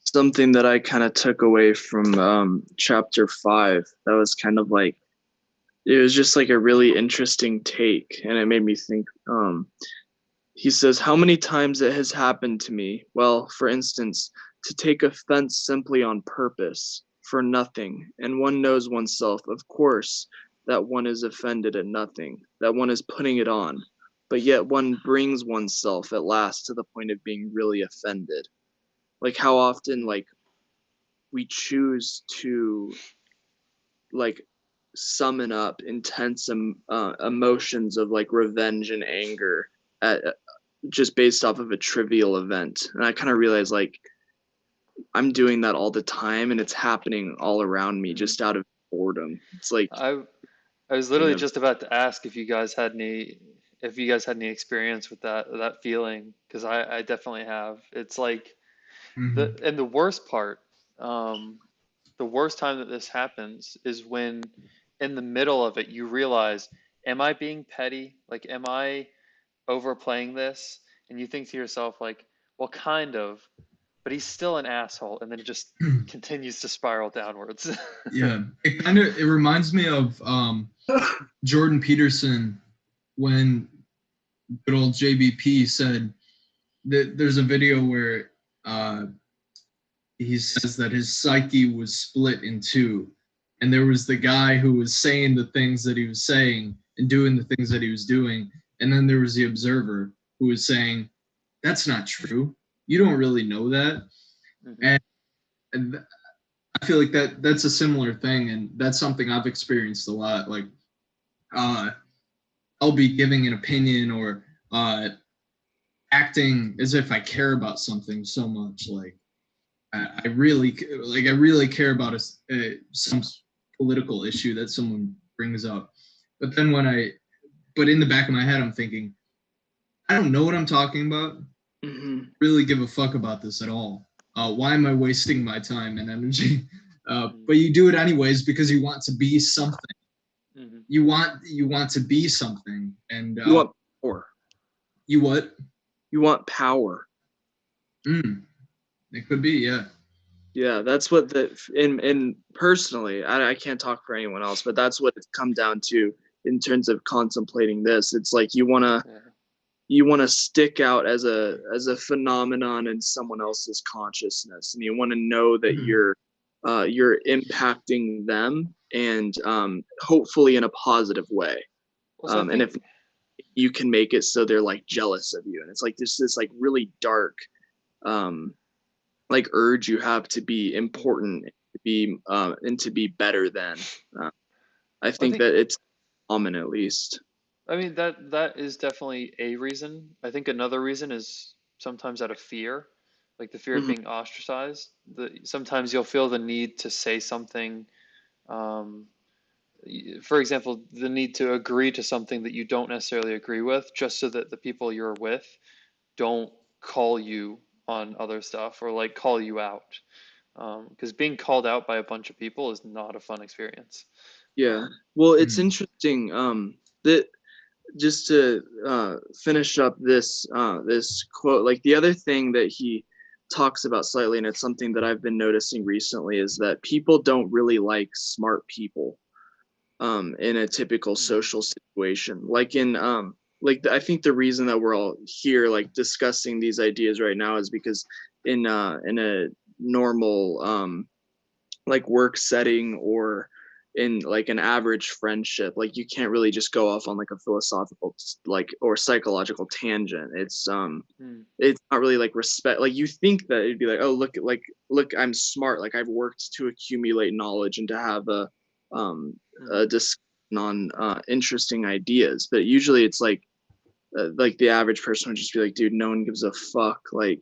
something that I kind of took away from chapter 5. That was kind of like, it was just like a really interesting take, and it made me think. He says, how many times it has happened to me, well, for instance, to take offense simply on purpose, for nothing, and one knows oneself, of course, that one is offended at nothing, that one is putting it on, but yet one brings oneself at last to the point of being really offended. Like how often like we choose to like summon up intense emotions of like revenge and anger at just based off of a trivial event. And I kind of realized like I'm doing that all the time, and it's happening all around me just out of boredom. It's like
I was literally just about to ask if you guys had any experience with that feeling, because I definitely have. It's like the worst part, the worst time that this happens is when in the middle of it you realize, am I being petty? Like, am I overplaying this? And you think to yourself like, well, kind of, but he's still an asshole, and then it just continues to spiral downwards.
Yeah, it reminds me of Jordan Peterson when good old JBP said that there's a video where he says that his psyche was split in two, and there was the guy who was saying the things that he was saying and doing the things that he was doing, and then there was the observer who was saying, that's not true, you don't really know that. And I feel like that's a similar thing, and that's something I've experienced a lot. Like I'll be giving an opinion or acting as if I care about something so much, like I really care about some political issue that someone brings up. But then but in the back of my head, I'm thinking, I don't know what I'm talking about. Really give a fuck about this at all. Why am I wasting my time and energy? But you do it anyways because you want to be something. You want to be something, and
you want power.
You what?
You want power.
It could be, yeah.
Yeah, that's what in personally, I can't talk for anyone else, but that's what it's come down to in terms of contemplating this. It's like you wanna stick out as a phenomenon in someone else's consciousness, and you want to know that you're impacting them, and hopefully in a positive way.
Well,
and if you can make it so they're like jealous of you, and it's like this like really dark like urge you have to be important, to be and to be better than. Uh, I
I
think
think
that it's common, at least.
I mean that is definitely a reason. I think another reason is sometimes out of fear, like the fear of
Hmm.
being ostracized. Sometimes you'll feel the need to say something. Um, for example, the need to agree to something that you don't necessarily agree with, just so that the people you're with don't call you on other stuff or like call you out. Because being called out by a bunch of people is not a fun experience.
Yeah.
Um,
Well, it's
Mm.
interesting that just to finish up this quote, like the other thing that he talks about slightly, and it's something that I've been noticing recently, is that people don't really like smart people in a typical
mhm,
social situation. Like I think the reason that we're all here like discussing these ideas right now is because in a normal like work setting or in like an average friendship, like you can't really just go off on like a philosophical like or psychological tangent.
mm,
It's not really like respect. Like you think that it'd be like, oh look, I'm smart, like I've worked to accumulate knowledge and to have um a
mm.
discussion on interesting ideas, but usually it's like the average person would just be like, dude, no one gives a fuck, like.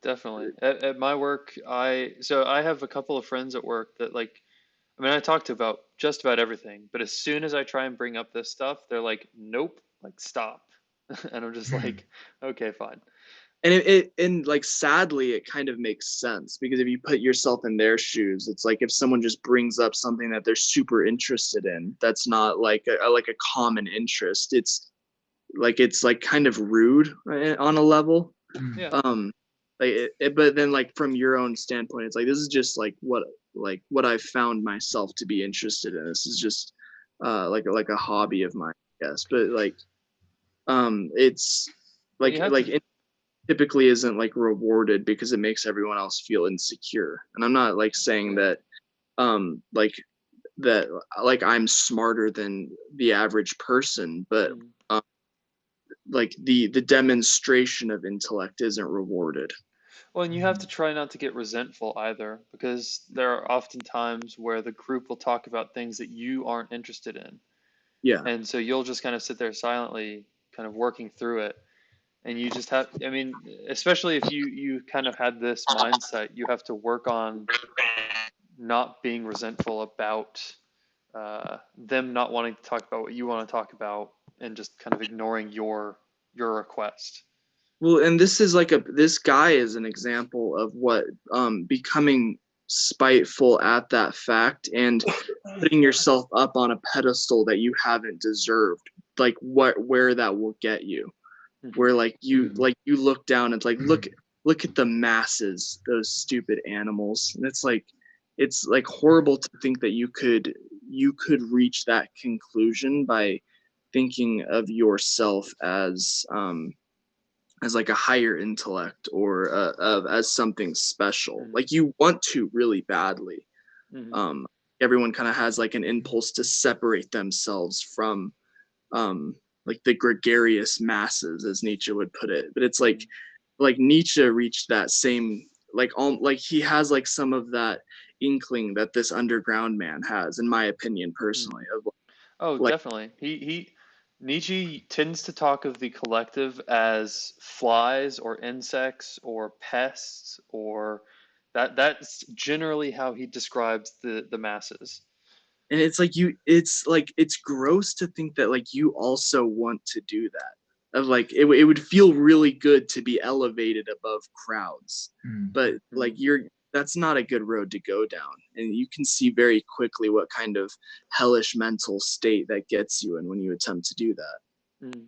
Definitely. At my work, I have a couple of friends at work that like, I mean, I talk to about just about everything, but as soon as I try and bring up this stuff, they're like, nope, like stop. And I'm just like, okay, fine.
And it and like sadly it kind of makes sense, because if you put yourself in their shoes, it's like if someone just brings up something that they're super interested in, that's not like a common interest, it's like kind of rude on a level.
Mm.
Yeah.
um but then like from your own standpoint, it's like this is just like what I've found myself to be interested in. This is just like a hobby of mine, I guess. But like it's
Well, you have to,
like typically isn't like rewarded because it makes everyone else feel insecure. And I'm not like saying
yeah.
that like that like I'm smarter than the average person, but
Mm.
um, like the demonstration of intellect isn't rewarded.
Well, and you have to try not to get resentful either, because there are often times where the group will talk about things that you aren't interested in.
Yeah.
And so you'll just kind of sit there silently, kind of working through it. And you just have, I mean, especially if you kind of had this mindset, you have to work on not being resentful about them not wanting to talk about what you want to talk about and just kind of ignoring your request.
Well, and this is like this guy is an example of what becoming spiteful at that fact and putting yourself up on a pedestal that you haven't deserved, like where that will get you.
Hmm.
Where like
Mm.
you look down, it's like look at the masses, those stupid animals. And it's like horrible to think that you could reach that conclusion by thinking of yourself as like a higher intellect or as something special.
Hmm.
Like you want to really badly.
Hmm.
um Everyone kind of has like an impulse to separate themselves from like the gregarious masses, as Nietzsche would put it. But it's
Hmm.
like Nietzsche reached that same like he has like some of that inkling that this underground man has, in my opinion,
Hmm.
personally, of
Oh,
like.
definitely. Nietzsche tends to talk of the collective as flies or insects or pests or that's generally how he describes the masses.
And it's gross to think that like you also want to do that, of like it would feel really good to be elevated above crowds,
Mm.
but like
Hmm.
that's not a good road to go down, and you can see very quickly what kind of hellish mental state that gets you in when you attempt to do that.
Hmm.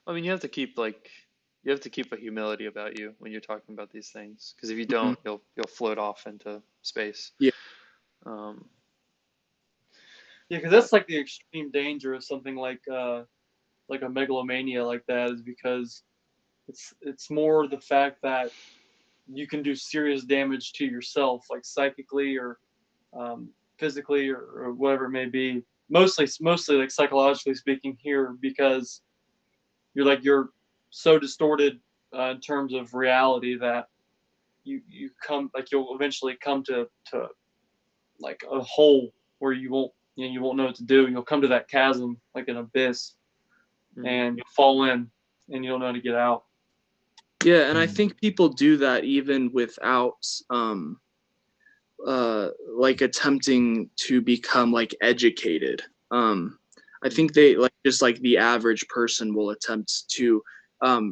I mean, you have to keep a humility about you when you're talking about these things, because if you
Mhm.
don't, you'll float off into space.
Yeah.
Um,
Yeah, because that's like the extreme danger of something like a megalomania like that, is because it's more the fact that you can do serious damage to yourself, like psychically or physically or whatever it may be. Mostly like psychologically speaking here, because you're so distorted in terms of reality that you'll eventually come to like a hole where you won't know what to do. You'll come to that chasm, like an abyss, and you'll fall in, and you don't know how to get out.
Yeah, and I think people do that even without like attempting to become like educated. I think they like just like the average person will attempt to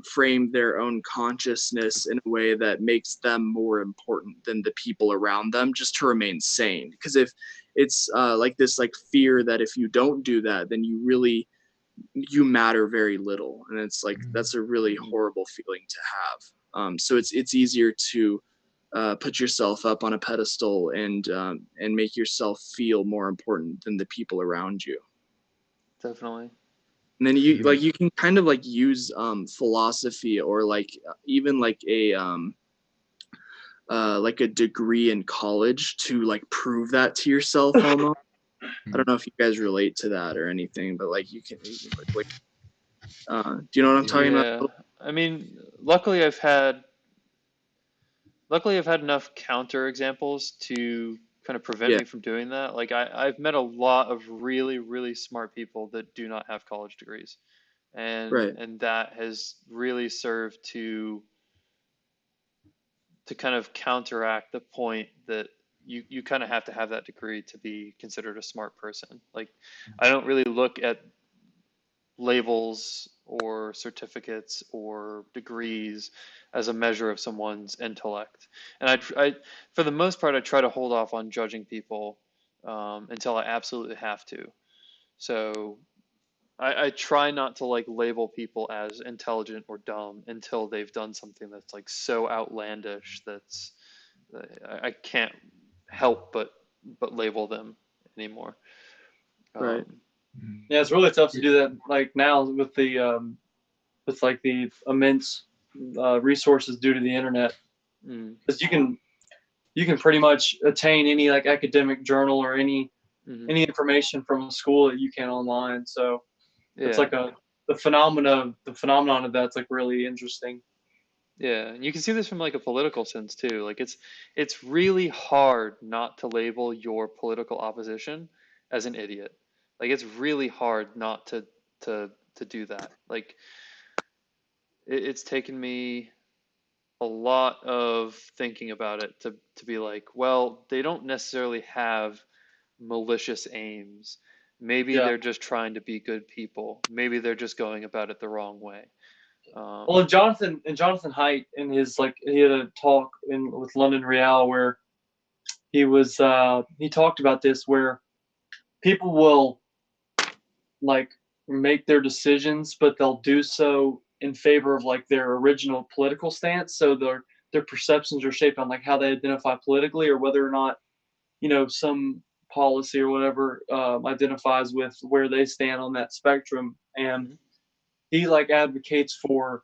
frame their own consciousness in a way that makes them more important than the people around them, just to remain sane. Because if it's like this like fear that if you don't do that, then you matter very little, and it's like that's a really horrible feeling to have. So it's easier to put yourself up on a pedestal and make yourself feel more important than the people around you.
Definitely.
And then you can kind of like use philosophy or like even like a degree in college to like prove that to yourself almost. I don't know if you guys relate to that or anything, but like you can like do you know what I'm talking about?
Yeah. I mean, luckily I've had enough counter examples to kind of prevent
Yeah,
me from doing that. Like I've met a lot of really, really smart people that do not have college degrees. And
right,
and that has really served to kind of counteract the point that you kind of have to have that degree to be considered a smart person. Like I don't really look at labels or certificates or degrees as a measure of someone's intellect. And for the most part, I try to hold off on judging people until I absolutely have to. So I try not to like label people as intelligent or dumb until they've done something that's like so outlandish that's I can't help but label them anymore.
right.
Yeah, it's really tough to do that. Like now with like the immense resources due to the internet,
Mm,
because you can pretty much attain any like academic journal or
mhm.
any information from a school that you can online. So it's
Yeah,
like the phenomenon of that's like really interesting.
yeah, and you can see this from like a political sense too. Like it's really hard not to label your political opposition as an idiot. Like it's really hard not to do that. Like it's taken me a lot of thinking about it to be like, well, they don't necessarily have malicious aims. Maybe
Yeah.
they're just trying to be good people. Maybe they're just going about it the wrong way.
Well, Jonathan Haidt in his like he had a talk with London Real where he talked about this where people will like make their decisions, but they'll do so in favor of like their original political stance. So their perceptions are shaped on like how they identify politically or whether or not some policy or whatever identifies with where they stand on that spectrum. And
Mhm.
he like advocates for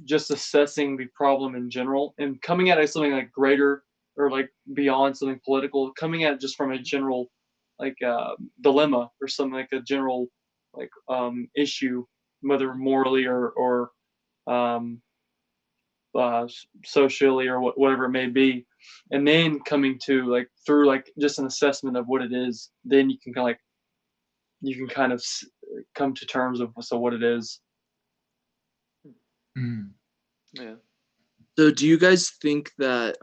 just assessing the problem in general and coming at it as something like greater or like beyond something political, coming at it just from a general like dilemma or something like a general like issue, whether morally or um, socially or whatever it may be, and then coming to like through like just an assessment of what it is, then you can kind of come to terms of so what it is.
Yeah.
So do you guys think that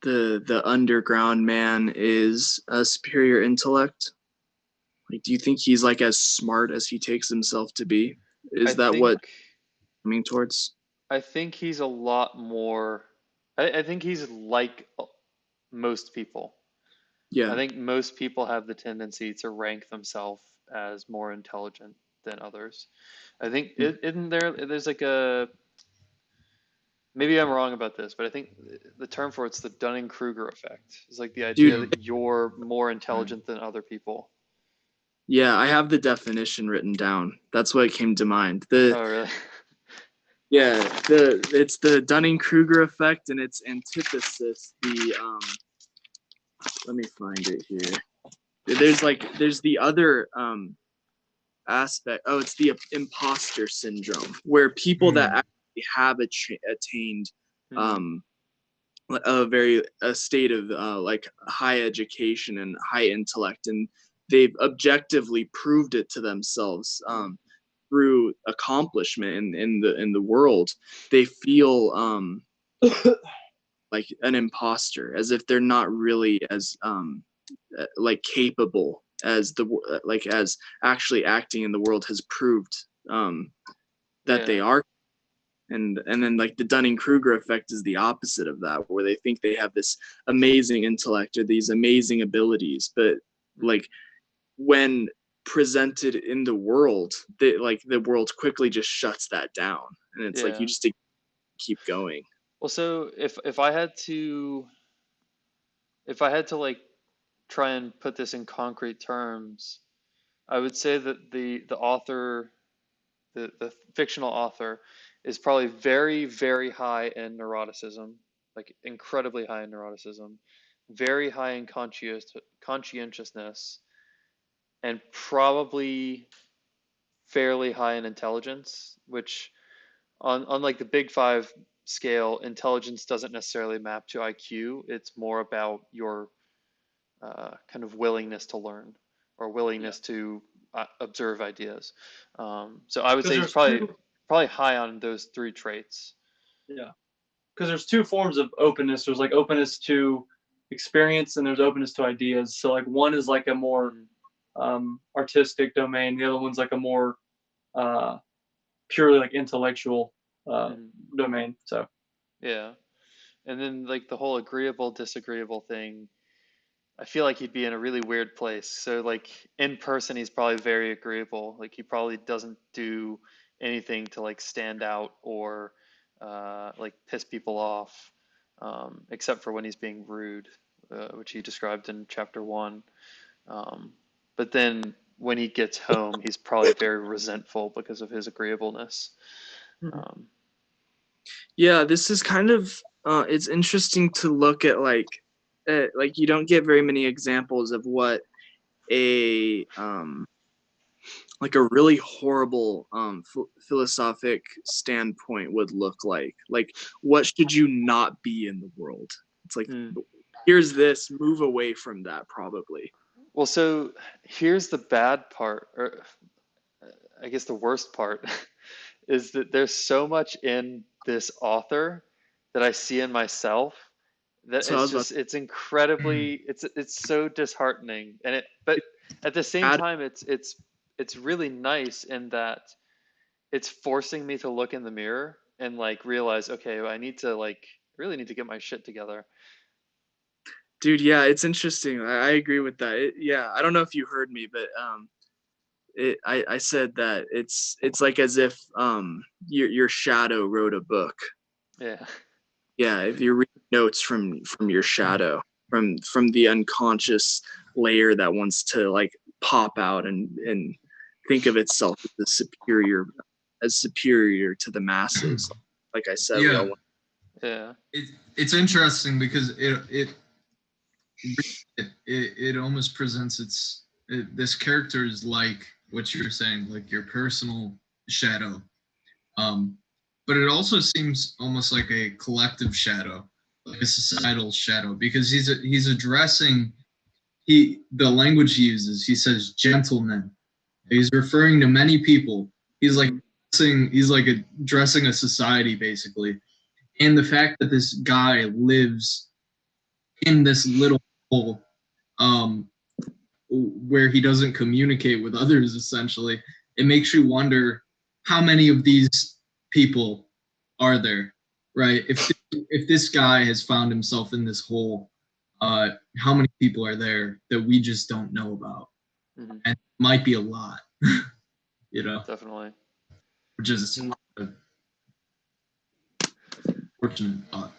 the underground man is a superior intellect? Like, do you think he's like as smart as he takes himself to be?
I
Is that what
think
I'm aiming towards?
I think he's a lot more. I think he's like most people. I
Yeah.
think most people have the tendency to rank themselves as more intelligent than others. I think isn't there's like a maybe I'm wrong about this, but I think the term for it's the Dunning-Kruger effect. It's like the idea
Dude,
that you're more intelligent than other people.
yeah, I have the definition written down. That's what came to mind. The
Oh, really?
Yeah, it's the Dunning-Kruger effect and its antithesis, the let me find it here. There's the other aspect. Oh, it's the imposter syndrome, where people that actually have attained a state of like high education and high intellect, and they've objectively proved it to themselves through accomplishment in the world. They feel like an imposter, as if they're not really as like capable as as actually acting in the world has proved that they are. And then like the Dunning-Kruger effect is the opposite of that, where they think they have this amazing intellect or these amazing abilities, but like when presented in the world, the world quickly just shuts that down, and it's like you just keep going.
Well, so if I had to like try and put this in concrete terms, I would say that the author, the fictional author, is probably very, very high in neuroticism, like incredibly high in neuroticism, very high in conscientiousness, and probably fairly high in intelligence, which on like the Big Five scale, intelligence doesn't necessarily map to IQ. It's more about your kind of willingness to learn or willingness to observe ideas. So I would say it's probably high on those three traits.
Yeah, because there's two forms of openness. There's like openness to experience, and there's openness to ideas. So like one is like a more artistic domain. The other one's like a more purely like intellectual domain. So
yeah, and then like the whole agreeable disagreeable thing, I feel like he'd be in a really weird place. So like in person, he's probably very agreeable. Like he probably doesn't do anything to like stand out or like piss people off, except for when he's being rude, which he described in chapter 1. But then when he gets home, he's probably very resentful because of his agreeableness.
Yeah, this is kind of it's interesting to look at like you don't get very many examples of what a like a really horrible philosophic standpoint would look like. Like, what should you not be in the world? It's like, here's this, move away from that, probably.
Well, so here's the bad part, or I guess the worst part, is that there's so much in this author that I see in myself that
So I
it's
was
just it's incredibly it's so disheartening, and but at the same time it's really nice in that it's forcing me to look in the mirror and like realize, okay, I need to like really need to get my shit together.
Dude, yeah, it's interesting. I agree with that. Yeah, I don't know if you heard me, but I said that it's like as if your shadow wrote a book.
Yeah.
Yeah, if you read notes from your shadow, from the unconscious layer that wants to like pop out and think of itself as superior to the masses. Like I said,
it's interesting because it almost presents this character is like what you're saying, like your personal shadow, but it also seems almost like a collective shadow, like a societal shadow, because he's addressing the language he uses. He says gentlemen. He's referring to many people. He's like addressing a society basically, and the fact that this guy lives in this little hole, where he doesn't communicate with others, essentially, it makes you wonder how many of these people are there, right? If this guy has found himself in this hole, how many people are there that we just don't know about? And it might be a lot, you know.
Definitely.
Which is a fortunate thought,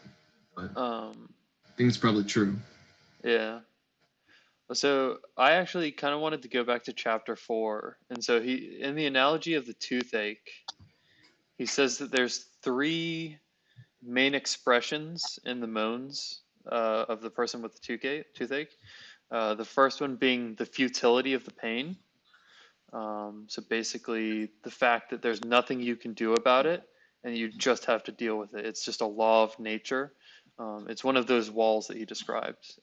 but I think it's probably true.
Yeah. So I actually kind of wanted to go back to chapter 4. And so he, in the analogy of the toothache, he says that there's 3 main expressions in the moans of the person with the toothache. The first one being the futility of the pain. So basically, the fact that there's nothing you can do about it and you just have to deal with it. It's just a law of nature. It's one of those walls that he describes.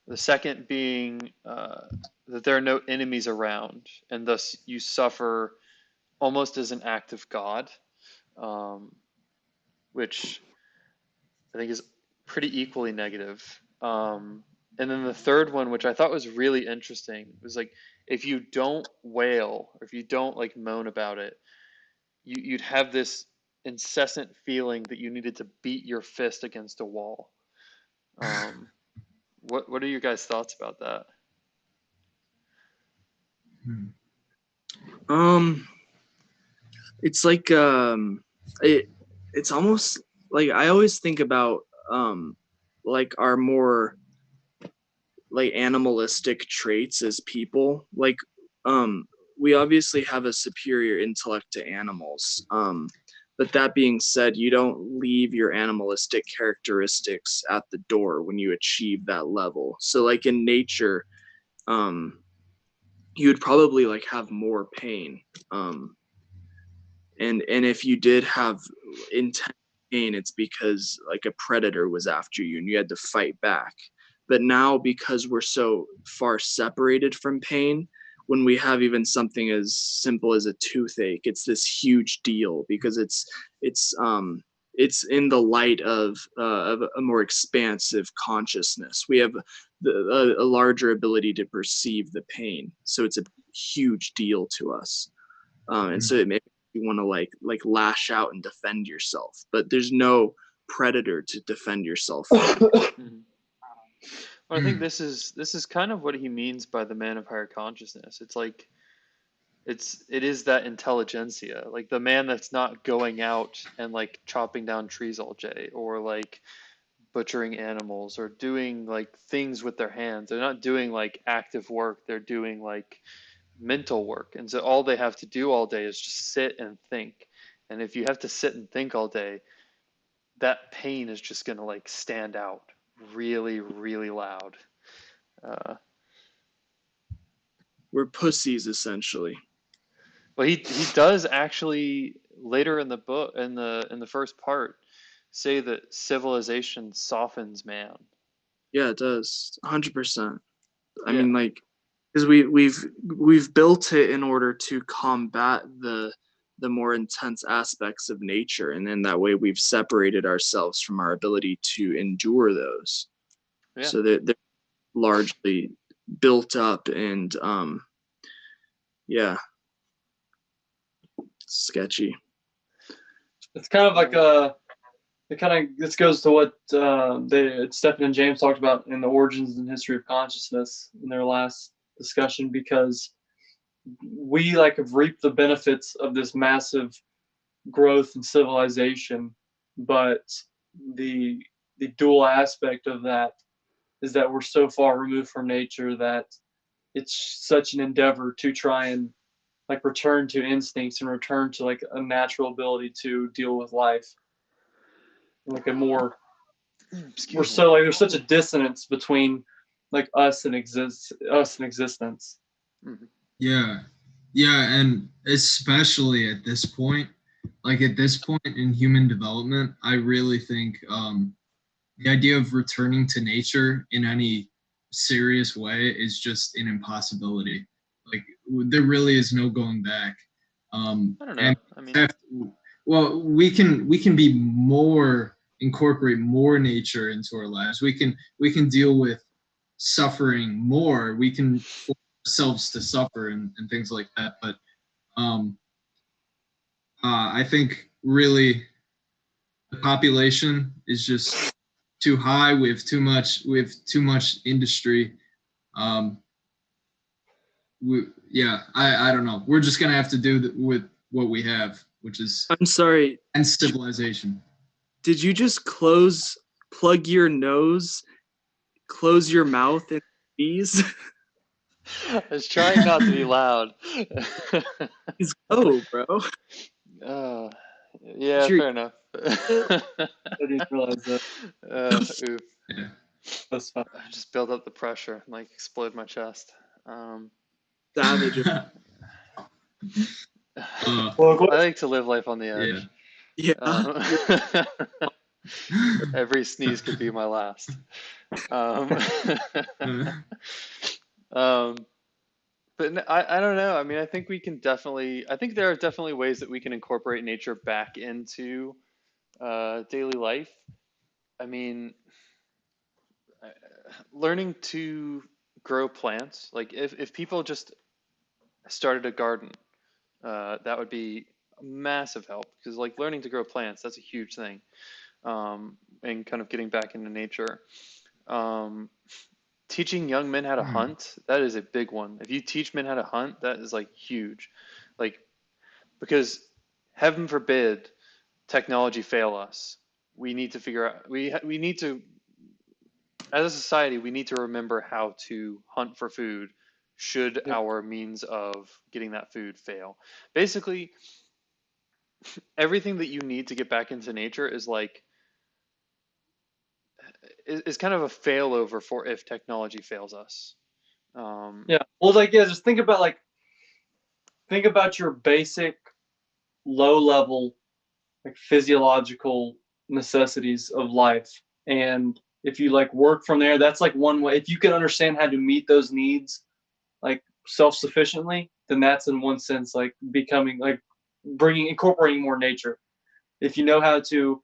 The second being that there are no enemies around, and thus you suffer almost as an act of God, which I think is pretty equally negative. And then the third one, which I thought was really interesting, was like if you don't wail or if you don't like moan about it, you'd have this incessant feeling that you needed to beat your fist against a wall. What are your guys' thoughts about that?
It's like it's almost like I always think about like our more like animalistic traits as people. Like we obviously have a superior intellect to animals. But that being said, you don't leave your animalistic characteristics at the door when you achieve that level. So like in nature, you would probably like have more pain. And if you did have intense pain, it's because like a predator was after you and you had to fight back. But now, because we're so far separated from pain, when we have even something as simple as a toothache, it's this huge deal because it's in the light of a more expansive consciousness. We have a larger ability to perceive the pain, so it's a huge deal to us, and so it makes you want to like lash out and defend yourself, but there's no predator to defend yourself from.
Well, I think this is kind of what he means by the man of higher consciousness. It's like it is that intelligentsia, like the man that's not going out and like chopping down trees all day or like butchering animals or doing like things with their hands. They're not doing like active work. They're doing like mental work. And so all they have to do all day is just sit and think. And if you have to sit and think all day, that pain is just going to like stand out really, really loud.
We're pussies essentially.
Well, he does actually later in the book in the first part say that civilization softens man.
Yeah, it does 100%. I
Yeah.
mean, like, because we've built it in order to combat the more intense aspects of nature, and then that way we've separated ourselves from our ability to endure those.
Yeah.
So they're largely built up, and yeah, sketchy.
It's kind of like this goes to what Stephen and James talked about in the origins and history of consciousness in their last discussion, because we like have reaped the benefits of this massive growth in civilization, but the dual aspect of that is that we're so far removed from nature that it's such an endeavor to try and like return to instincts and return to like a natural ability to deal with life, like a more we're so like there's such a dissonance between like us and existence.
Mm-hmm.
Yeah, and especially at this point, like at this point in human development, I really think the idea of returning to nature in any serious way is just an impossibility. Like there really is no going back.
I don't know.
And
I mean,
well, we can be more incorporate more nature into our lives. We can deal with suffering more. We can force ourselves to suffer and things like that. But I think really the population is just too high. We have too much industry. I don't know. We're just gonna have to do with what we have, which is
I'm sorry.
and civilization.
Did you just plug your nose, close your mouth, and sneeze?
I was trying not to be loud.
Please go, bro.
Yeah, fair enough.
I didn't realize that.
Oof.
Yeah.
That's fine.
I just build up the pressure and like explode my chest.
savage.
Well,
I like to live life on the edge.
Yeah.
Every sneeze could be my last. Um, um, but I don't know. I mean, I think we can definitely, I think there are definitely ways that we can incorporate nature back into daily life. I mean, uh, learning to grow plants, like if people just started a garden, that would be a massive help because like learning to grow plants, that's a huge thing. And kind of getting back into nature. Um, Teaching young men how to hunt, that is a big one. If you teach men how to hunt, that is like huge. Like, because heaven forbid technology fail us. We need to figure out, we need to, as a society, we need to remember how to hunt for food should
Yeah.
our means of getting that food fail. Basically, everything that you need to get back into nature is like, is kind of a failover for if technology fails us.
Yeah. Well, like, yeah, just think about your basic low level, like physiological necessities of life. And if you like work from there, that's like one way. If you can understand how to meet those needs like self-sufficiently, then that's in one sense like becoming like incorporating more nature. If you know how to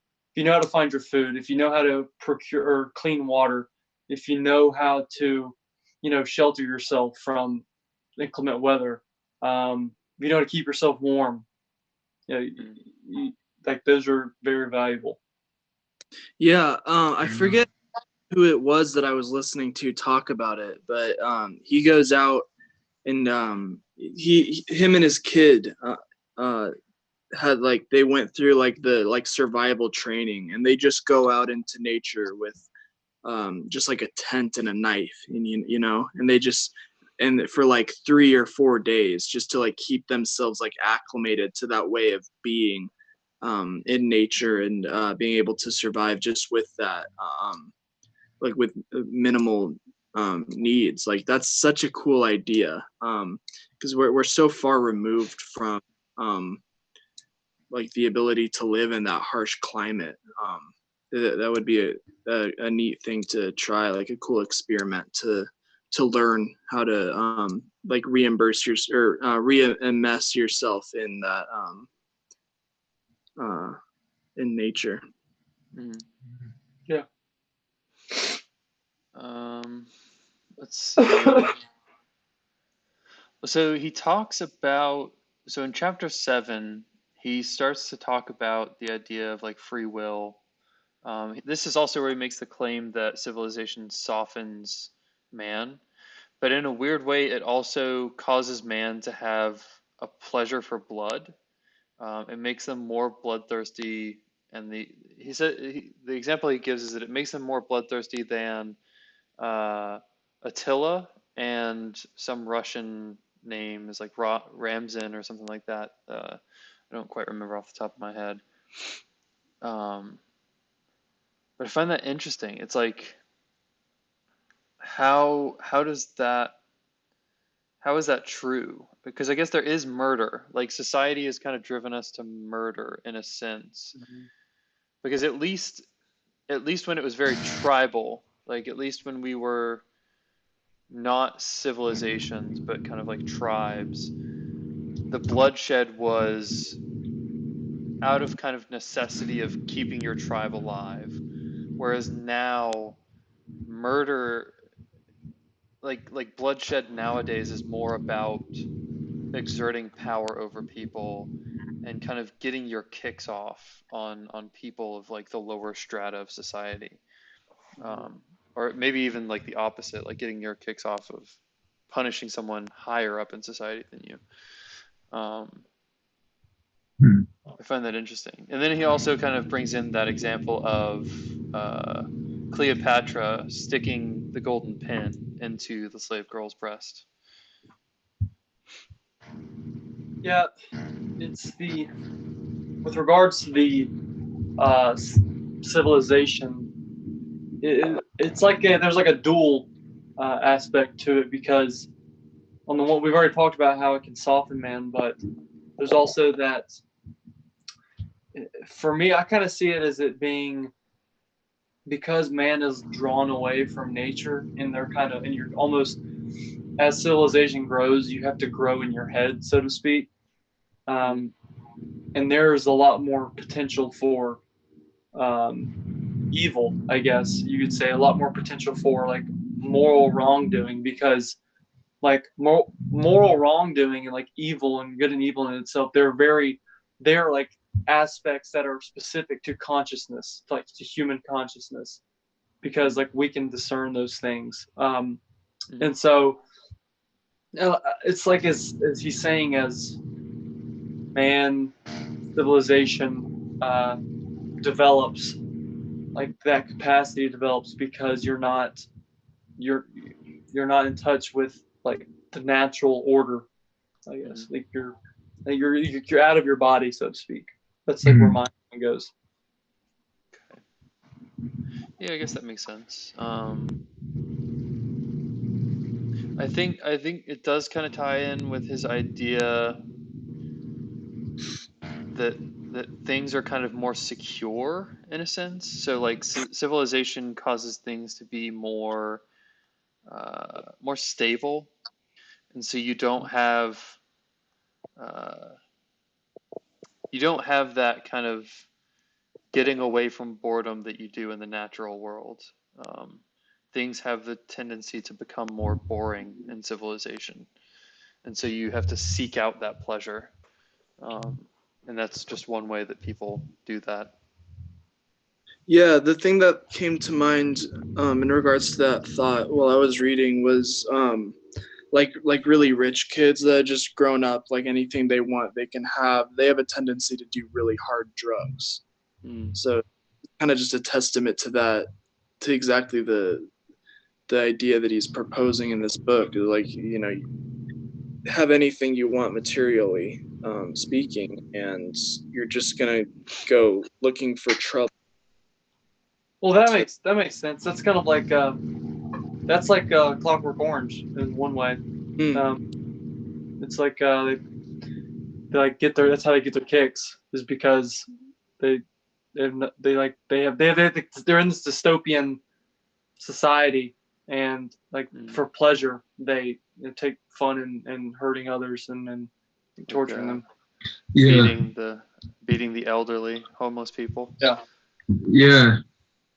find your food, if you know how to procure clean water, if you know how to, shelter yourself from inclement weather, if you know how to keep yourself warm, you know, like those are very valuable.
Yeah, I forget who it was that I was listening to talk about it, but he goes out and him and his kid had like they went through like the like survival training, and they just go out into nature with just like a tent and a knife, and and they just and for like 3 or 4 days just to like keep themselves like acclimated to that way of being in nature, and being able to survive just with that like with minimal needs. Like that's such a cool idea, because we're so far removed from like the ability to live in that harsh climate. That would be a neat thing to try, like a cool experiment to learn how to like reimburse your or re-immerse yourself in that in nature.
Mhm.
Yeah.
Let's see. So he talks about, so in chapter 7, he starts to talk about the idea of like free will. This is also where he makes the claim that civilization softens man, but in a weird way, it also causes man to have a pleasure for blood. It makes them more bloodthirsty, and the example he gives is that it makes them more bloodthirsty than Attila and some Russian name is like Ramzan or something like that. I don't quite remember off the top of my head. Um, but I find that interesting. It's like how is that true? Because I guess there is murder. Like society has kind of driven us to murder in a sense. Because at least when it was very tribal, like at least when we were not civilizations but kind of like tribes, the bloodshed was out of kind of necessity of keeping your tribe alive. Whereas now murder, like bloodshed nowadays is more about exerting power over people and kind of getting your kicks off on people of like the lower strata of society, or maybe even like the opposite, like getting your kicks off of punishing someone higher up in society than you. I find that interesting. And then he also kind of brings in that example of Cleopatra sticking the golden pin into the slave girl's breast.
Yeah, it's with regards to the civilization, it's like there's like a dual aspect to it, because on the one we've already talked about how it can soften man, but there's also that. For me, I kind of see it as it being because man is drawn away from nature, and they're kind of, and you're almost as civilization grows, you have to grow in your head, so to speak. And there's a lot more potential for evil, I guess you could say, a lot more potential for like moral wrongdoing, because like moral wrongdoing and like evil and good and evil in itself, they're like aspects that are specific to consciousness, like to human consciousness, because like we can discern those things. And so it's like as he's saying, as man civilization develops, like that capacity develops because you're not in touch with like the natural order, I guess. Like you're out of your body, so to speak. That's like where my mind goes.
Okay. Yeah, I guess that makes sense. I think it does kind of tie in with his idea that things are kind of more secure in a sense. So like civilization causes things to be more stable, and so you don't have that kind of getting away from boredom that you do in the natural world. Things have the tendency to become more boring in civilization, and so you have to seek out that pleasure. And that's just one way that people do that.
Yeah, the thing that came to mind in regards to that thought while I was reading was like really rich kids that have just grown up, like anything they want they can have. They have a tendency to do really hard drugs. So it's kind of just a testament to that, to exactly the idea that he's proposing in this book. Is like, you know, have anything you want materially speaking, and you're just gonna go looking for trouble.
Well, that makes sense. That's kind of like that's like Clockwork Orange in one way. It's like they like get their, that's how they get their kicks, is because they're in this dystopian society, and like for pleasure they take fun in hurting others and torturing them.
Yeah.
Beating the elderly, homeless people.
Yeah.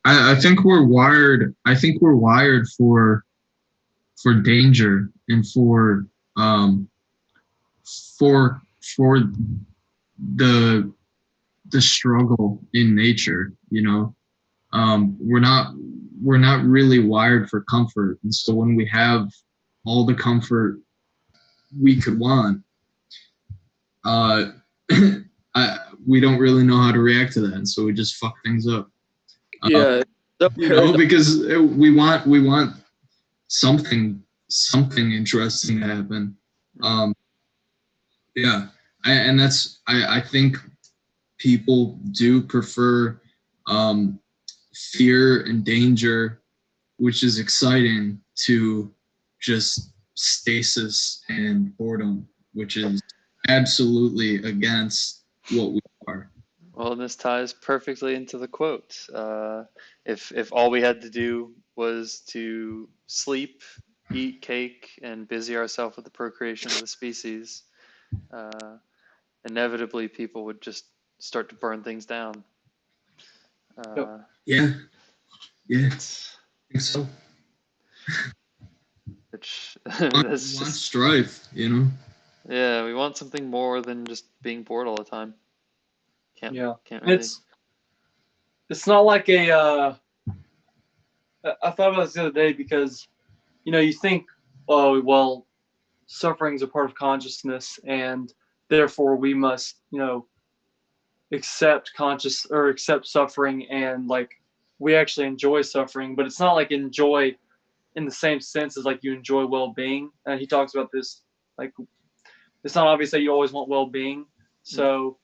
I think we're wired. I think we're wired for danger and for the struggle in nature. You know, we're not really wired for comfort, and so when we have all the comfort we could want, we don't really know how to react to that, and so we just fuck things up.
Yeah,
you know, because we want something interesting to happen. Yeah, and that's I think people do prefer fear and danger, which is exciting, to just stasis and boredom, which is absolutely against what we are.
Well, this ties perfectly into the quote. If all we had to do was to sleep, eat cake, and busy ourselves with the procreation of the species, inevitably people would just start to burn things down.
Yeah, I think so.
Which
we want strife, you know.
Yeah, we want something more than just being bored all the time. Can't really.
It's not like a. I thought about this the other day because, you know, you think, oh well, suffering is a part of consciousness, and therefore we must, you know, accept suffering, and like we actually enjoy suffering, but it's not like enjoy in the same sense as like you enjoy well-being. And he talks about this, like it's not obvious that you always want well-being. So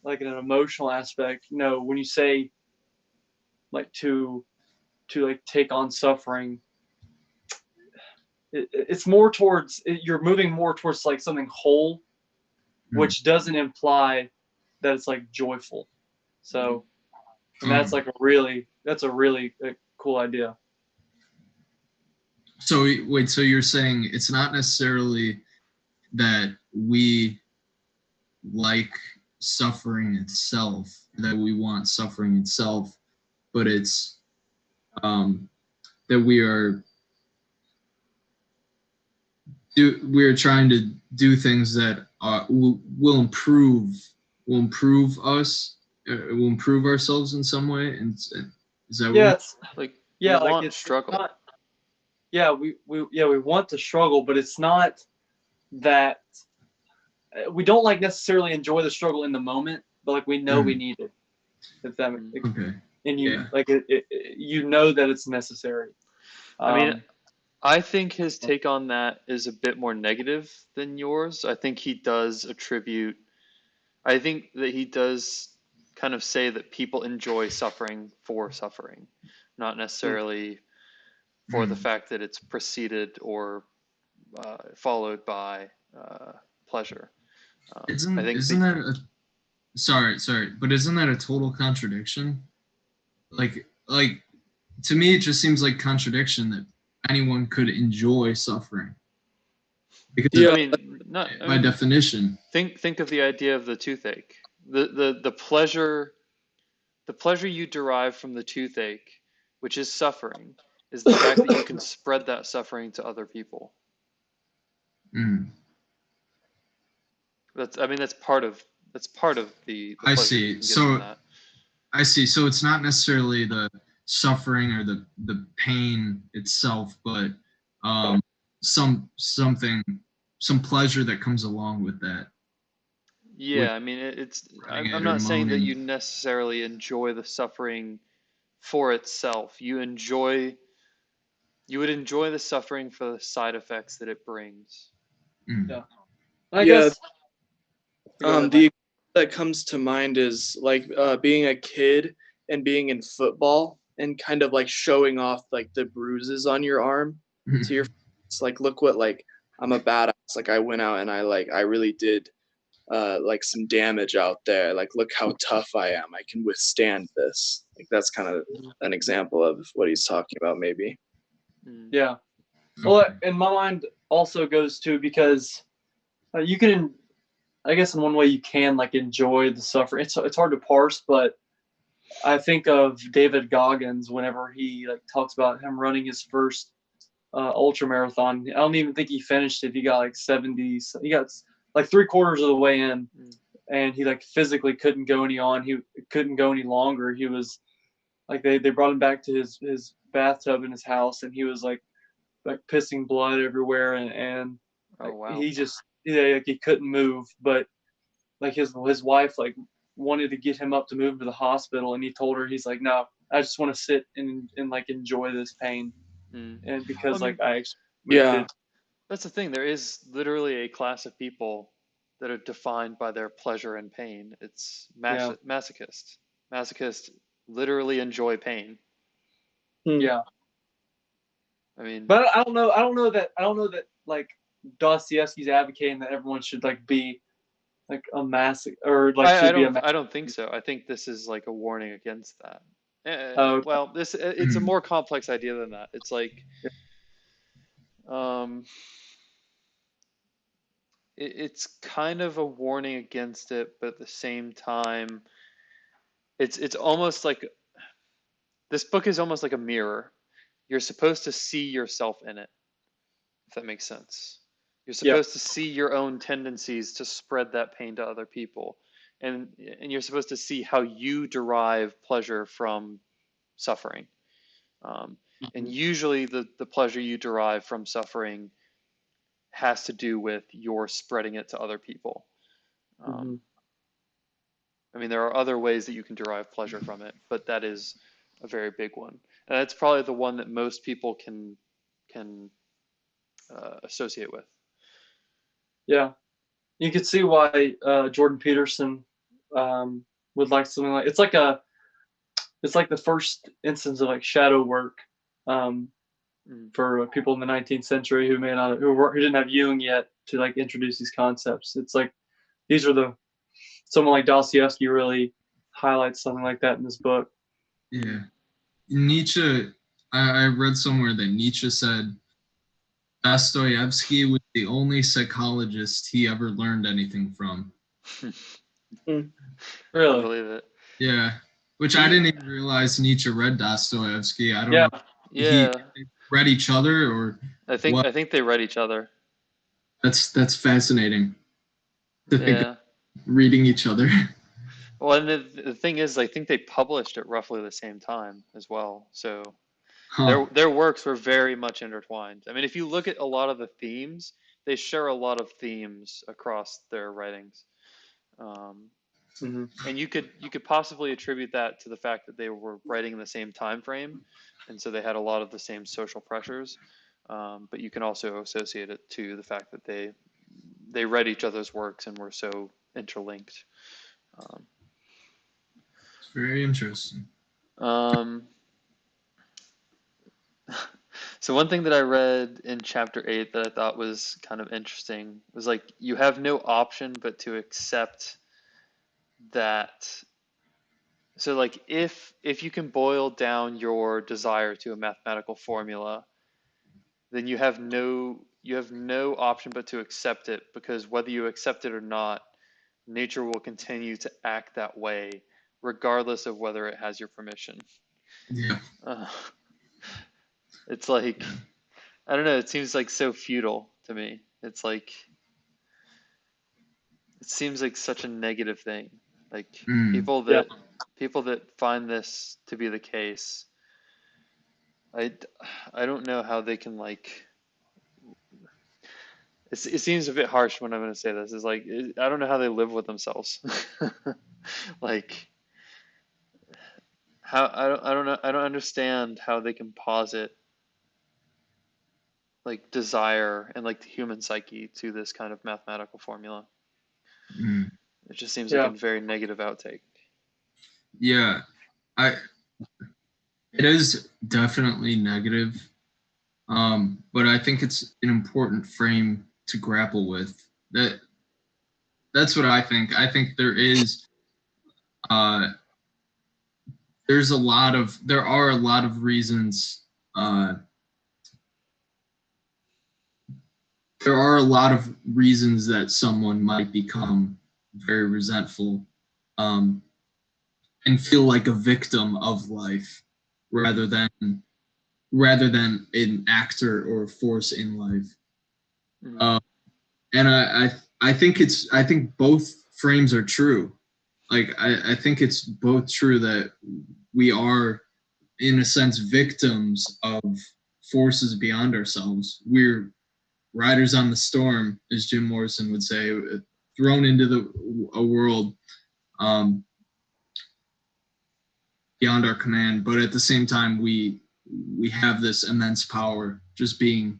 like in an emotional aspect, you know, when you say like to like take on suffering, it's more towards you're moving more towards like something whole, which doesn't imply that it's like joyful. So, and that's like a really cool idea.
So wait, so you're saying it's not necessarily that we like suffering itself, that we want suffering itself, but it's that we're trying to do things that will improve us, will improve ourselves in some way, and is that
Yeah, it's
Like
yeah,
we
like
want
it's
struggle.
not. Yeah, we want to struggle, but it's not that we don't like necessarily enjoy the struggle in the moment, but like we know we need it. If that
okay?
and you
Yeah.
like you know that it's necessary.
I mean, I think his take on that is a bit more negative than yours. I think he does attribute, I think that he does kind of say that people enjoy suffering for suffering, not necessarily for the fact that it's preceded or followed by pleasure. I think
Isn't that a sorry, but isn't that a total contradiction? Like to me, it just seems like contradiction that anyone could enjoy suffering. Because
Yeah.
I mean, not I
by
mean,
definition.
think of the idea of the toothache. The pleasure you derive from the toothache, which is suffering, is the fact that you can spread that suffering to other people.
Mm.
That's part of the
I
pleasure you
see.
can get from that.
I see. So it's not necessarily the suffering or the pain itself, but some pleasure that comes along with that.
Yeah, I mean, I'm not saying that you necessarily enjoy the suffering for itself. You would enjoy the suffering for the side effects that it brings.
Yeah. I guess.
The that comes to mind is like being a kid and being in football and kind of like showing off like the bruises on your arm to your friends. Like, look what, like, I'm a badass. Like, I went out and I really did like some damage out there. Like, look how tough I am. I can withstand this. Like, that's kind of an example of what he's talking about, maybe.
Yeah. Well, in my mind also goes to because you can, I guess in one way you can like enjoy the suffering. It's hard to parse, but I think of David Goggins whenever he like talks about him running his first ultra marathon. I don't even think he finished it. He got like 70. He got like 3/4 of the way in, and he like physically couldn't go any on. He couldn't go any longer. He was like they brought him back to his bathtub in his house, and he was like pissing blood everywhere, and
Oh wow.
he just like he couldn't move. But like his wife like wanted to get him up to move him to the hospital, and he told her, he's like, no, I just want to sit and like enjoy this pain, and because
I mean, that's the thing. There is literally a class of people that are defined by their pleasure and pain. It's masochists. Masochists literally enjoy pain.
Yeah.
I mean,
but I don't know that like Dostoevsky's advocating that everyone should like be like a masochist or like
I don't think so. I think this is like a warning against that. Well, it's a more complex idea than that. It's like, it's kind of a warning against it, but at the same time, it's almost like this book is almost like a mirror. You're supposed to see yourself in it, if that makes sense. You're supposed to see your own tendencies to spread that pain to other people, and you're supposed to see how you derive pleasure from suffering. And usually, the pleasure you derive from suffering has to do with your spreading it to other people. I mean, there are other ways that you can derive pleasure from it, but that is a very big one, and that's probably the one that most people can associate with.
Yeah, you could see why Jordan Peterson would like something like it's like the first instance of like shadow work, for people in the 19th century who may not who didn't have Jung yet to like introduce these concepts. It's like these are someone like Dostoevsky really highlights something like that in this book.
Yeah. Nietzsche, I read somewhere that Nietzsche said Dostoevsky was the only psychologist he ever learned anything from.
I
Really?
believe it.
Yeah. Which I didn't even realize Nietzsche read Dostoevsky. I don't
Yeah.
know.
Yeah.
He read each other or
I think
what?
I think they read each other.
That's fascinating to think of
Yeah.
reading each other.
Well, and the thing is, I think they published at roughly the same time as well. So
Huh.
their works were very much intertwined. I mean, if you look at a lot of the themes, they share a lot of themes across their writings. And you could possibly attribute that to the fact that they were writing in the same time frame, and so they had a lot of the same social pressures. But you can also associate it to the fact that they read each other's works and were so interlinked.
It's very interesting.
So one thing that I read in chapter 8 that I thought was kind of interesting was like you have no option but to accept that. So like if you can boil down your desire to a mathematical formula, then you have no option but to accept it, because whether you accept it or not, nature will continue to act that way regardless of whether it has your permission.
Yeah.
Uh, it's like, I don't know, it seems like so futile to me. It's like it seems like such a negative thing. Like
Mm.
people that find this to be the case, I I don't know how they can like. It seems a bit harsh when I'm going to say this. Is like I don't know how they live with themselves. Like how I don't know, I don't understand how they can posit like desire and like the human psyche to this kind of mathematical formula.
Mm.
It just seems like a very negative outtake.
Yeah. It is definitely negative. But I think it's an important frame to grapple with. That's what I think. I think uh there are a lot of reasons that someone might become very resentful um and feel like a victim of life rather than an actor or a force in life.
Mm-hmm.
And I think both frames are true. Like I think it's both true that we are in a sense victims of forces beyond ourselves. We're riders on the storm, as Jim Morrison would say, thrown into a world beyond our command. But at the same time, we have this immense power, just being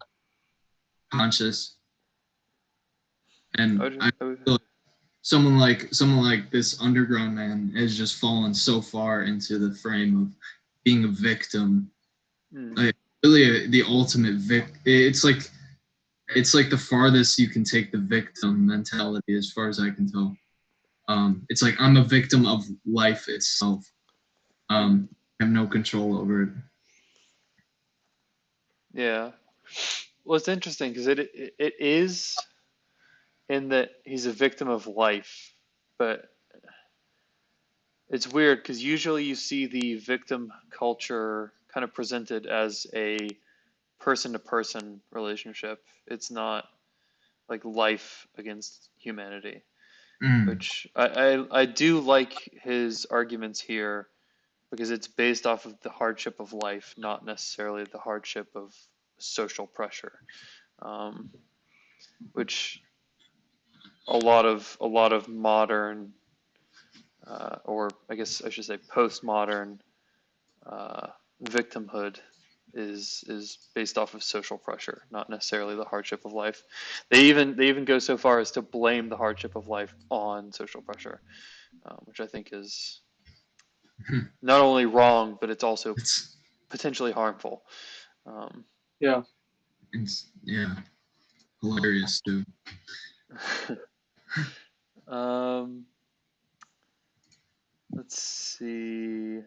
conscious. And I feel like someone like this underground man has just fallen so far into the frame of being a victim. Like really the ultimate it's like the farthest you can take the victim mentality, as far as I can tell. It's like I'm a victim of life itself. I have no control over it.
Yeah. Well, it's interesting because it is in that he's a victim of life, but it's weird because usually you see the victim culture kind of presented as a person to person relationship. It's not like life against humanity, which I do like his arguments here because it's based off of the hardship of life, not necessarily the hardship of social pressure, which a lot of modern, or I guess I should say postmodern, victimhood is based off of social pressure, not necessarily the hardship of life. They even go so far as to blame the hardship of life on social pressure, which I think is not only wrong, but it's also potentially harmful.
Yeah.
It's hilarious too.
Um, let's see.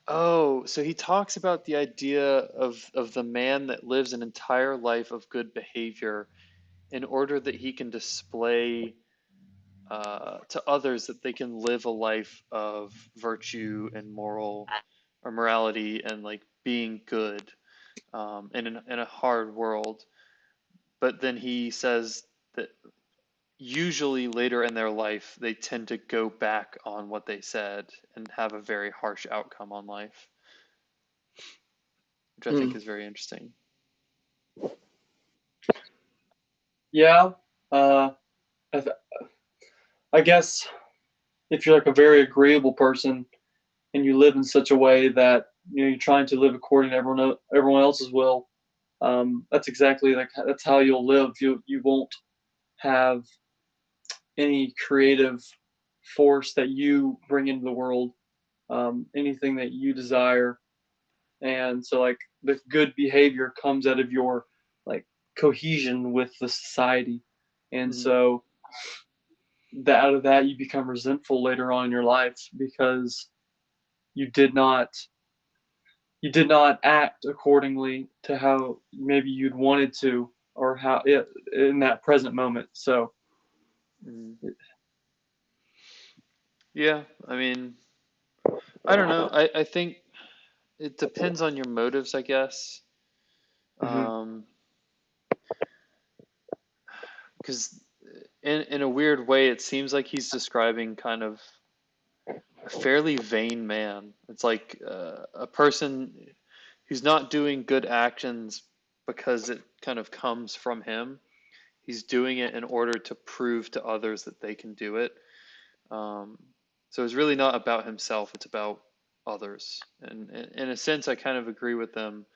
Oh, so he talks about the idea of the man that lives an entire life of good behavior in order that he can display to others that they can live a life of virtue and moral or morality and like being good in a hard world. But then he says that usually later in their life they tend to go back on what they said and have a very harsh outcome on life, which I think is very interesting.
Yeah. Uh, I, th- I guess if you're like a very agreeable person and you live in such a way that you're trying to live according to everyone else's will, that's exactly like that's how you'll live. You won't have any creative force that you bring into the world, anything that you desire, and so like the good behavior comes out of your like cohesion with the society, and
Mm-hmm.
so that out of that you become resentful later on in your life because you did not you did not act accordingly to how maybe you'd wanted to or how it in that present moment. So
Mm-hmm. Yeah, I mean, I don't know. I think it depends on your motives, I guess.
mhm.
Because in a weird way, it seems like he's describing kind of a fairly vain man. It's like a person who's not doing good actions because it kind of comes from him. He's doing it in order to prove to others that they can do it. Um, so it's really not about himself; it's about others. And in a sense, I kind of agree with them.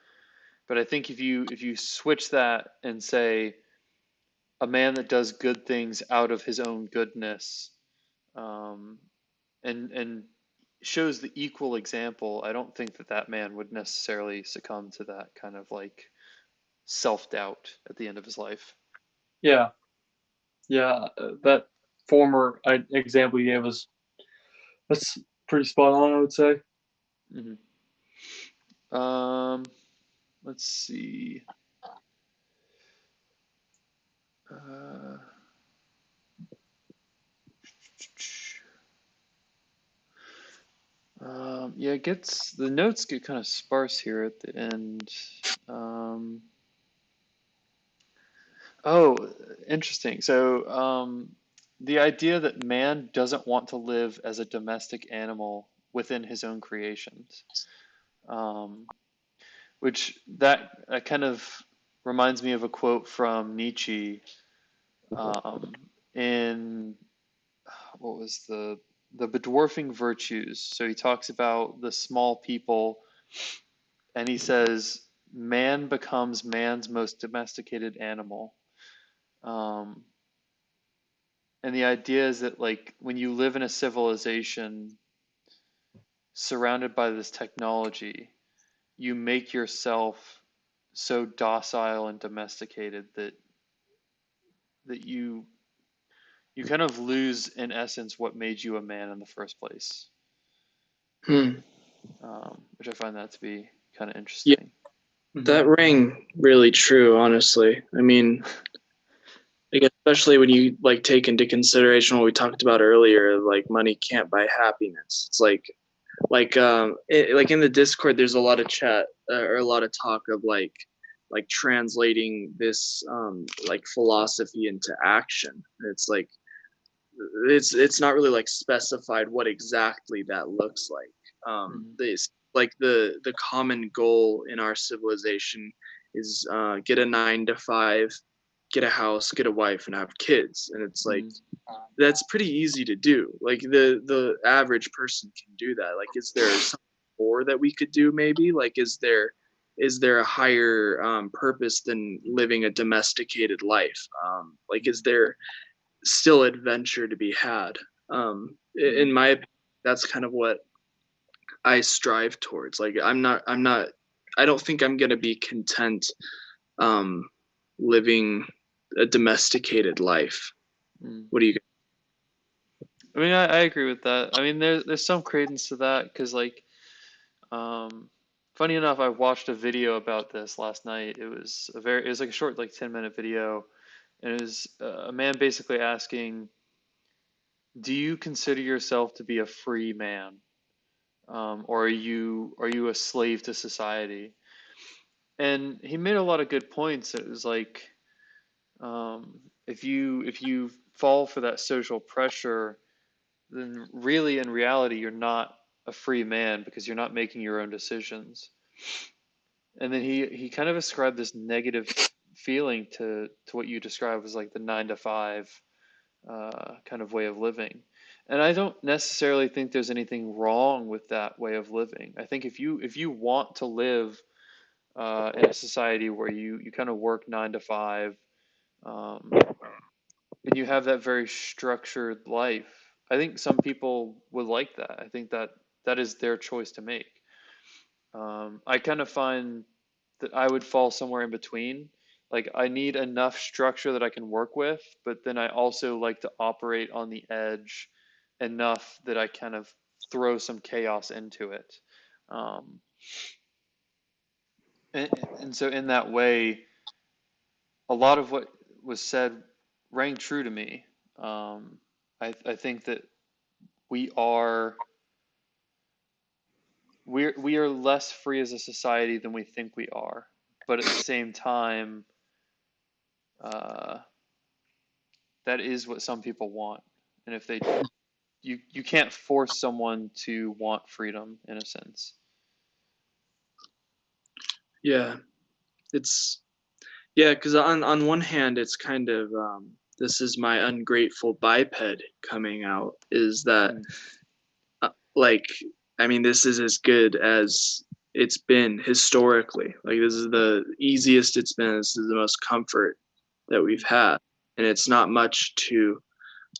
But I think if you switch that and say a man that does good things out of his own goodness, um, and shows the equal example, I don't think that that man would necessarily succumb to that kind of like self doubt at the end of his life.
Yeah, yeah, that former example you gave was that's pretty spot on, I would say.
Hmm. Let's see. Uh, yeah, it gets the notes get kind of sparse here at the end. Um, oh, interesting. So, the idea that man doesn't want to live as a domestic animal within his own creations, um, which that kind of reminds me of a quote from Nietzsche, um, in what was the bedwarfing virtues. So he talks about the small people, and he says man becomes man's most domesticated animal. Um, and the idea is that like when you live in a civilization surrounded by this technology, you make yourself so docile and domesticated that you kind of lose in essence what made you a man in the first place,
Hmm.
which I find that to be kind of
Yeah,
interesting.
that rang really true, honestly. I mean, like especially when you like take into consideration what we talked about earlier, like money can't buy happiness. It's like in the Discord, there's a lot of chat or a lot of talk of like translating this like philosophy into action. It's like it's not really like specified what exactly that looks like.
Mm-hmm.
This like the common goal in our civilization is get a 9 to 5, get a house, get a wife, and have kids. And it's like
Mm-hmm.
that's pretty easy to do. Like the average person can do that. Like, is there something more that we could do? Maybe like is there a higher purpose than living a domesticated life? Like, is there still adventure to be had? In
Mm-hmm.
my opinion, that's kind of what I strive towards. Like I'm not I don't think I'm gonna be content living a domesticated life.
Mm.
What do you?
I mean, I agree with that. I mean, there's some credence to that because, like, funny enough, I watched a video about this last night. It was like a short, like 10-minute video, and it was a man basically asking, "Do you consider yourself to be a free man, or are you a slave to society?" And he made a lot of good points. It was like, if you fall for that social pressure, then really in reality you're not a free man because you're not making your own decisions. And then he kind of ascribed this negative feeling to what you described as like the 9 to 5 kind of way of living. And I don't necessarily think there's anything wrong with that way of living. I think if you want to live in a society where you kind of work 9 to 5, um, and you have that very structured life, I think some people would like that. I think that is their choice to make. I kind of find that I would fall somewhere in between. Like I need enough structure that I can work with, but then I also like to operate on the edge enough that I kind of throw some chaos into it. Um, and so in that way, a lot of what was said rang true to me. I think that we are we are less free as a society than we think we are, but at the same time, uh, that is what some people want. And if they you can't force someone to want freedom in a sense.
Yeah, it's yeah, because on one hand, it's kind of this is my ungrateful biped coming out. Is that
Mm,
like I mean, this is as good as it's been historically. Like this is the easiest it's been. This is the most comfort that we've had, and it's not much to.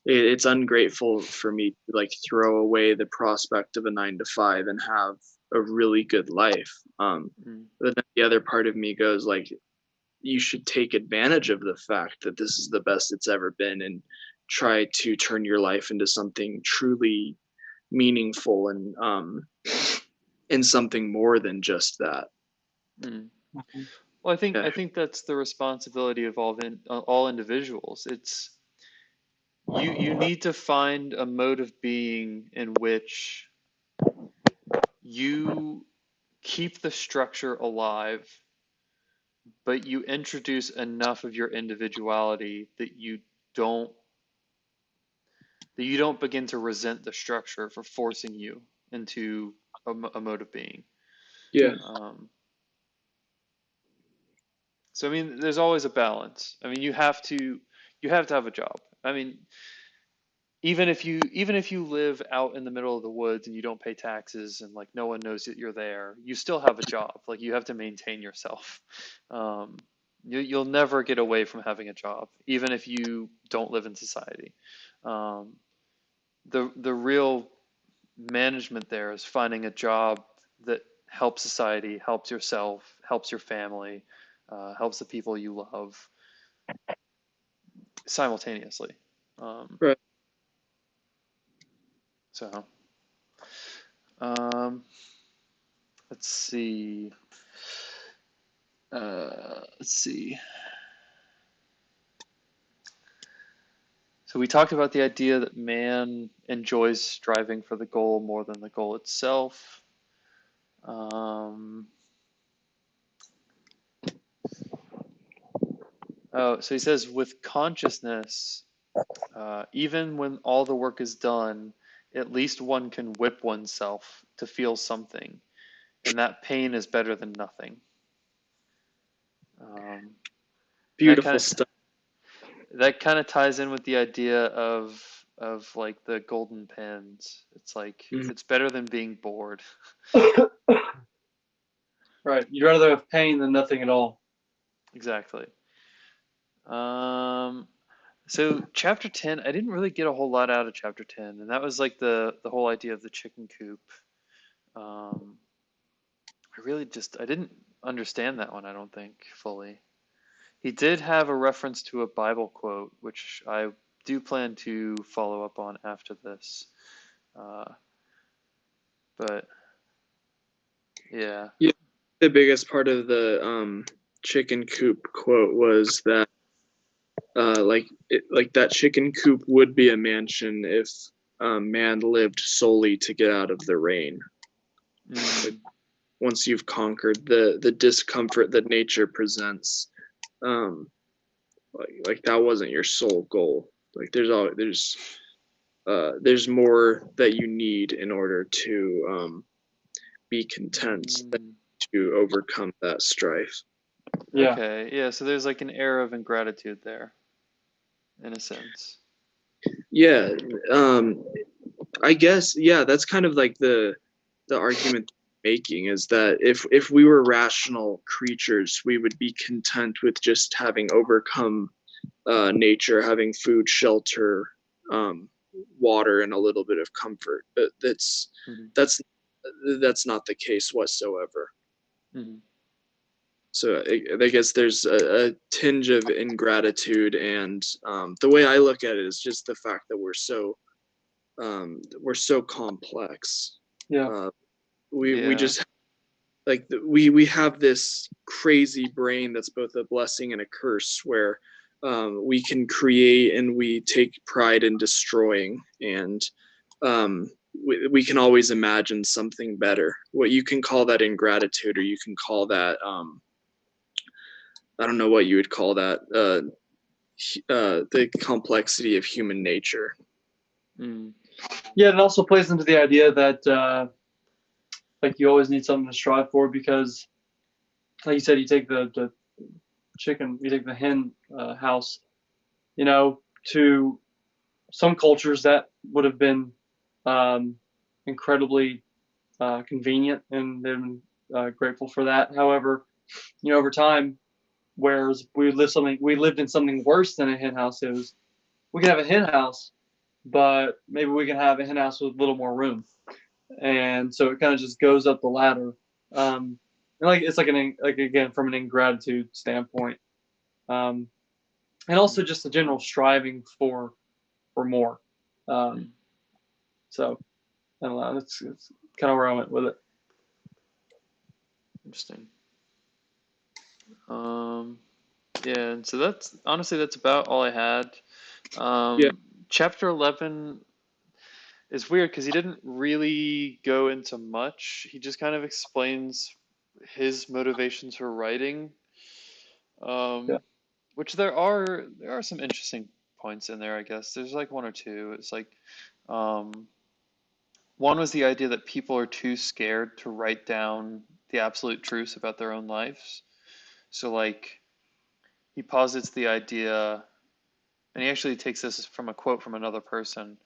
It's ungrateful for me to like throw away the prospect of a 9 to 5 and have a really good life.
mm,
But then the other part of me goes like, you should take advantage of the fact that this is the best it's ever been and try to turn your life into something truly meaningful and something more than just that.
mm. Well,
Yeah.
I think that's the responsibility of all individuals. It's you need to find a mode of being in which you keep the structure alive, but you introduce enough of your individuality don't that you don't begin to resent the structure for forcing you into a mode of being.
Yeah.
Um, so I mean, there's always a balance. I mean, you have to have a job. I mean, even if you live out in the middle of the woods and you don't pay taxes and like no one knows that you're there, you still have a job. Like you have to maintain yourself. Um, you'll never get away from having a job, even if you don't live in society. Um, the real management there is finding a job that helps society, helps yourself, helps your family, helps the people you love simultaneously. Um,
Right.
so um, let's see. Let's see. So we talked about the idea that man enjoys striving for the goal more than the goal itself. Um, oh, so he says with consciousness, even when all the work is done, at least one can whip oneself to feel something, and that pain is better than nothing. Um, and
Beautiful stuff.
that kind of ties in with the idea of like the golden pens. It's like
Mhm.
it's better than being bored.
Right. You'd rather have pain than nothing at all.
Exactly. Um, so chapter 10, I didn't really get a whole lot out of chapter 10, and that was like the whole idea of the chicken coop. I didn't understand that one, I don't think, fully. He did have a reference to a Bible quote, which I do plan to follow up on after this. But yeah.
Yeah, the biggest part of the chicken coop quote was that like that chicken coop would be a mansion if man lived solely to get out of the rain. Like, once you've conquered the discomfort that nature presents, like that wasn't your sole goal. Like there's more that you need in order to be content, to overcome that strife.
Yeah.
Okay, yeah, so there's like an air of ingratitude there, in a sense.
Yeah, I guess, yeah, that's kind of like the argument making, is that if we were rational creatures, we would be content with just having overcome nature, having food, shelter, water, and a little bit of comfort. But that's not the case whatsoever. So I guess there's a tinge of ingratitude, and the way I look at it is just the fact that we're so complex.
Yeah.
We just like we have this crazy brain that's both a blessing and a curse, where we can create and we take pride in destroying, and we can always imagine something better. What you can call that ingratitude, or you can call that I don't know what you would call that, the complexity of human nature.
Yeah, it also plays into the idea that like you always need something to strive for, because like you said, you take the chicken, you take the hen house, to some cultures that would have been incredibly convenient, and they've been grateful for that. However, over time, whereas we lived in something worse than a hen house is, we can have a hen house, but maybe we can have a hen house with a little more room. And so it kind of just goes up the ladder. And it's like again, from an ingratitude standpoint. And also just a general striving for more. So I don't know, that's kind of where I went with it.
Interesting. Yeah, and so that's about all I had.
Yeah.
Chapter 11 is weird because he didn't really go into much. He just kind of explains his motivations for writing, which there are some interesting points in there, I guess. There's like one or two. It's like one was the idea that people are too scared to write down the absolute truths about their own lives. So like he posits the idea, and he actually takes this from a quote from another person,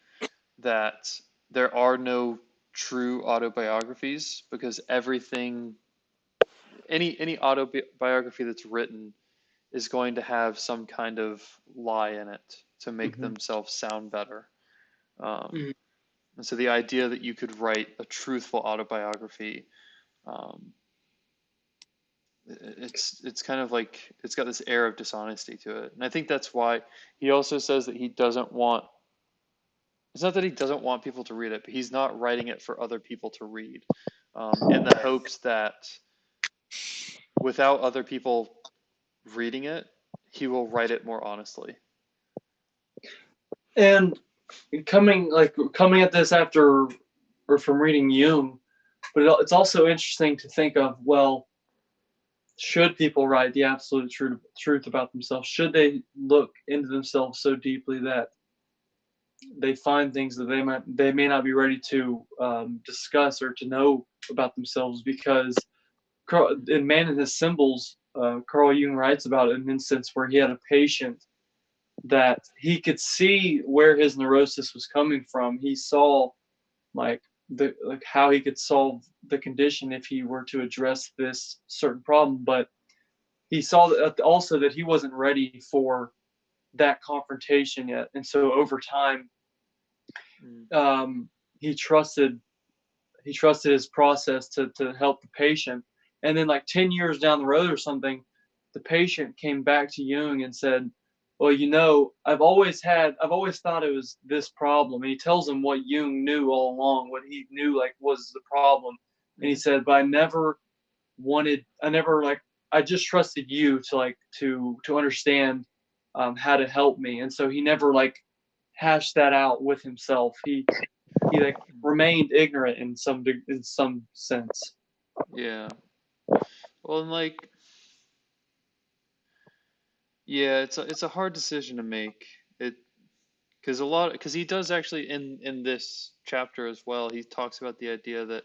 that there are no true autobiographies because any autobiography that's written is going to have some kind of lie in it to make themselves sound better. And so the idea that you could write a truthful autobiography, it's kind of like it's got this air of dishonesty to it. And I think that's why he also says that he doesn't want, it's not that he doesn't want people to read it, but he's not writing it for other people to read, in the hopes that without other people reading it, he will write it more honestly.
And coming at this after or from reading Jung, but it's also interesting to think of, well, should people write the absolute truth about themselves? Should they look into themselves so deeply that they find things that they may not be ready to discuss or to know about themselves? Because in Man and His Symbols, Carl Jung writes about an instance where he had a patient that he could see where his neurosis was coming from. He saw how he could solve the condition if he were to address this certain problem, but he saw that also that he wasn't ready for that confrontation yet. And so over time, he trusted he trusted his process to help the patient. And then like 10 years down the road or something, the patient came back to Jung and said, well, I've always thought it was this problem. And he tells him what Jung knew all along, what he knew like was the problem. And he said, but I just trusted you to like to understand how to help me. And so he never like hashed that out with himself. He like remained ignorant in some sense.
Yeah. Well, and like, yeah, it's a hard decision to make. It because he does actually in this chapter as well. He talks about the idea that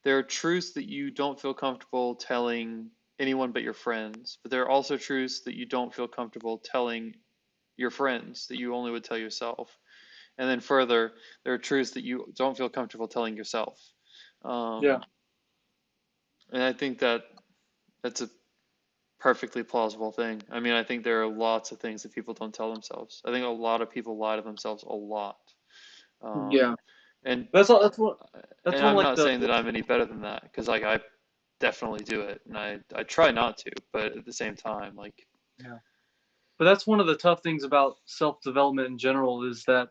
there are truths that you don't feel comfortable telling anyone but your friends, but there are also truths that you don't feel comfortable telling your friends that you only would tell yourself. And then further, there are truths that you don't feel comfortable telling yourself.
Yeah.
And I think that that's a perfectly plausible thing. I mean, I think there are lots of things that people don't tell themselves. I think a lot of people lie to themselves a lot.
Yeah.
And
That's one
and
of
I'm
like
not saying that I'm any better than that, because like I definitely do it, and I try not to, but at the same time, like,
yeah. But that's one of the tough things about self-development in general is that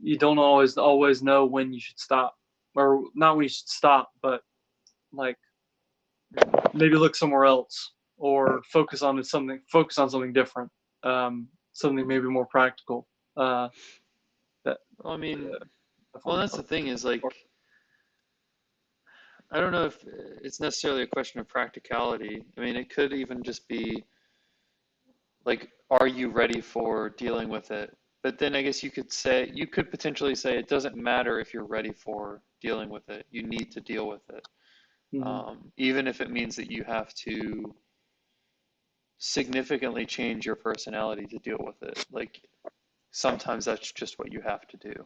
you don't always know when you should stop, or not when you should stop, but like maybe look somewhere else or focus on something different, something maybe more practical. That
well, I mean, well,
definitely
that's the thing is like, I don't know if it's necessarily a question of practicality. I mean, it could even just be like, are you ready for dealing with it? But then I guess you could potentially say it doesn't matter if you're ready for dealing with it. You need to deal with it, even if it means that you have to significantly change your personality to deal with it. Like sometimes that's just what you have to do.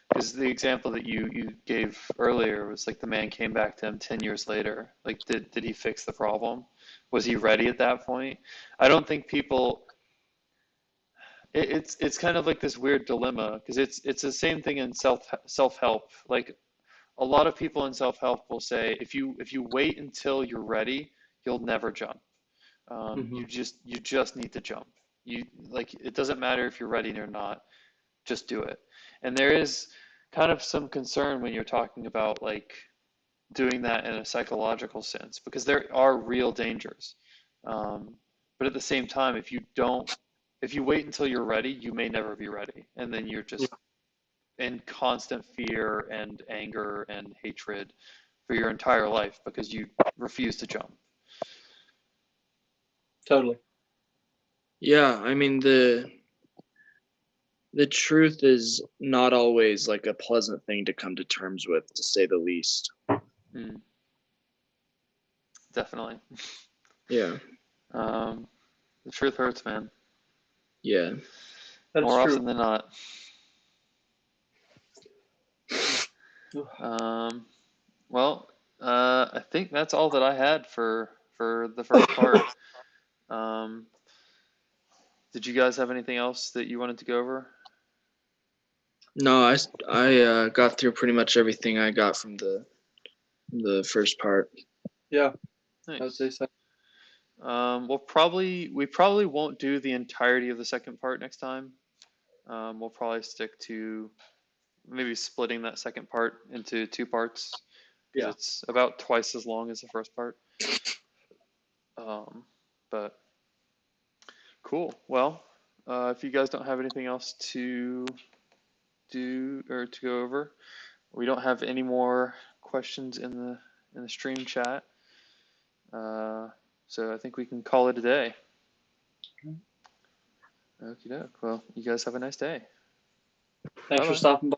Because the example that you gave earlier was like the man came back to him 10 years later. Like, did he fix the problem? Was he ready at that point? I don't think people. It's kind of like this weird dilemma because it's the same thing in self help. Like a lot of people in self help will say if you wait until you're ready, you'll never jump.
Mm-hmm.
You just need to jump. You like it doesn't matter if you're ready or not. Just do it. And there is kind of some concern when you're talking about like doing that in a psychological sense because there are real dangers. But at the same time, if you wait until you're ready, you may never be ready, and then you're
Yeah,
just in constant fear and anger and hatred for your entire life because you refuse to jump.
totally.
Yeah, I mean the truth is not always like a pleasant thing to come to terms with, to say the least.
Mm, definitely.
Yeah.
The truth hurts, man.
Yeah.
That's
More
true.
often than not. Um, well, I think that's all that I had for the first part. Um, did you guys have anything else that you wanted to go over?
No, I got through pretty much everything I got from the first part.
Yeah, I would
Nice.
say so.
We probably won't do the entirety of the second part next time. We'll probably stick to maybe splitting that second part into two parts because
Yeah.
it's about twice as long as the first part. But cool. Well, if you guys don't have anything else to do or to go over, we don't have any more questions in the stream chat. So I think we can call it a day. Okie doke. Well, you guys have a nice day.
Thanks for
Bye-bye.
stopping by.